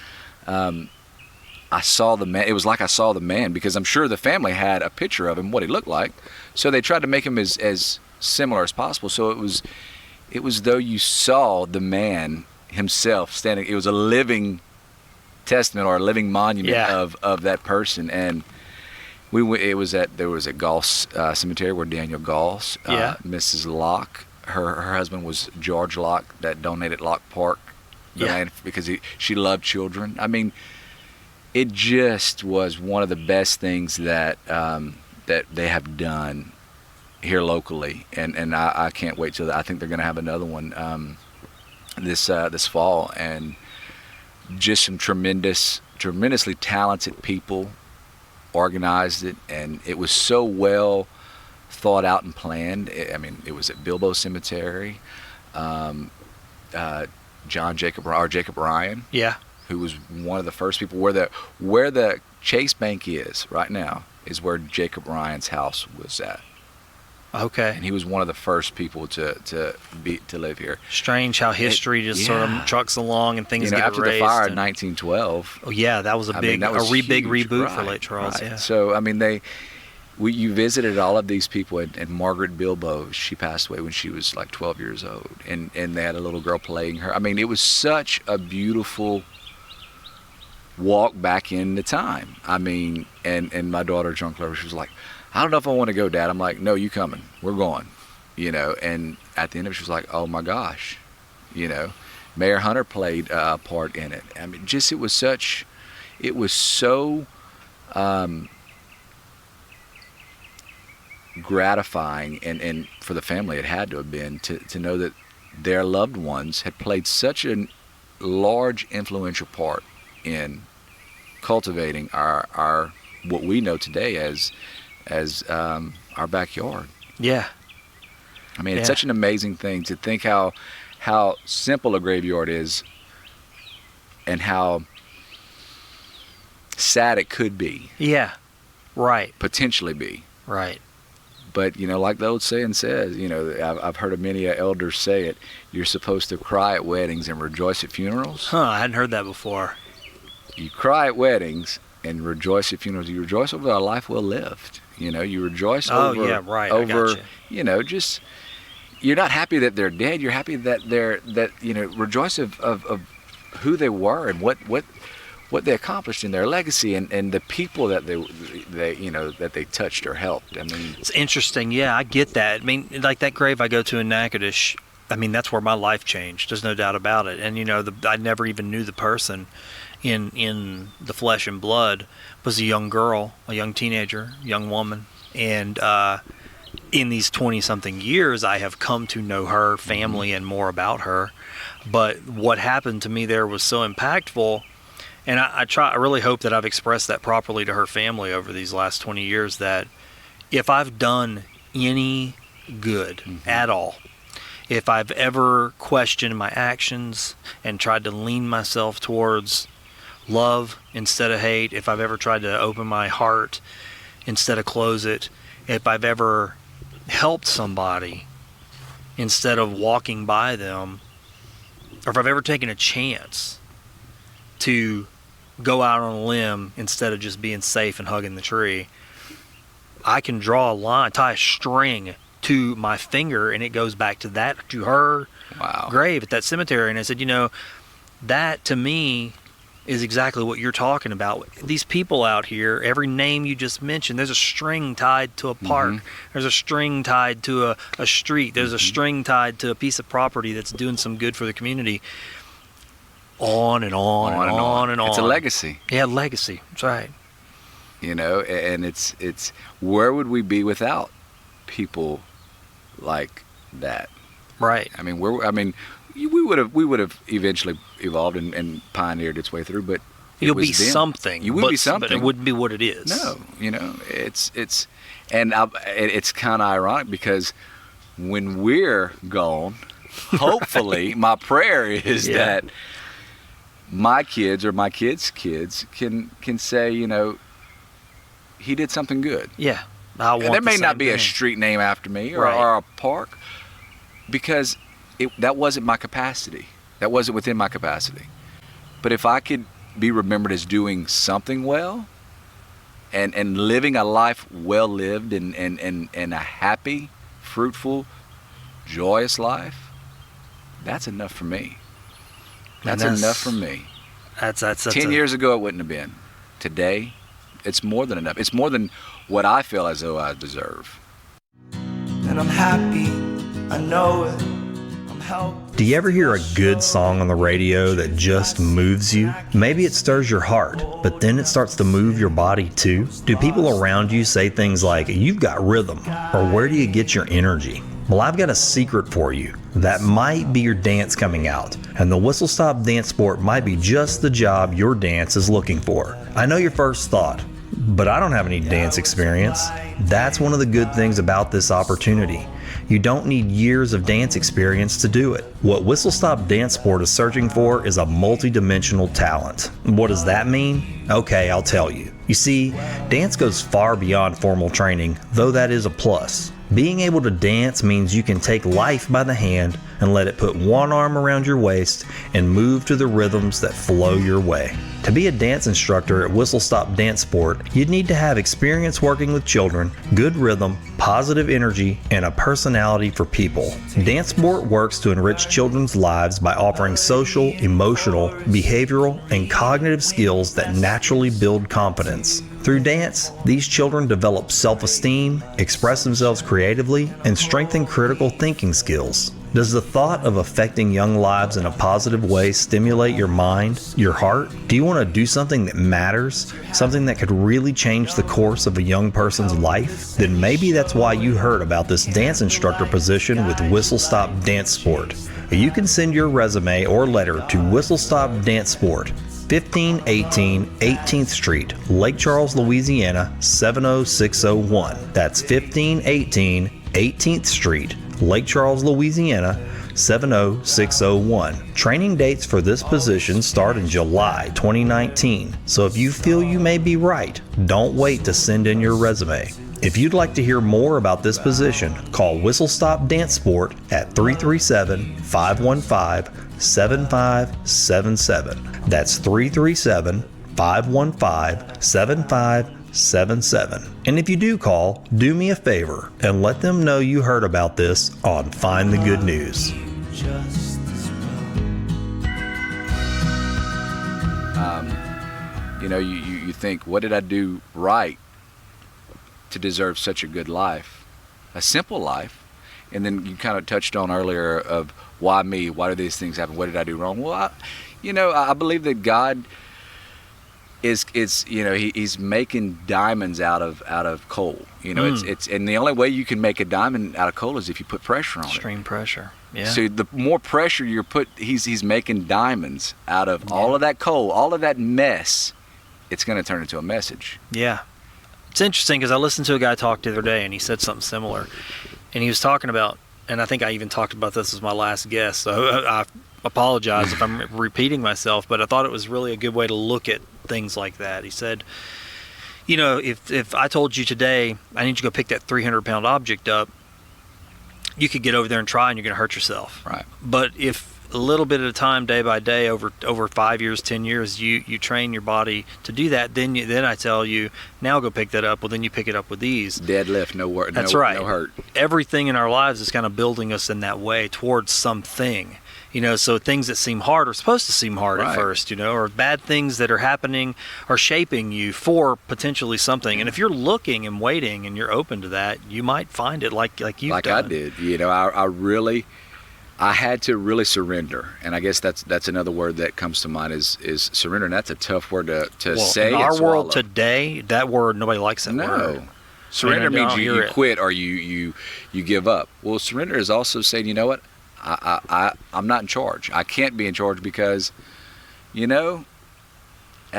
I saw the man. It was like I saw the man because I'm sure the family had a picture of him, what he looked like. So they tried to make him as similar as possible. So it was though you saw the man himself standing. It was a living testament or a living monument of that person. And there was at Gauss Cemetery where Daniel Gauss, Mrs. Locke. Her husband was George Locke that donated Locke Park land because she loved children. I mean, it just was one of the best things that that they have done here locally, and I can't wait till I think they're going to have another one this fall, and just some tremendously talented people organized it, and it was so well thought out and planned. I mean, it was at Bilbo Cemetery. Jacob Ryan, who was one of the first people where the Chase Bank is right now is where Jacob Ryan's house was at. Okay. And he was one of the first people to live here. Strange how history sort of trucks along and things get after erased. the fire in 1912. Oh yeah, that was a big reboot for Lake Charles. Right. Yeah. So I mean, you visited all of these people, and Margaret Bilbo, she passed away when she was like 12 years old, and they had a little girl playing her. I mean, it was such a beautiful walk back in the time. I mean, and my daughter, John Clover, she was like, I don't know if I want to go, Dad. I'm like, no, you coming. We're going. And at the end of it, she was like, oh my gosh. Mayor Hunter played a part in it. I mean, it was so gratifying, and for the family it had to have been to know that their loved ones had played such a large influential part in cultivating our what we know today as our backyard. Yeah. I mean, it's such an amazing thing to think how simple a graveyard is and how sad it could be. Yeah. Right. Potentially be. Right. But, like the old saying says, I've heard of many elders say it, you're supposed to cry at weddings and rejoice at funerals. I hadn't heard that before. you cry at weddings and rejoice at funerals. You rejoice over a life well lived. You know, you rejoice over, I over, gotcha. you know, just, you're not happy that they're dead. You're happy that rejoice of who they were and what they accomplished in their legacy and the people that they touched or helped. I mean, It's interesting. Yeah, I get that. I mean, like that grave I go to in Natchitoches, I mean, that's where my life changed. There's no doubt about it. And, you know, I never even knew the person in the flesh and blood. Was a young girl, a young teenager, young woman. And in these 20-something years, I have come to know her family and more about her. But what happened to me there was so impactful. And I really hope that I've expressed that properly to her family over these last 20 years, that if I've done any good at all, if I've ever questioned my actions and tried to lean myself towards love instead of hate, if I've ever tried to open my heart instead of close it, if I've ever helped somebody instead of walking by them, or if I've ever taken a chance to go out on a limb instead of just being safe and hugging the tree, I can draw a line, tie a string to my finger, and it goes back to her grave at that cemetery. And I said, you know, that to me is exactly what you're talking about. These people out here, every name you just mentioned, there's a string tied to a park. There's a string tied to a street. There's a string tied to a piece of property that's doing some good for the community. On and on and on and on. It's a legacy. Yeah, legacy. That's right. You know, and it's where would we be without people like that? Right. I mean, we would have eventually evolved and pioneered its way through, but you'll be something. You would be something, but it wouldn't be what it is. No, you know, it's kind of ironic because when we're gone, hopefully, my prayer is that my kids or my kids' kids can say, you know, he did something good. Yeah. There may not be a street name after me or a park, because that wasn't my capacity. That wasn't within my capacity. But if I could be remembered as doing something well and living a life well lived and a happy, fruitful, joyous life, that's enough for me. That's enough for me. That's 10 years ago, it wouldn't have been. Today, it's more than enough. It's more than what I feel as though I deserve. And I'm happy, I know it. I'm helped. Do you ever hear a good song on the radio that just moves you? Maybe it stirs your heart, but then it starts to move your body too? Do people around you say things like, "You've got rhythm," or "Where do you get your energy?" Well, I've got a secret for you. That might be your dance coming out, and the Whistle Stop Dance Sport might be just the job your dance is looking for. I know your first thought, but I don't have any dance experience. That's one of the good things about this opportunity. You don't need years of dance experience to do it. What Whistle Stop Dance Sport is searching for is a multi-dimensional talent. What does that mean? Okay, I'll tell you. You see, dance goes far beyond formal training, though that is a plus. Being able to dance means you can take life by the hand and let it put one arm around your waist and move to the rhythms that flow your way. To be a dance instructor at Whistle Stop Dance Sport, you'd need to have experience working with children, good rhythm, positive energy, and a personality for people. Dance Sport works to enrich children's lives by offering social, emotional, behavioral, and cognitive skills that naturally build confidence. Through dance, these children develop self-esteem, express themselves creatively, and strengthen critical thinking skills. Does the thought of affecting young lives in a positive way stimulate your mind, your heart? Do you want to do something that matters? Something that could really change the course of a young person's life? Then maybe that's why you heard about this dance instructor position with Whistle Stop Dance Sport. You can send your resume or letter to Whistle Stop Dance Sport, 1518 18th Street, Lake Charles, Louisiana, 70601. That's 1518 18th Street, Lake Charles, Louisiana, 70601. Training dates for this position start in July 2019. So if you feel you may be right, don't wait to send in your resume. If you'd like to hear more about this position, call Whistle Stop Dance Sport at 337-515-7577. That's 337 515-7577. And if you do call, do me a favor and let them know you heard about this on Find the Good News. Just as well. You think, what did I do right to deserve such a good life? A simple life. And then you kind of touched on earlier of why me? Why do these things happen? What did I do wrong? Well, I believe that God is he's making diamonds out of coal. It's and the only way you can make a diamond out of coal is if you put pressure on it. Extreme pressure. Yeah. So the more pressure you put, he's making diamonds out of all of that coal, all of that mess. It's going to turn into a message. Yeah. It's interesting because I listened to a guy talk the other day and he said something similar. And he was talking about, and I think I even talked about this as my last guest, so I apologize if I'm repeating myself, but I thought it was really a good way to look at things like that. He said, if I told you today, I need you to go pick that 300-pound object up, you could get over there and try and you're going to hurt yourself. Right. But if a little bit at a time, day by day, over 5 years, 10 years, you train your body to do that. Then I tell you, now go pick that up. Well, then you pick it up with ease. Deadlift, no work. That's right. No hurt. Everything in our lives is kind of building us in that way towards something. So things that seem hard are supposed to seem hard at first, or bad things that are happening are shaping you for potentially something. And if you're looking and waiting and you're open to that, you might find it like you've like done. I did. I had to really surrender, and I guess that's another word that comes to mind is surrender, and that's a tough word to say. In our and swallow. world today, that word, nobody likes that word. No. Surrender means you quit or you give up. Well, surrender is also saying, you know what, I'm not in charge. I can't be in charge because, at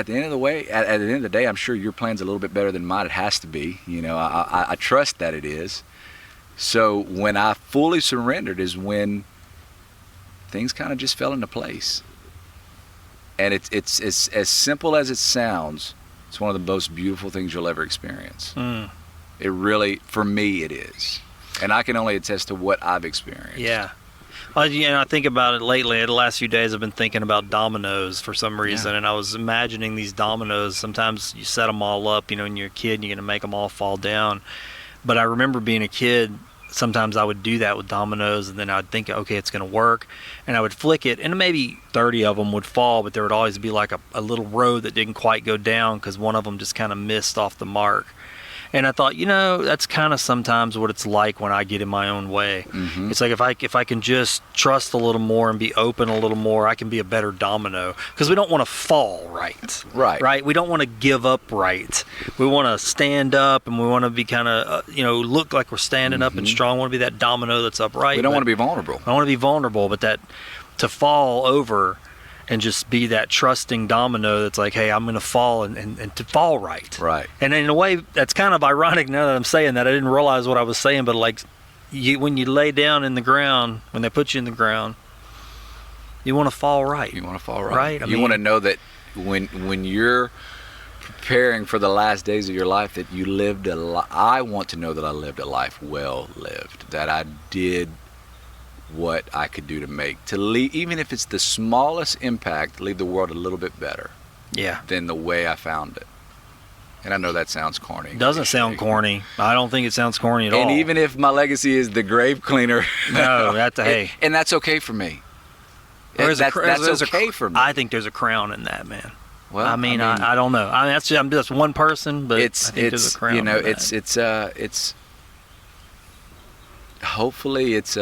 the end of the day, I'm sure your plan's a little bit better than mine. It has to be. I trust that it is. So when I fully surrendered is when things kind of just fell into place. And it's as simple as it sounds. It's one of the most beautiful things you'll ever experience. It really, for me, it is. And I can only attest to what I've experienced. Yeah. Well, I think about it lately. The last few days I've been thinking about dominoes for some reason, and I was imagining these dominoes. Sometimes you set them all up, and you're a kid and you're going to make them all fall down. But I remember being a kid, sometimes I would do that with dominoes, and then I'd think, okay, it's going to work. And I would flick it, and maybe 30 of them would fall, but there would always be like a little row that didn't quite go down because one of them just kind of missed off the mark. And I thought, that's kind of sometimes what it's like when I get in my own way. Mm-hmm. It's like if I can just trust a little more and be open a little more, I can be a better domino. Because we don't want to fall right. Right. We don't want to give up right. We want to stand up, and we want to be kind of, look like we're standing up and strong. We want to be that domino that's upright. We don't want to be vulnerable. I want to be vulnerable, but that to fall over and just be that trusting domino that's like, hey, I'm going to fall and to fall right. Right. And in a way, that's kind of ironic now that I'm saying that. I didn't realize what I was saying, but like when you lay down in the ground, when they put you in the ground, you want to fall right. You want to fall right. Right? You want to know that when you're preparing for the last days of your life, that you lived I want to know that I lived a life well lived, that I did what I could do to leave, even if it's the smallest impact, leave the world a little bit better than the way I found it. And I know that sounds corny. It doesn't sound corny. I don't think it sounds corny at all. And even if my legacy is the grave cleaner, no, that's hey, and that's okay for me. That's okay for me. I think there's a crown in that, man. Well, I mean, I don't know. I'm just one person, but it's I think there's a crown. It's hopefully it's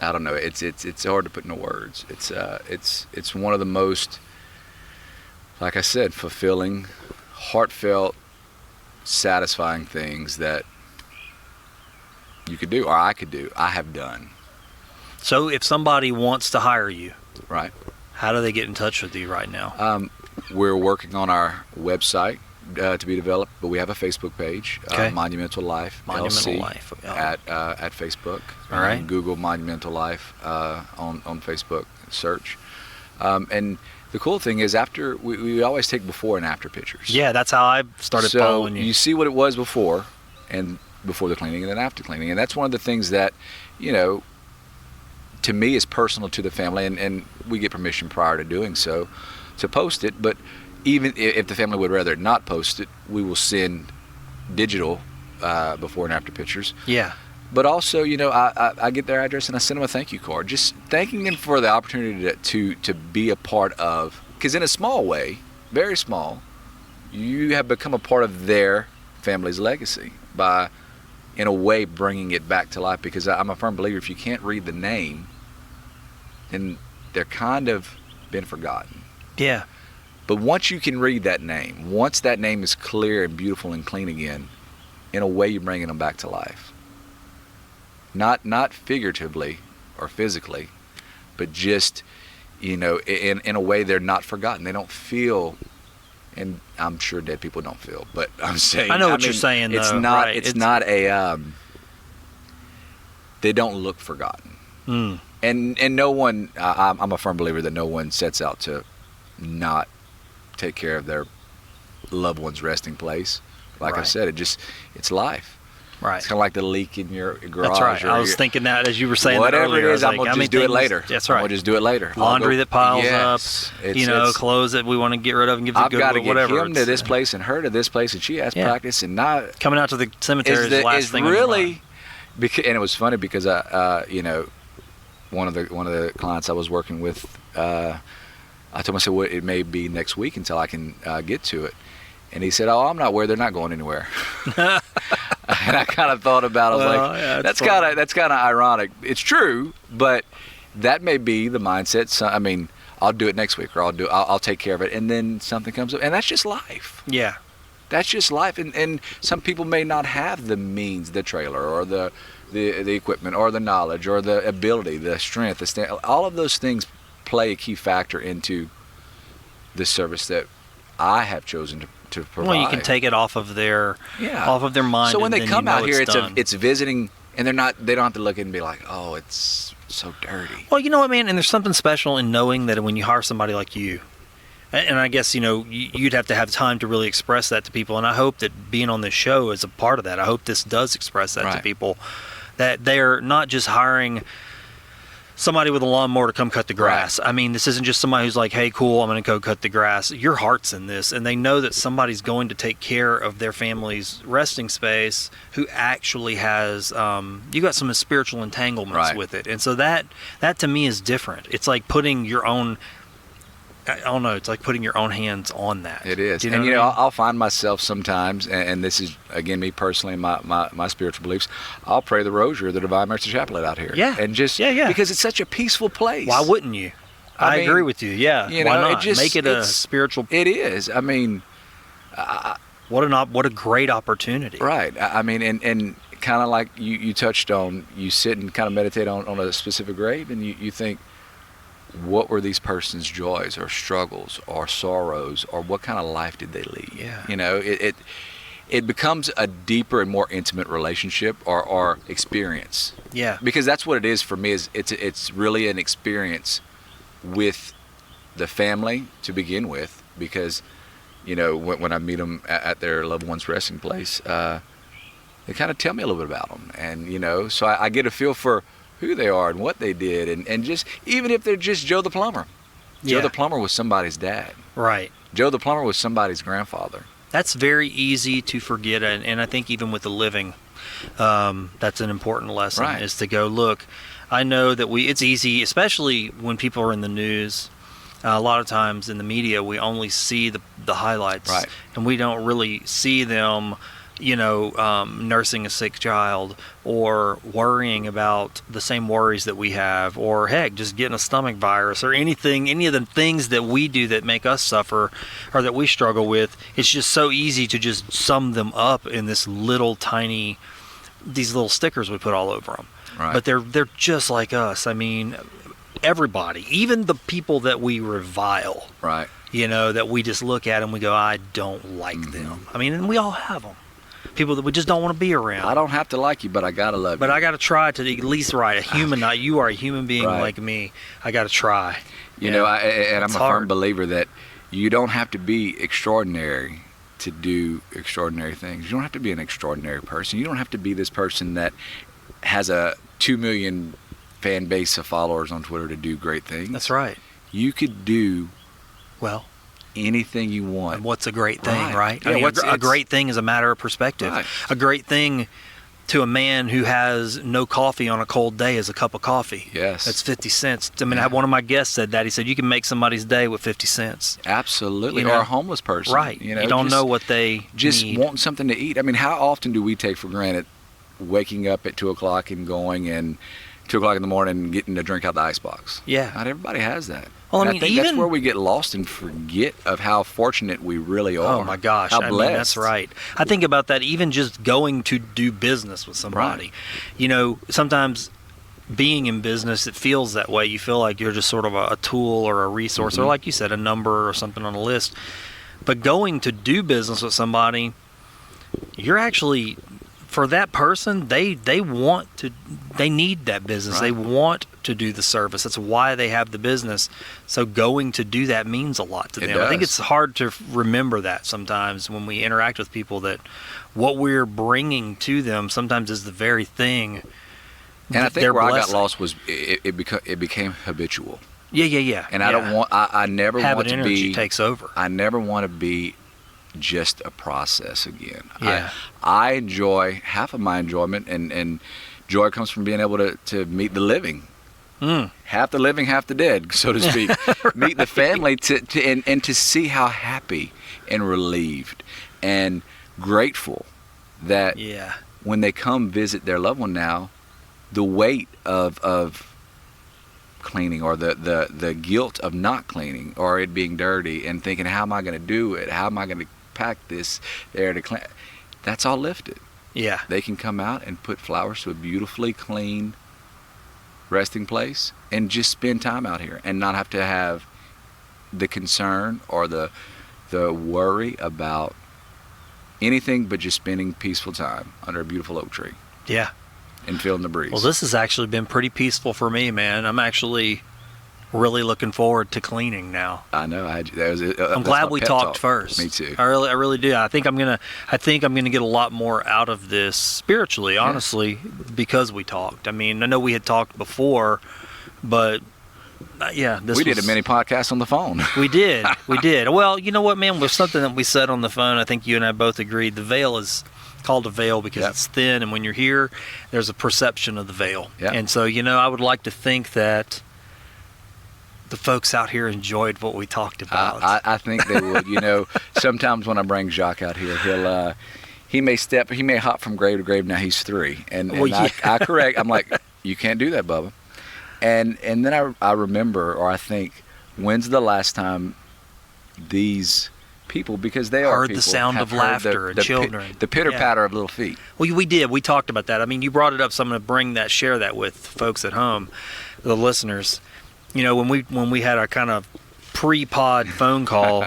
I don't know. It's hard to put into words. It's one of the most, like I said, fulfilling, heartfelt, satisfying things that you could do, or I could do. I have done. So, if somebody wants to hire you, right? How do they get in touch with you right now? We're working on our website to be developed, but we have a Facebook page, Monumental Life, LC, at Facebook. All right. Google Monumental Life on Facebook search. And the cool thing is, after we always take before and after pictures. Yeah, that's how I started following you. So you see what it was before the cleaning, and then after cleaning, and that's one of the things that, to me is personal to the family, and we get permission prior to doing so to post it. But even if the family would rather not post it, we will send digital before and after pictures. Yeah. But also, I get their address and I send them a thank you card, just thanking them for the opportunity to be a part of. Because in a small way, very small, you have become a part of their family's legacy by, in a way, bringing it back to life. Because I'm a firm believer, if you can't read the name, then they're kind of been forgotten. Yeah. But once you can read that name, once that name is clear and beautiful and clean again, in a way you're bringing them back to life. Not figuratively or physically, but just, in a way they're not forgotten. They don't feel, and I'm sure dead people don't feel, but I'm saying, I know what you're saying, it's though. not, Right. it's not a, they don't look forgotten. Mm. And no one, I'm a firm believer that no one sets out to not take care of their loved one's resting place. Like I Right. said, it's life. Right. It's kind of like the leak in your garage. That's right. or I was thinking that as you were saying that whatever earlier. it I is, was I'm like, going how to many just do it things- later. That's I'm right. going to just do it later. Laundry that piles Yes. up, clothes that we want to get rid of and give to I've got to Goodwill, get whatever. him to this place and her to this place, and she has Yeah. practice, and not Coming out to the cemetery is the last is thing on your mind. really, because, and it was funny because one of the clients I was working with, I told him, I said, well, it may be next week until I can get to it. And he said, "Oh, I'm not worried. They're not going anywhere." And I kind of thought about it. I was like, yeah, that's kind of ironic. It's true, but that may be the mindset. So, I mean, I'll do it next week, or I'll take care of it, and then something comes up, and that's just life. Yeah. That's just life, and some people may not have the means, the trailer, or the equipment, or the knowledge, or the ability, the strength, all of those things play a key factor into the service that I have chosen to provide. Well, you can take it off of their mind. So when and they then come out here, done. it's visiting, and they don't have to look and be like, oh, it's so dirty. Well, you know what, man, and there's something special in knowing that when you hire somebody like you, and I guess, you'd have to have time to really express that to people, and I hope that being on this show is a part of that. I hope this does express that to people, that they're not just hiring somebody with a lawnmower to come cut the grass. Right. I mean, this isn't just somebody who's like, hey, cool, I'm going to go cut the grass. Your heart's in this, and they know that somebody's going to take care of their family's resting space who actually has, you got some spiritual entanglements with it. And so that to me is different. It's like putting your own, I don't know, it's like putting your own hands on that. It is. Do you know and, what I mean? I'll find myself sometimes, and this is, again, me personally, my spiritual beliefs, I'll pray the rosary of the Divine Mercy Chaplet out here. Yeah. And just, because it's such a peaceful place. Why wouldn't you? I agree with you. Yeah. Why not? Make it a spiritual. It is. I mean, what a great opportunity. Right. I mean, and kind of like you touched on, you sit and kind of meditate on a specific grave, and you think, what were these persons' joys or struggles or sorrows, or what kind of life did they lead? Yeah. It becomes a deeper and more intimate relationship or experience. Yeah. Because that's what it is for me. Is it's really an experience with the family to begin with. Because when I meet them at their loved one's resting place, they kind of tell me a little bit about them, and so I get a feel for who they are and what they did, and just even if they're just Joe the plumber. Joe the plumber was somebody's dad. Right. Joe the plumber was somebody's grandfather. That's very easy to forget, and I think even with the living, that's an important lesson, is to go, look, I know that it's easy, especially when people are in the news. A lot of times in the media, we only see the highlights, and we don't really see them nursing a sick child, or worrying about the same worries that we have, or heck, just getting a stomach virus, or any of the things that we do that make us suffer or that we struggle with. It's just so easy to just sum them up in these little stickers we put all over them. Right. But they're just like us. I mean, everybody, even the people that we revile, that we just look at and we go, I don't like them. I mean, and we all have them. People that we just don't want to be around. I don't have to like you, but I gotta love you. But I gotta try to at least a human. You are a human being like me. I gotta try. I'm a firm believer that you don't have to be extraordinary to do extraordinary things. You don't have to be an extraordinary person. You don't have to be this person that has a $2 million fan base of followers on Twitter to do great things. That's right. You could do Well, anything you want. and what's a great thing, right? Yeah, I mean, a it's great thing is a matter of perspective. Right. A great thing to a man who has no coffee on a cold day is a cup of coffee. Yes. That's 50 cents. I mean, one of my guests said that. He said, you can make somebody's day with 50 cents. Absolutely. You know? Or a homeless person. Right. You don't just- know what they Just need. wanting something to eat. I mean, how often do we take for granted waking up at 2 o'clock and going and 2 o'clock in the morning and getting a drink out the icebox? Yeah. Not everybody has that. Well, I And mean, think even- that's where we get lost and forget of how fortunate we really are. Oh my gosh. How I blessed. mean, that's right. I think about that even just going to do business with somebody. Right. You know, sometimes being in business, it feels that way. You feel like you're just sort of a tool or a resource, or like you said, a number or something on a list. But going to do business with somebody, you're actually, for that person, they need that business. Right. They want to do the service. That's why they have the business. So going to do that means a lot to It them. I think does. it's hard to remember that sometimes when we interact with people, that what we're bringing to them sometimes is the very thing. And I think they're where I got blessing. lost was it became habitual. Yeah. And I don't want, I never habit want to energy be, takes over. I never want to be just a process again. Yeah. I enjoy, half of my enjoyment and joy comes from being able to meet the living. Half the living, half the dead, so to speak. Meet the family and to see how happy and relieved and grateful that Yeah. when they come visit their loved one now, the weight of cleaning or the guilt of not cleaning or it being dirty and thinking, how am I going to do it? How am I going to pack this there to clean? That's all lifted. Yeah. They can come out and put flowers to a beautifully clean resting place and just spend time out here and not have to have the concern or the worry about anything but just spending peaceful time under a beautiful oak tree Yeah. and feeling the breeze. Well, this has actually been pretty peaceful for me, man. I'm actually really looking forward to cleaning now. I know. I'm glad we talked first. Me too. I really do. I think I'm gonna get a lot more out of this spiritually, honestly, because we talked. I mean, I know we had talked before, but We did a mini podcast on the phone. We did. Well, you know what, man? There's something that we said on the phone. I think you and I both agreed. The veil is called a veil because it's thin, and when you're here, there's a perception of the veil. Yep. And so, I would like to think that the folks out here enjoyed what we talked about. I think they would. Sometimes when I bring Jacques out here, he may hop from grave to grave. Now he's 3, and I correct. I'm like, you can't do that, Bubba. And then I remember, or I think, when's the last time these people, because they heard are the people, sound have of heard laughter and children. the pitter patter of little feet. Well, we did. We talked about that. I mean, you brought it up, so I'm going to share that with folks at home, the listeners. When we had our kind of pre-pod phone call,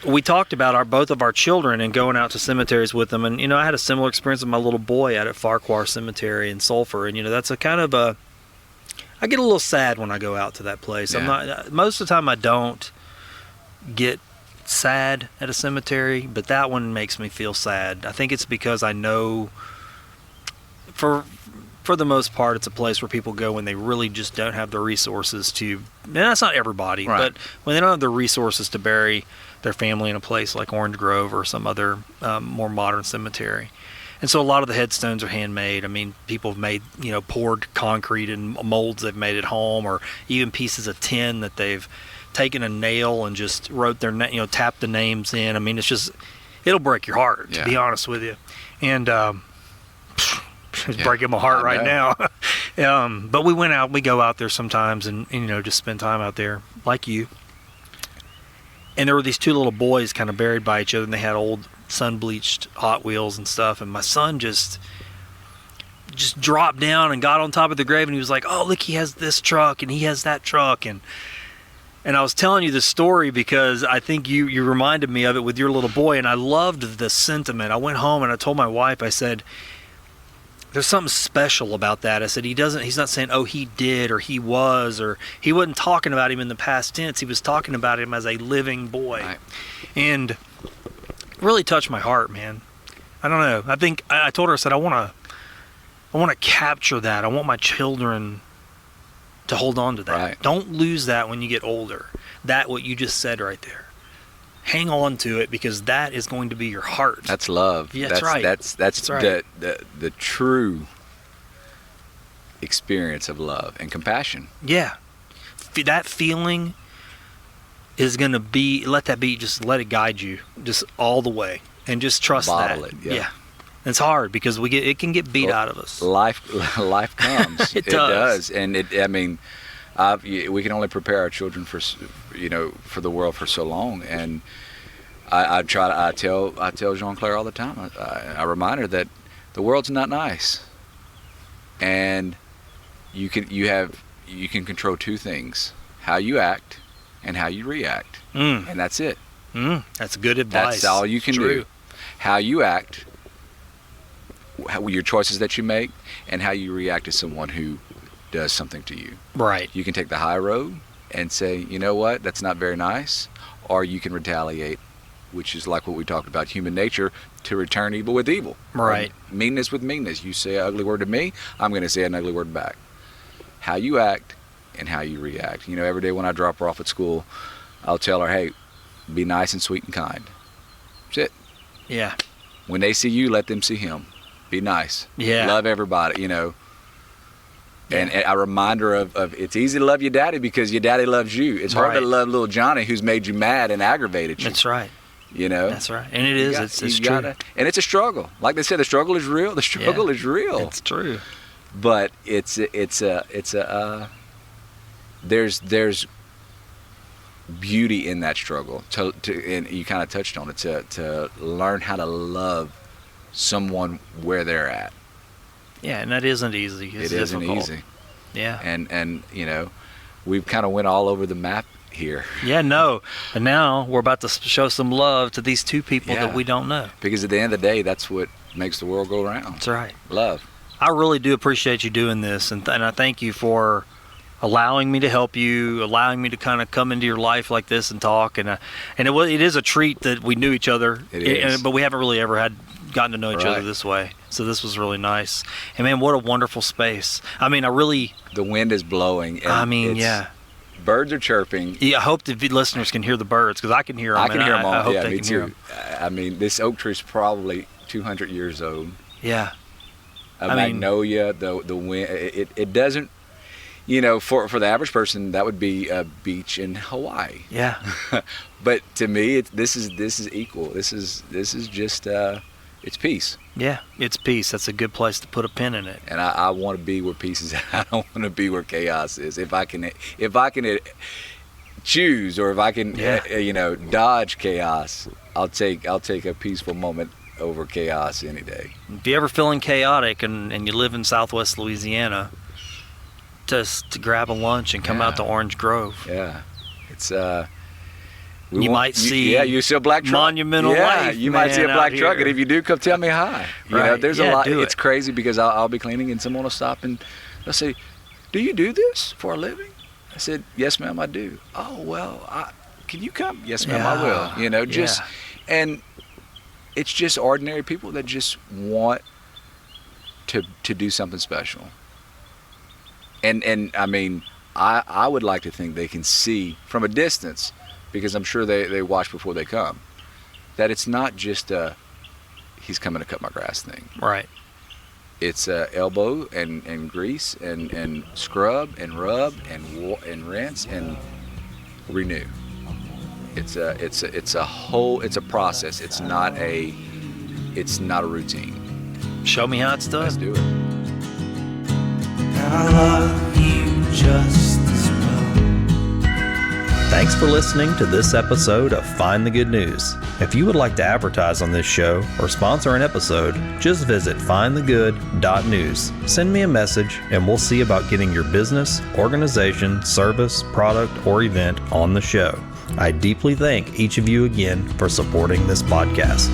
we talked about both of our children and going out to cemeteries with them. And, I had a similar experience with my little boy out at Farquhar Cemetery in Sulphur. And, that's a kind of I get a little sad when I go out to that place. Yeah. Most of the time I don't get sad at a cemetery, but that one makes me feel sad. I think it's because I know for the most part, it's a place where people go when they really just don't have the resources to, and that's not everybody, right, but when they don't have the resources to bury their family in a place like Orange Grove or some other more modern cemetery. And so a lot of the headstones are handmade. I mean, people have made, poured concrete and molds they've made at home, or even pieces of tin that they've taken a nail and just wrote their, tapped the names in. I mean, it'll break your heart, to be honest with you. And, it's breaking my heart right now. But we go out there sometimes and just spend time out there like you. And there were these 2 little boys kind of buried by each other, and they had old sun-bleached Hot Wheels and stuff. And my son just dropped down and got on top of the grave, and he was like, "Oh, look, he has this truck and he has that truck." And I was telling you this story because I think you reminded me of it with your little boy, and I loved the sentiment. I went home and I told my wife, I said, there's something special about that. I said, he's not saying, oh, he did, or he was, or he wasn't talking about him in the past tense. He was talking about him as a living boy. Right. And it really touched my heart, man. I don't know. I think I told her, I said, I want to capture that. I want my children to hold on to that. Right. Don't lose that when you get older. That, what you just said right there. Hang on to it, because that is going to be your heart. That's love. Yeah, that's right. That's right. the true experience of love and compassion. Yeah. That feeling is going to be, let it guide you just all the way, and just trust Bottle that. it, yeah. It's hard because it can get beat out of us. Life comes. It does. And we can only prepare our children for the world for so long. And I tell Jean-Claire all the time. I remind her that the world's not nice, and you can control two things: how you act and how you react. And that's it. That's good advice. That's all you can do. How you act, your choices that you make, and how you react to someone who does something to you. Right. You can take the high road and say, you know what, that's not very nice, or you can retaliate, which is like what we talked about, human nature, to return evil with evil. Right. Or meanness with meanness. You say an ugly word to me, I'm going to say an ugly word back. How you act and how you react. Every day when I drop her off at school, I'll tell her, hey, be nice and sweet and kind. That's it. Yeah. When they see you, let them see him. Be nice. Yeah. Love everybody, And I remind her of it's easy to love your daddy because your daddy loves you. It's hard to love little Johnny who's made you mad and aggravated you. That's right. That's right. And it is. It's true. And it's a struggle. Like they said, the struggle is real. The struggle is real. It's true. But there's beauty in that struggle. And you kind of touched on it, to learn how to love someone where they're at. Yeah, and that isn't easy. It's isn't difficult. easy. Yeah. And we've kind of went all over the map here. Yeah, no. And now we're about to show some love to these two people that we don't know. Because at the end of the day, that's what makes the world go around. That's right. Love. I really do appreciate you doing this, and I thank you for allowing me to help you, allowing me to kind of come into your life like this and talk. And it is a treat that we knew each other, but we haven't really ever gotten to know each other this way. So this was really nice. And man, what a wonderful space. I mean, the wind is blowing. And birds are chirping. Yeah, I hope the listeners can hear the birds, because I can hear them. I can hear them all. I hope yeah, they me can too. hear them. I mean, this oak tree is probably 200 years old. Yeah. A magnolia, the wind, it doesn't, for the average person, that would be a beach in Hawaii. Yeah. But to me, this is equal. This is just it's peace. Yeah, it's peace. That's a good place to put a pin in it. And I want to be where peace is. I don't want to be where chaos is. If I can choose, or if I can, dodge chaos, I'll take a peaceful moment over chaos any day. If you're ever feeling chaotic and you live in Southwest Louisiana, just to grab a lunch and come out to Orange Grove. Yeah, it's you might see a black truck. Monumental Life. You might see a black truck, and if you do, come tell me hi. There's a lot. It's crazy because I'll be cleaning and someone will stop and they'll say, "Do you do this for a living?" I said, "Yes, ma'am, I do." "Oh, well, can you come?" "Yes, ma'am, I will." And it's just ordinary people that just want to do something special. And I mean, I would like to think they can see from a distance, because I'm sure they watch before they come, that it's not just he's coming to cut my grass thing. Right. It's elbow and grease and scrub and rub and rinse and renew. It's a process. It's not a routine. Show me how it's done. Let's do it. And I love you just as well. Thanks for listening to this episode of Find the Good News. If you would like to advertise on this show or sponsor an episode, just visit findthegood.news. Send me a message and we'll see about getting your business, organization, service, product, or event on the show. I deeply thank each of you again for supporting this podcast.